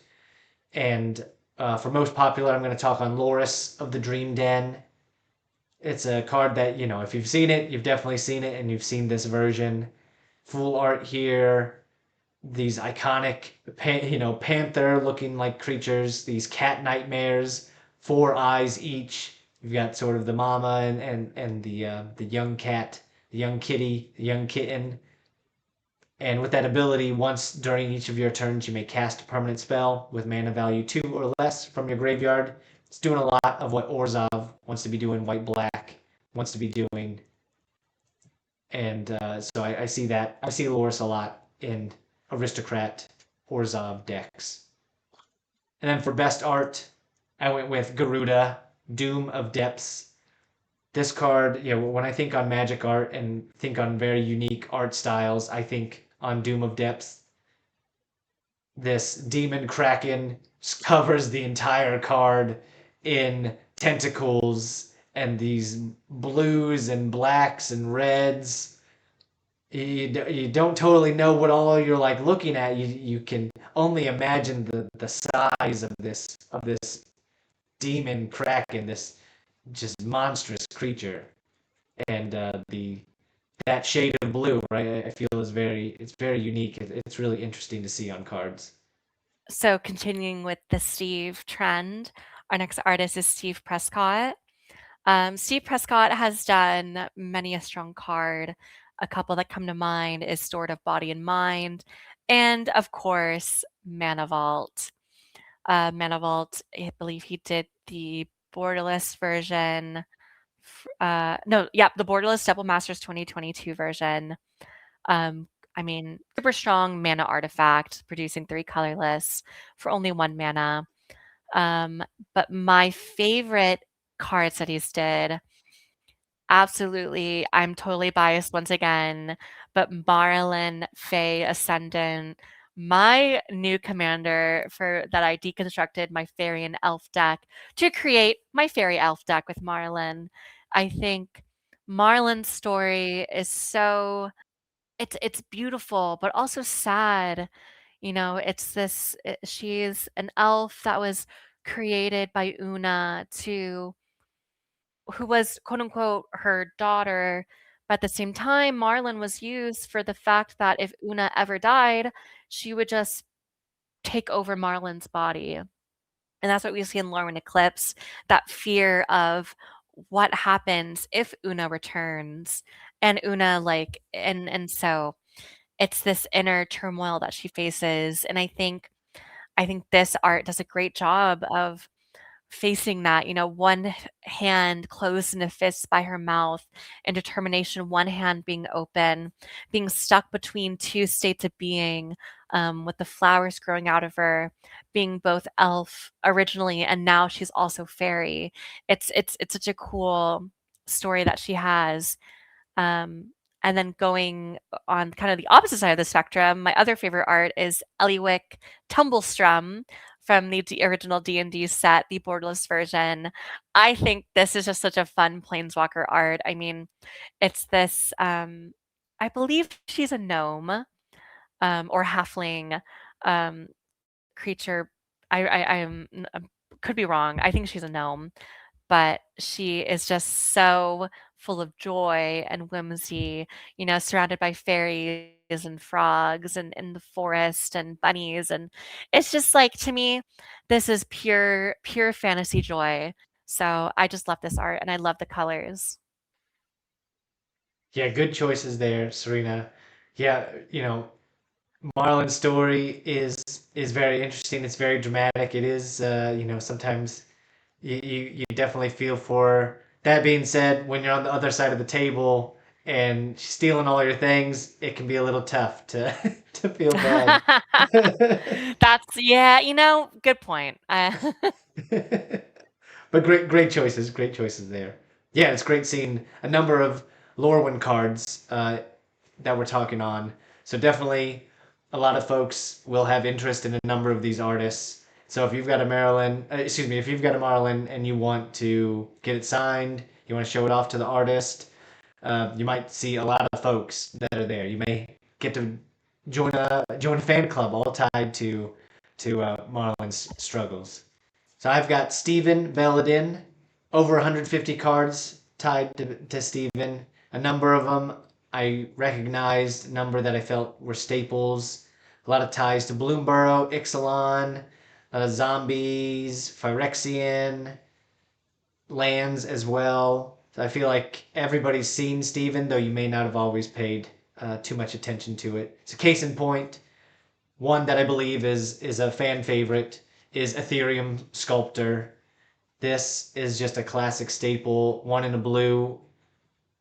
And for most popular, I'm going to talk on Loris of the Dream Den. It's a card that, if you've seen it, you've definitely seen it, and you've seen this version. Full art here. These iconic, panther looking like creatures, these cat nightmares, 4 eyes each. You've got sort of the mama and the young cat, the young kitty, the young kitten. And with that ability, once during each of your turns, you may cast a permanent spell with mana value 2 or less from your graveyard. It's doing a lot of what Orzhov wants to be doing, white-black wants to be doing. And so I see that. I see Loris a lot in Aristocrat Orzhov decks. And then for best art, I went with Garuda, Doom of Depths. This card, when I think on Magic art and think on very unique art styles, I think on Doom of Depths. This demon kraken covers the entire card in tentacles and these blues and blacks and reds. You don't totally know what all you're looking at. You can only imagine the size of this demon kraken, this just monstrous creature, and that shade of blue, right? I feel it's very unique. It's really interesting to see on cards. So continuing with the Steve trend, our next artist is Steve Prescott. Steve Prescott has done many a strong card. A couple that come to mind is Sword of Body and Mind, and of course, Mana Vault. Mana Vault, I believe he did the borderless version. The borderless Double Masters 2022 version. I mean, super strong mana artifact, producing 3 colorless for only 1 mana. But my favorite cards that he's did, absolutely, I'm totally biased once again, but Marlin Fey Ascendant, my new commander for that I deconstructed my fairy and elf deck to create my fairy elf deck with Marlin. I think Marlin's story is so it's beautiful, but also sad. She's an elf that was created by Una who was quote unquote her daughter. But at the same time, Marlin was used for the fact that if Una ever died, she would just take over Marlin's body. And that's what we see in Lorwyn Eclipse, that fear of what happens if Una returns. And Una and so it's this inner turmoil that she faces. And I think this art does a great job of facing that, one hand closed in a fist by her mouth in determination, one hand being open, being stuck between two states of being, with the flowers growing out of her, being both elf originally and now she's also fairy. It's such a cool story that she has. Um, and then going on kind of the opposite side of the spectrum, my other favorite art is Eliwick Tumblestrum from the original D&D set, the borderless version. I think this is just such a fun planeswalker art. I mean, it's this, I believe she's a gnome, or halfling, um, creature. Could be wrong. I think she's a gnome, but she is just so full of joy and whimsy, surrounded by fairies and frogs and in the forest and bunnies. And it's just like, to me, this is pure fantasy joy. So I just love this art and I love the colors. Yeah, good choices there, Serena. Yeah, Marlon's story is very interesting. It's very dramatic. It is, sometimes you definitely feel for her. That being said, when you're on the other side of the table and she's stealing all your things, it can be a little tough to to feel bad. Yeah, good point. But great choices there. Yeah, it's great seeing a number of Lorwyn cards that we're talking on. So definitely a lot of folks will have interest in a number of these artists. So if you've got a if you've got a Marlin and you want to get it signed, you want to show it off to the artist, you might see a lot of folks that are there. You may get to join a fan club all tied to Marlin's struggles. So I've got Stephen Veladin, over 150 cards tied to Stephen. A number of them I recognized, a number that I felt were staples. A lot of ties to Bloomborough, Ixalan, Zombies, Phyrexian, lands as well. So I feel like everybody's seen Stephen, though you may not have always paid too much attention to it. So case in point, one that I believe is a fan favorite is Ethereum Sculptor. This is just a classic staple. One in a blue,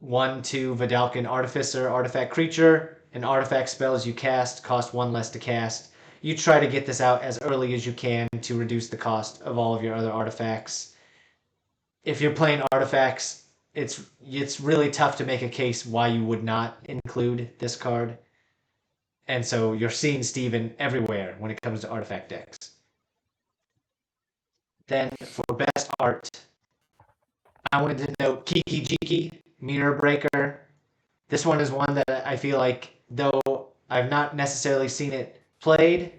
1/2 Vidalcan Artificer, artifact creature, and artifact spells you cast cost one less to cast. You try to get this out as early as you can to reduce the cost of all of your other artifacts. If you're playing artifacts, it's really tough to make a case why you would not include this card. And so you're seeing Steven everywhere when it comes to artifact decks. Then for best art, I wanted to note Kiki Jiki, Mirror Breaker. This one is one that I feel like, though I've not necessarily seen it played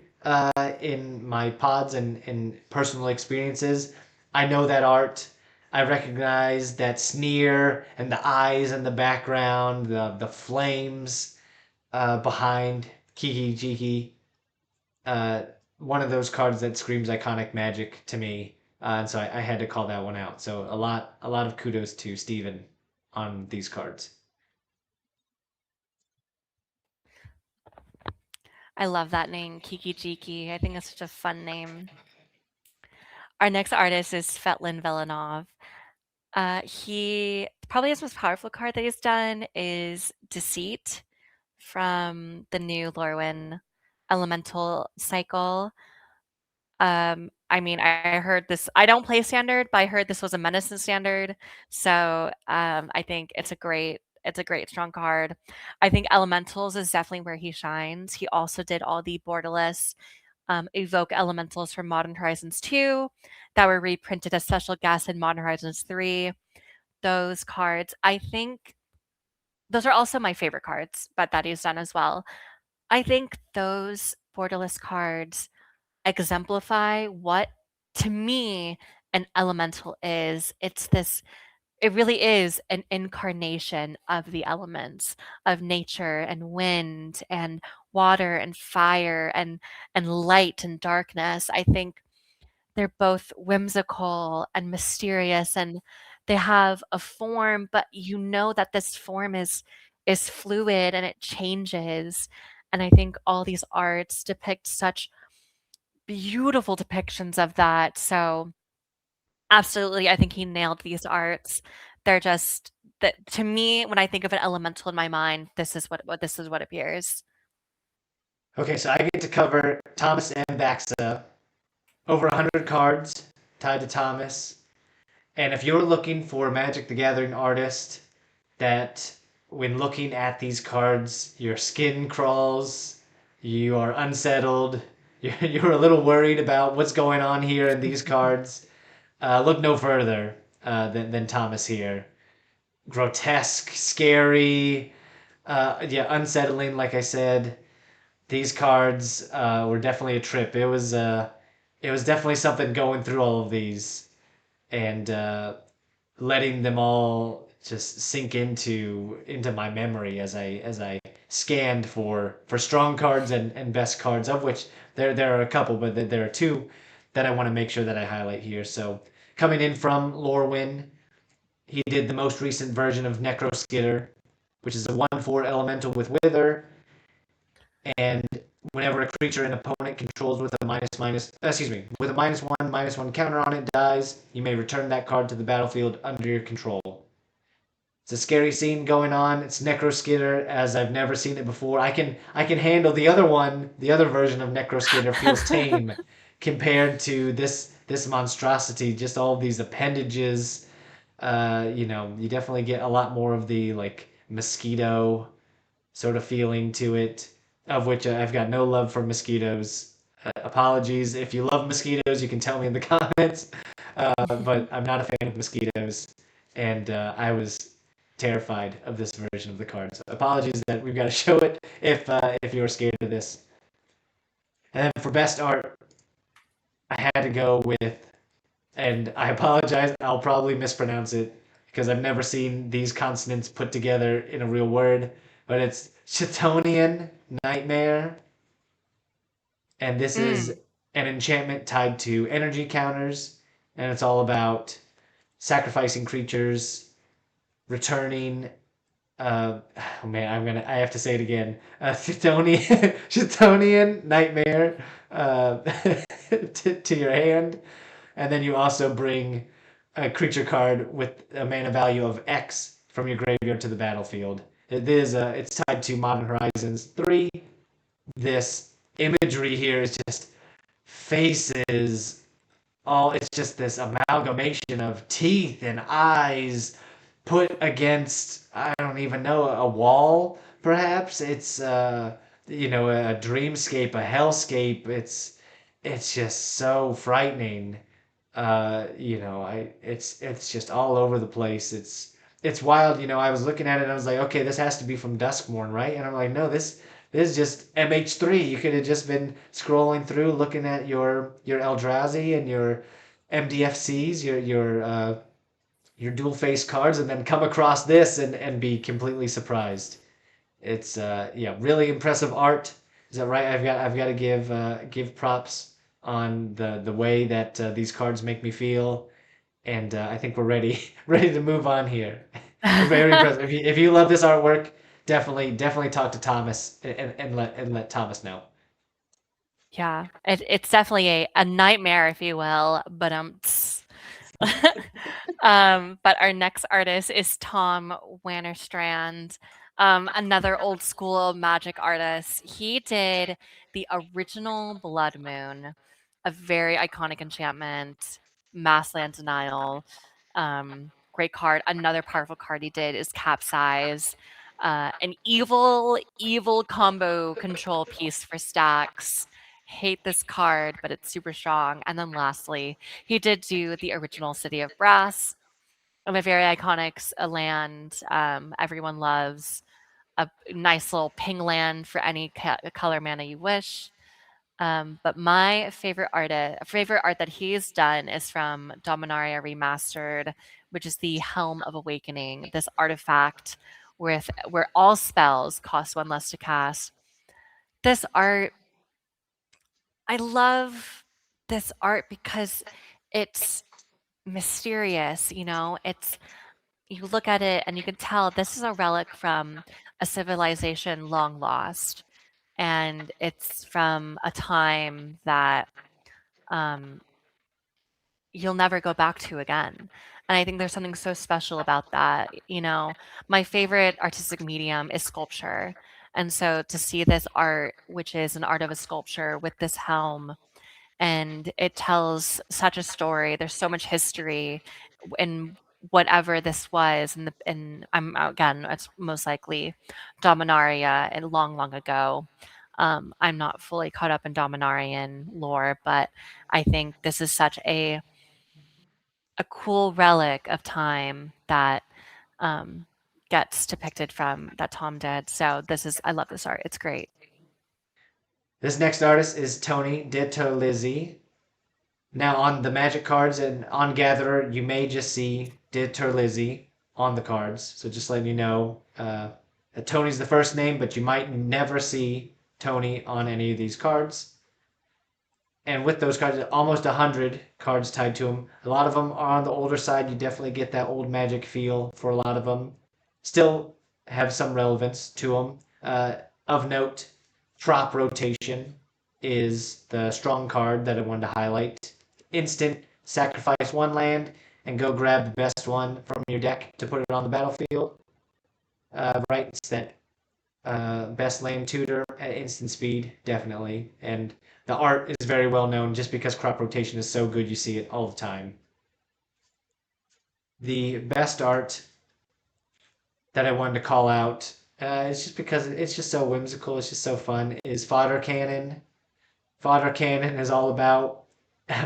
in my pods and in personal experiences, I know that art. I recognize that sneer and the eyes in the background, the flames behind Kiki Jiki. One of those cards that screams iconic Magic to me, and so I had to call that one out. So a lot of kudos to Steven on these cards. I love that name, Kiki Jiki. I think it's such a fun name. Our next artist is Svetlin Velinov. He probably his most powerful card that he's done is Deceit from the new Lorwyn Elemental cycle. I mean, I heard this. I don't play standard, but I heard this was a medicine standard. So I think it's a great strong card. I think elementals is definitely where he shines. He also did all the borderless evoke elementals from Modern Horizons 2 that were reprinted as special guests in Modern Horizons 3. Those cards, I think, those are also my favorite cards, but that he's done as well. I think those borderless cards exemplify what, to me, an elemental is. It really is an incarnation of the elements of nature and wind and water and fire and light and darkness. I think they're both whimsical and mysterious and they have a form, but you know that this form is fluid and it changes. And I think all these arts depict such beautiful depictions of that. So Absolutely, I think he nailed these arts. They're just that to me, when I think of an elemental in my mind, this is what appears. Okay, so I get to cover Thomas and Baxa. Over 100 cards tied to Thomas. And if you're looking for a Magic the Gathering artist that, when looking at these cards, your skin crawls, you are unsettled, you're a little worried about what's going on here in these cards, look no further than Thomas here. Grotesque, scary, yeah, unsettling, like I said. These cards were definitely a trip. It was definitely something going through all of these and letting them all just sink into my memory as I scanned for strong cards and best cards, of which there are a couple, but there are two that I want to make sure that I highlight here. So coming in from Lorwyn, he did the most recent version of Necroskitter, which is a 1/4 elemental with Wither, and whenever a creature an opponent controls with a with a -1/-1 counter on it dies, you may return that card to the battlefield under your control. It's a scary scene going on. It's Necroskitter as I've never seen it before. I can handle the other one. The other version of Necroskitter feels tame compared to this monstrosity. Just all of these appendages. You definitely get a lot more of the like mosquito sort of feeling to it, of which I've got no love for mosquitoes. Apologies. If you love mosquitoes, you can tell me in the comments. But I'm not a fan of mosquitoes, and I was terrified of this version of the card. So apologies that we've got to show it if you're scared of this. And then for best art, I had to go with, and I apologize, I'll probably mispronounce it because I've never seen these consonants put together in a real word, but it's Chthonian Nightmare, and this is Mm. an enchantment tied to energy counters, and it's all about sacrificing creatures, returning. Oh man, I have to say it again. Chthonian, Chthonian Nightmare to your hand, and then you also bring a creature card with a mana value of X from your graveyard to the battlefield. It's tied to Modern Horizons 3. This imagery here is just faces, all it's just this amalgamation of teeth and eyes put against, I don't even know, a wall perhaps. It's a dreamscape, a hellscape. It's just so frightening. It's just all over the place. It's wild. I was looking at it and I was like, okay, this has to be from Duskmourn, right? And I'm like, no, this is just MH3. You could have just been scrolling through, looking at your Eldrazi and your MDFCs, your dual face cards, and then come across this and be completely surprised. It's yeah, really impressive art. Is that right? I've got to give props on the way that these cards make me feel, and I think we're ready ready to move on here. Very impressive. If you love this artwork, definitely talk to Thomas and let Thomas know. Yeah, it's definitely a nightmare, if you will, but but our next artist is Tom Wannerstrand, another old school magic artist. He did the original Blood Moon, a very iconic enchantment, mass land denial. Great card. Another powerful card he did is Capsize, an evil combo control piece for stacks. Hate this card, but it's super strong. And then lastly, he did do the original City of Brass, a very iconic land everyone loves. A nice little ping land for any color mana you wish. But my favorite art that he's done is from Dominaria Remastered, which is the Helm of Awakening. This artifact where all spells cost one less to cast. This art, I love this art because it's mysterious. It's you look at it and you can tell this is a relic from a civilization long lost, and it's from a time that um, you'll never go back to again. And I think there's something so special about that. My favorite artistic medium is sculpture. And so to see this art, which is an art of a sculpture with this helm, and it tells such a story. There's so much history in whatever this was, and I'm again, it's most likely Dominaria and long, long ago. I'm not fully caught up in Dominarian lore, but I think this is such a cool relic of time that um, gets depicted from that Tom did. So I love this art. It's great. This next artist is Tony DeTerlizzi. Now on the Magic cards and on Gatherer, you may just see DeTerlizzi on the cards. So just letting you know, that Tony's the first name, but you might never see Tony on any of these cards. And with those cards, almost 100 cards tied to them. A lot of them are on the older side. You definitely get that old Magic feel for a lot of them. Still have some relevance to them. Of note, Trop Rotation is the strong card that I wanted to highlight. Instant, sacrifice one land and go grab the best one from your deck to put it on the battlefield. Right, it's that best lane tutor at instant speed, definitely. And the art is very well known just because crop rotation is so good, you see it all the time. The best art that I wanted to call out, it's just because it's just so whimsical, it's just so fun, is Fodder Cannon. Fodder Cannon is all about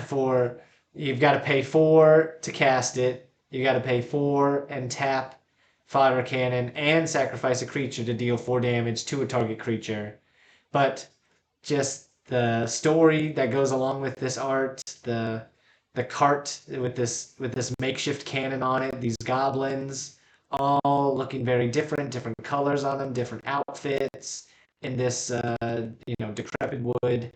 for you've got to pay 4 to cast it, you got to pay 4 and tap Fodder Cannon and sacrifice a creature to deal 4 damage to a target creature. But just the story that goes along with this art, the cart with this makeshift cannon on it, these goblins, all looking very different, different colors on them, different outfits in this decrepit wood.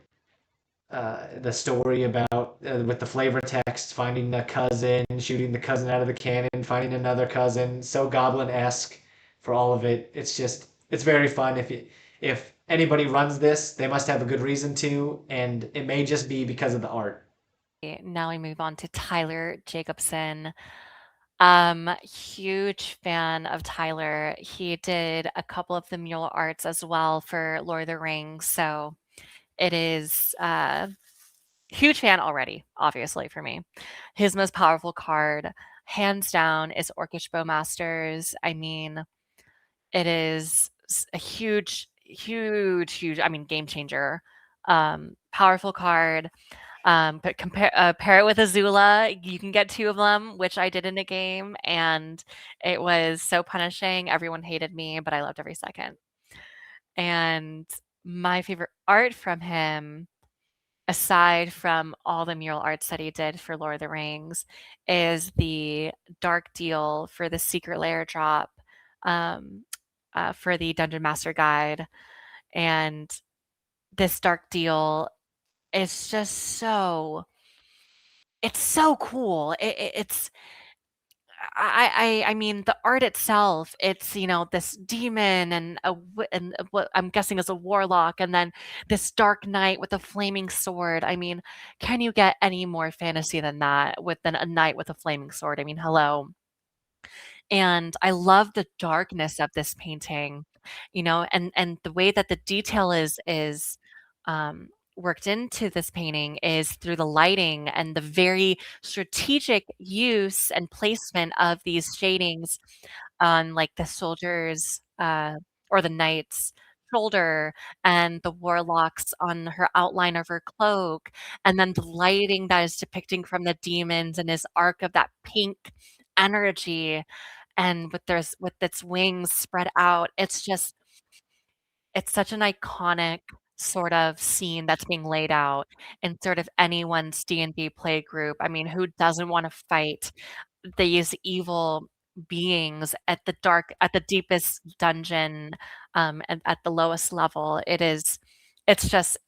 The story about with the flavor text, finding the cousin, shooting the cousin out of the cannon, finding another cousin, so goblin-esque for all of it. It's very fun. If anybody runs this, they must have a good reason to, and it may just be because of the art. Now we move on to Tyler Jacobson. Huge fan of Tyler. He did a couple of the mural arts as well for Lord of the Rings, so it is huge fan already, obviously for me. His most powerful card, hands down, is Orcish Bowmasters. I mean, it is a huge, huge, huge. I mean, game changer. Powerful card. But pair it with Azula, you can get 2 of them, which I did in a game, and it was so punishing. Everyone hated me, but I loved every second. And my favorite art from him, aside from all the mural arts that he did for Lord of the Rings, is the dark deal for the Secret Lair drop um, for the Dungeon Master Guide. And this dark deal is just it's so cool. It's I mean the art itself. It's this demon and what I'm guessing is a warlock, and then this dark knight with a flaming sword. I mean, can you get any more fantasy than that? Than a knight with a flaming sword? I mean, hello. And I love the darkness of this painting, and the way that the detail is um, worked into this painting is through the lighting and the very strategic use and placement of these shadings on like the soldiers or the knight's shoulder and the warlocks on her outline of her cloak, and then the lighting that is depicting from the demons and his arc of that pink energy, and with its wings spread out. It's such an iconic sort of scene that's being laid out in sort of anyone's D&D play group. I mean, who doesn't wanna fight these evil beings at the deepest dungeon, and at the lowest level? It's just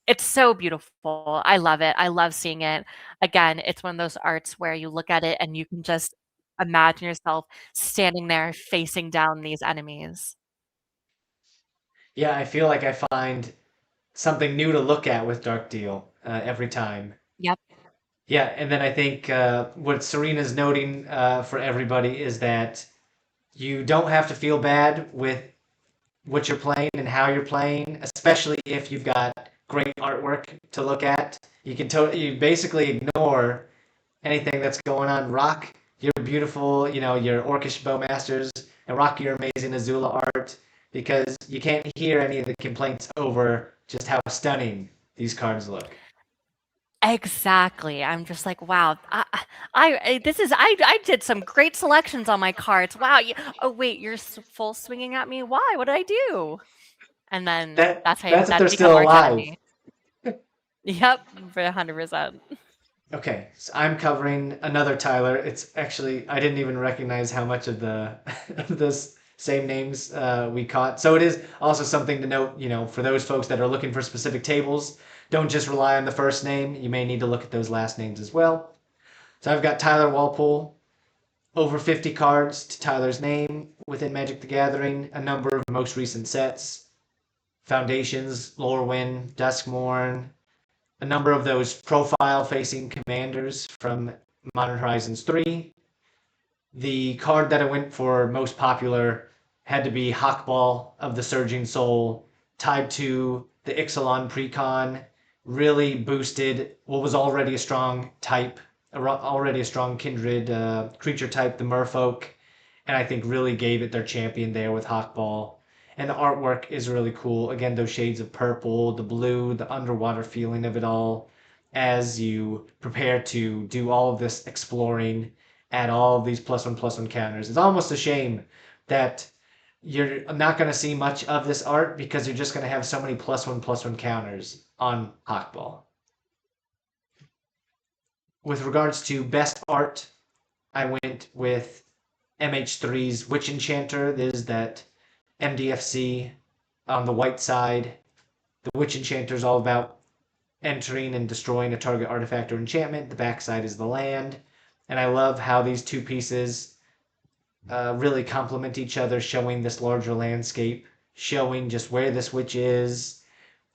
it's so beautiful. I love it. I love seeing it. Again, it's one of those arts where you look at it and you can just imagine yourself standing there facing down these enemies. Yeah, I feel like I find something new to look at with Dark Deal every time. Yep. Yeah, and then I think what Serena's noting for everybody is that you don't have to feel bad with what you're playing and how you're playing, especially if you've got great artwork to look at. You basically ignore anything that's going on. Rock your beautiful, your Orcish Bowmasters, and rock your amazing Azula art, because you can't hear any of the complaints over just how stunning these cards look. Exactly. I'm just like, wow. I did some great selections on my cards. Wow. Oh wait, you're full swinging at me. Why? What did I do? And then That's if that's they're become still arch alive. enemy. Yep, for 100%. Okay, so I'm covering another Tyler. It's actually I didn't even recognize how much of the of this same names we caught. So it is also something to note, for those folks that are looking for specific tables, don't just rely on the first name. You may need to look at those last names as well. So I've got Tyler Walpole, over 50 cards to Tyler's name within Magic the Gathering, a number of most recent sets, Foundations, Lorwyn, Duskmourn, a number of those profile-facing commanders from Modern Horizons 3. The card that I went for most popular had to be Hawkball of the Surging Soul, tied to the Ixalan Precon, really boosted what was already a strong type, already a strong kindred creature type, the Merfolk, and I think really gave it their champion there with Hawkball. And the artwork is really cool. Again, those shades of purple, the blue, the underwater feeling of it all as you prepare to do all of this exploring, add all of these +1/+1 counters. It's almost a shame that you're not going to see much of this art because you're just going to have so many +1/+1 counters on Hawkball. With regards to best art, I went with MH3's Witch Enchanter. There's that MDFC on the white side. The Witch Enchanter is all about entering and destroying a target artifact or enchantment. The backside is the land. And I love how these two pieces really complement each other, showing this larger landscape, showing just where this witch is,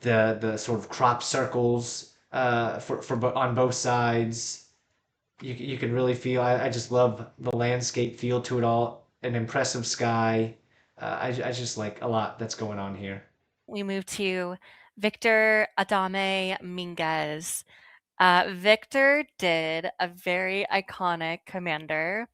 the sort of crop circles for on both sides. You can really feel. I just love the landscape feel to it all. An impressive sky. I just like a lot that's going on here. We move to Victor Adame Minguez. Victor did a very iconic commander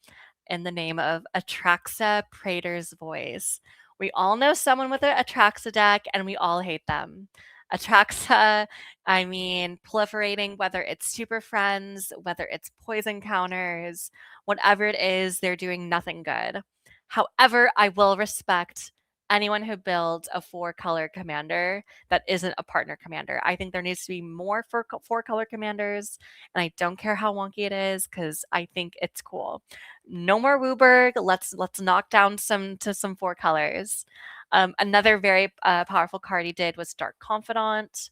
in the name of Atraxa Praetor's Voice. We all know someone with an Atraxa deck, and we all hate them. Atraxa, I mean, proliferating, whether it's Super Friends, whether it's poison counters, whatever it is, they're doing nothing good. However, I will respect anyone who builds a 4-color commander that isn't a partner commander. I think there needs to be more 4-color commanders, and I don't care how wonky it is because I think it's cool. No more Wooburg. Let's knock down some 4 colors. Another very powerful card he did was Dark Confidant.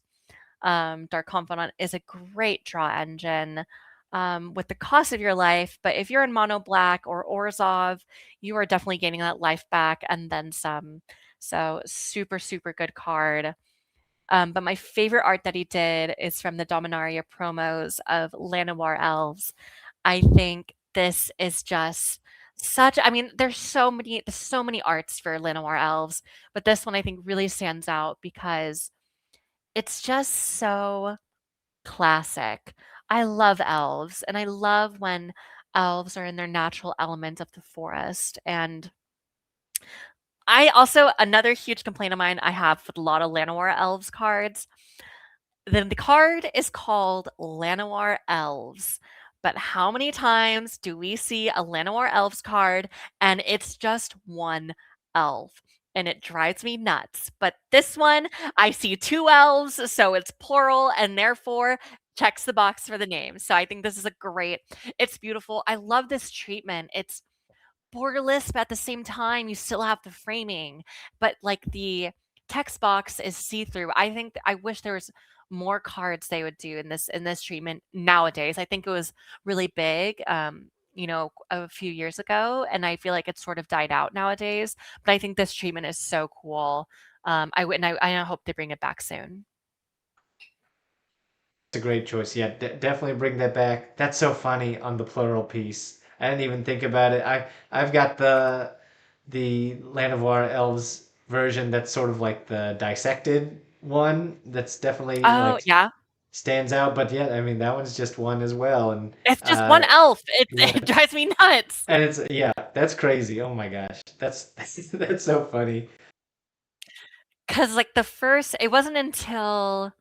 Dark Confidant is a great draw engine with the cost of your life, but if you're in mono black or Orzhov, you are definitely gaining that life back and then some. So super, super good card. But my favorite art that he did is from the Dominaria promos of Llanowar Elves. I think this is just such, I mean, there's so many arts for Llanowar Elves, but this one I think really stands out because it's just so classic. I love elves, and I love when elves are in their natural element of the forest. And I also, another huge complaint of mine I have with a lot of Llanowar Elves cards, then the card is called Llanowar Elves. But how many times do we see a Llanowar Elves card and it's just one elf? And it drives me nuts. But this one, I see 2 elves, so it's plural and therefore checks the box for the name. So I think this is a great, it's beautiful. I love this treatment. It's borderless, but at the same time, you still have the framing, but like the text box is see-through. I think I wish there was more cards they would do in this treatment nowadays. I think it was really big, a few years ago, and I feel like it's sort of died out nowadays. But I think this treatment is so cool. I hope they bring it back soon. a great choice. Yeah, definitely bring that back. That's so funny on the plural piece. I didn't even think about it. I've got the Llanowar elves version that's sort of like the dissected one. That's definitely Oh, like yeah. stands out. But yeah, I mean that one's just one as well, and It's just one elf. It yeah, it drives me nuts. and it's yeah, that's crazy. Oh my gosh, that's that's so funny. 'Cause, like, it wasn't until,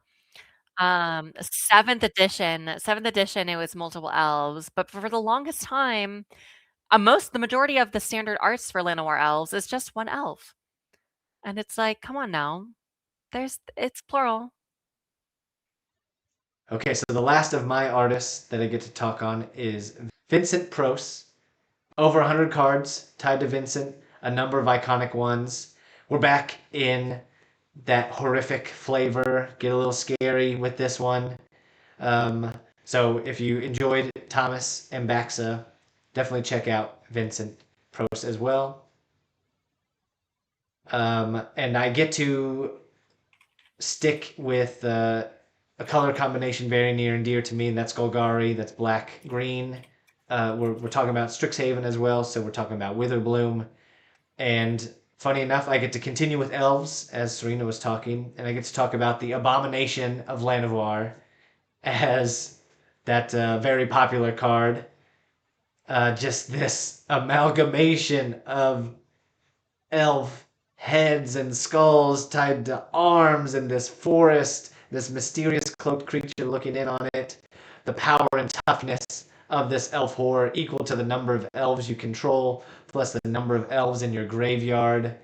7th edition, it was multiple elves, but for the longest time, the majority of the standard arts for Llanowar elves is just one elf, and it's like, "Come on now." It's plural. Okay, so the last of my artists that I get to talk on is Vincent Proce. Over 100 cards tied to Vincent, a number of iconic ones. We're back in that horrific flavor, get a little scary with this one. Um, so if you enjoyed Thomas and Baxa, definitely check out Vincent Proce as well. And I get to stick with a color combination very near and dear to me, and that's Golgari. That's black green. We're talking about Strixhaven as well, so we're talking about Witherbloom. And funny enough, I get to continue with elves as Serena was talking, and I get to talk about the abomination of Llanowar as that very popular card. Just this amalgamation of elf heads and skulls tied to arms in this forest, this mysterious cloaked creature looking in on it. The power and toughness of this elf horror equal to the number of elves you control, plus the number of elves in your graveyard.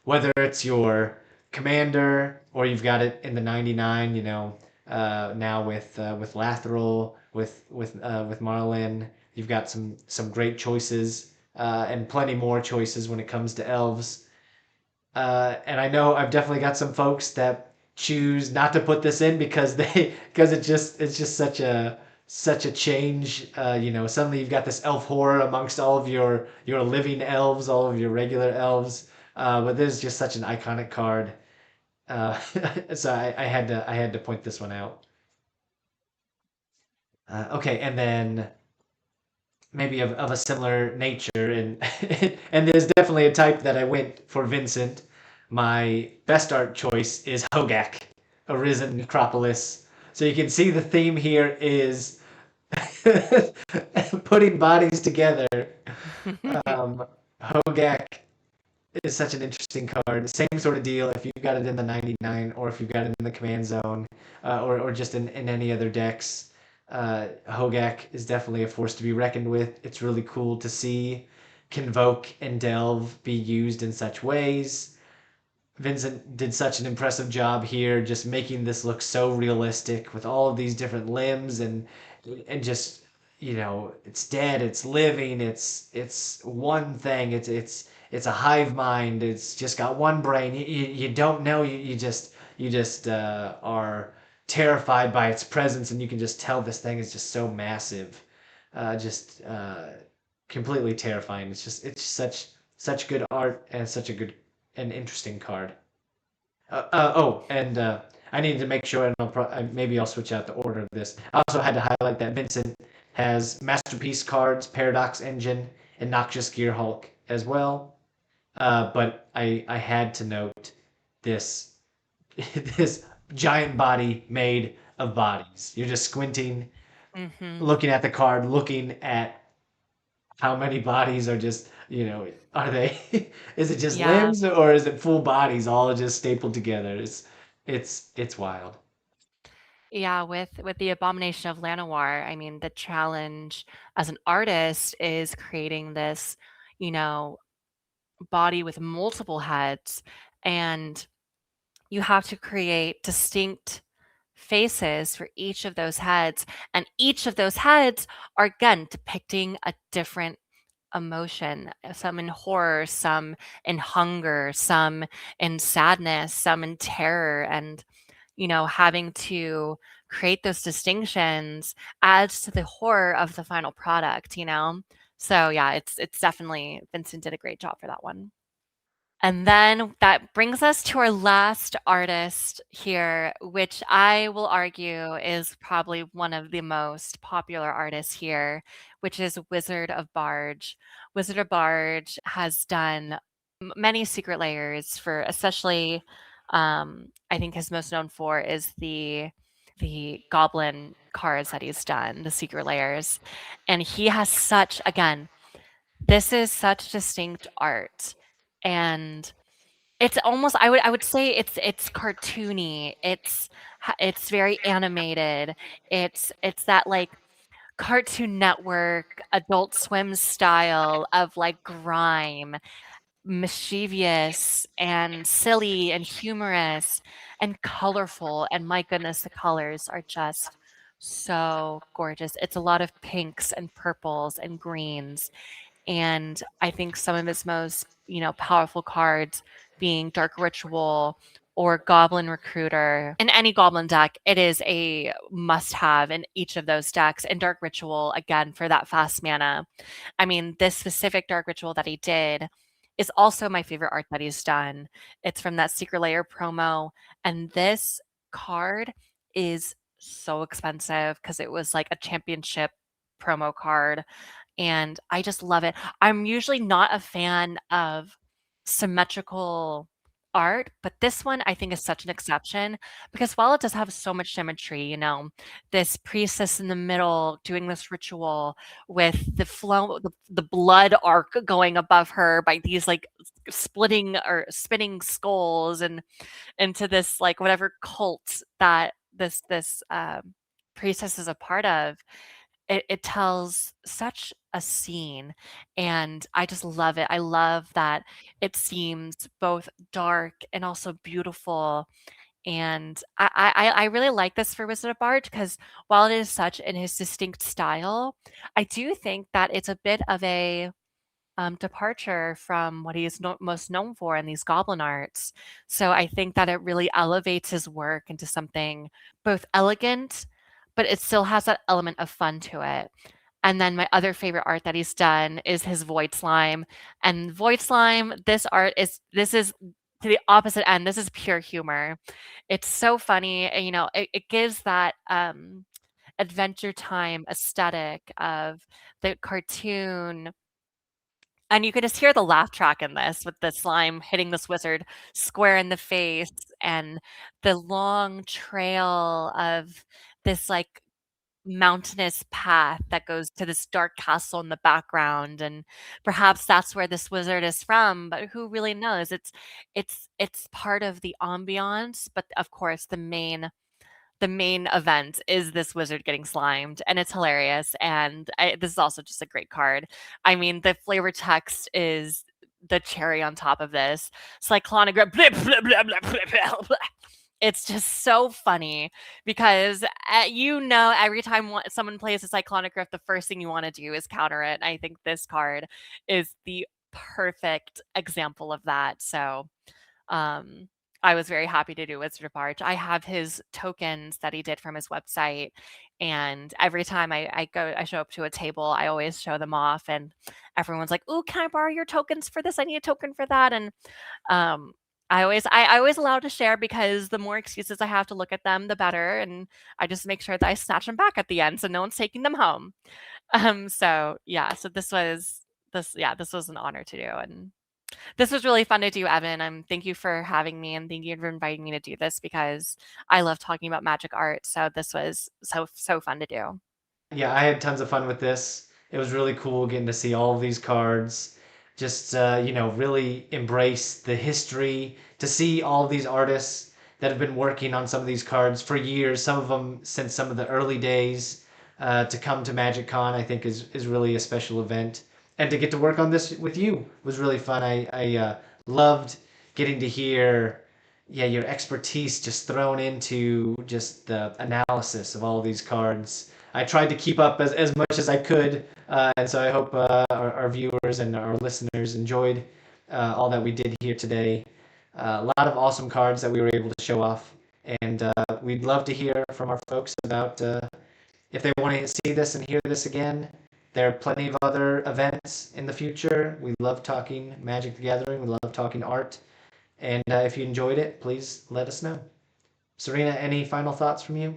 Whether it's your commander or you've got it in the 99, now with Lathril, with Marlin, you've got some great choices and plenty more choices when it comes to elves. And I know I've definitely got some folks that choose not to put this in because it's just such a change. Suddenly you've got this elf horror amongst all of your living elves, all of your regular elves. But this is just such an iconic card. Uh, so I had to point this one out. Okay, and then maybe of a similar nature, and and there's definitely a type that I went for Vincent. My best art choice is Hogak, Arisen Necropolis. So you can see the theme here is putting bodies together. Hogak is such an interesting card. Same sort of deal if you've got it in the 99 or if you've got it in the command zone or just in any other decks. Hogak is definitely a force to be reckoned with. It's really cool to see Convoke and Delve be used in such ways. Vincent did such an impressive job here, just making this look so realistic with all of these different limbs and just it's dead, it's living, it's one thing, it's a hive mind, it's just got one brain. You don't know, you just are terrified by its presence, and you can just tell this thing is just so massive, just completely terrifying. It's such good art and such a good and interesting card. I needed to make sure, and maybe I'll switch out the order of this. I also had to highlight that Vincent has Masterpiece cards, Paradox Engine, and Noxious Gear Hulk as well. But I had to note this this giant body made of bodies. You're just squinting, Mhm. looking at the card, looking at how many bodies are just, are they, is it just Yeah. limbs or is it full bodies all just stapled together? It's wild. Yeah, with the abomination of Llanowar, I mean, the challenge as an artist is creating this, you know, body with multiple heads, and you have to create distinct faces for each of those heads, and each of those heads are again depicting a different emotion, some in horror, some in hunger, some in sadness, some in terror, and having to create those distinctions adds to the horror of the final product. So yeah, it's definitely Vincent did a great job for that one. And then that brings us to our last artist here, which I will argue is probably one of the most popular artists here, which is Wizard of Barge. Wizard of Barge has done many secret layers for, especially, I think his most known for is the goblin cards that he's done, the secret layers. And he has such, again, this is such distinct art. And it's almost, I would say it's cartoony. It's very animated. It's that like Cartoon Network, Adult Swim style of like grime, mischievous and silly and humorous and colorful. And my goodness, the colors are just so gorgeous. It's a lot of pinks and purples and greens. And I think some of its most, powerful cards being Dark Ritual or Goblin Recruiter. In any Goblin deck, it is a must-have in each of those decks. And Dark Ritual, again, for that fast mana. I mean, this specific Dark Ritual that he did is also my favorite art that he's done. It's from that Secret Layer promo. And this card is so expensive because it was like a championship promo card and I just love it. I'm usually not a fan of symmetrical art, but this one I think is such an exception because while it does have so much symmetry, this priestess in the middle doing this ritual with the flow, the blood arc going above her by these like splitting or spinning skulls and into this like whatever cult that this priestess is a part of. It tells such a scene, and I just love it. I love that it seems both dark and also beautiful, and I really like this for Wizard of Barge because while it is such in his distinct style, I do think that it's a bit of a departure from what he is most known for in these goblin arts. So I think that it really elevates his work into something both elegant, but it still has that element of fun to it. And then my other favorite art that he's done is his Void Slime. And Void Slime, this is to the opposite end. This is pure humor. It's so funny. And, it gives that Adventure Time aesthetic of the cartoon, and you can just hear the laugh track in this with the slime hitting this wizard square in the face and the long trail of this like mountainous path that goes to this dark castle in the background. And perhaps that's where this wizard is from, but who really knows? It's part of the ambiance, but of course the main event is this wizard getting slimed, and it's hilarious. And this is also just a great card. I mean, the flavor text is the cherry on top of this. Cyclonic blah, blah, blah, blah, blah, blah, blah. It's just so funny because every time someone plays a Cyclonic Rift, the first thing you want to do is counter it. And I think this card is the perfect example of that. So um, I was very happy to do Wizard of Barge. I have his tokens that he did from his website, and every time I show up to a table, I always show them off, and everyone's like, "Ooh, can I borrow your tokens for this? I need a token for that." And um, I always allow to share because the more excuses I have to look at them, the better, and I just make sure that I snatch them back at the end, so no one's taking them home. So yeah, so this was an honor to do, and this was really fun to do, Evan. Thank you for having me and thank you for inviting me to do this because I love talking about magic art. So this was so fun to do. Yeah, I had tons of fun with this. It was really cool getting to see all of these cards. Just really embrace the history. To see all of these artists that have been working on some of these cards for years, some of them since some of the early days, to come to MagicCon, I think is really a special event. And to get to work on this with you was really fun. I loved getting to hear, yeah, your expertise just thrown into just the analysis of all of these cards. I tried to keep up as much as I could, and so I hope our viewers and our listeners enjoyed all that we did here today. A lot of awesome cards that we were able to show off, and we'd love to hear from our folks about if they want to see this and hear this again. There are plenty of other events in the future. We love talking Magic the Gathering. We love talking art. And if you enjoyed it, please let us know. Serena, any final thoughts from you?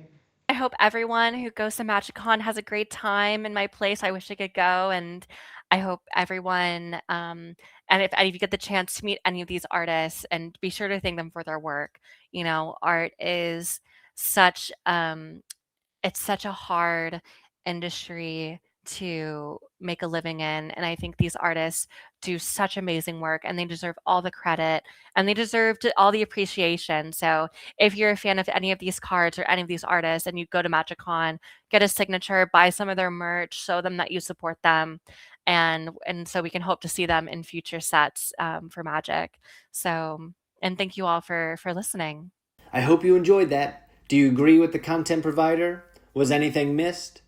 I hope everyone who goes to MagicCon has a great time in my place. I wish I could go, and I hope everyone, and if any of you get the chance to meet any of these artists, and be sure to thank them for their work. You know, art is such it's such a hard industry to make a living in, and I think these artists do such amazing work, and they deserve all the credit, and they deserve all the appreciation. So if you're a fan of any of these cards or any of these artists and you go to MagicCon, get a signature, buy some of their merch, show them that you support them, and so we can hope to see them in future sets for Magic. So, and thank you all for listening. I hope you enjoyed that. Do you agree with the content provider? Was anything missed?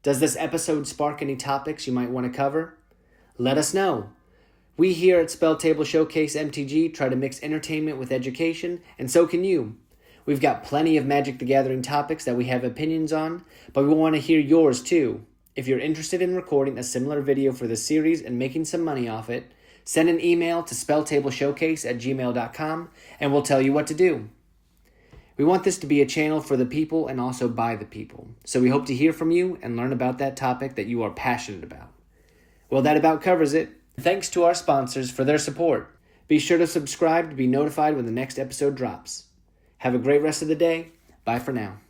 Does this episode spark any topics you might want to cover? Let us know. We here at Spell Table Showcase MTG try to mix entertainment with education, and so can you. We've got plenty of Magic the Gathering topics that we have opinions on, but we want to hear yours too. If you're interested in recording a similar video for this series and making some money off it, send an email to spelltableshowcase@gmail.com and we'll tell you what to do. We want this to be a channel for the people and also by the people, so we hope to hear from you and learn about that topic that you are passionate about. Well, that about covers it. Thanks to our sponsors for their support. Be sure to subscribe to be notified when the next episode drops. Have a great rest of the day. Bye for now.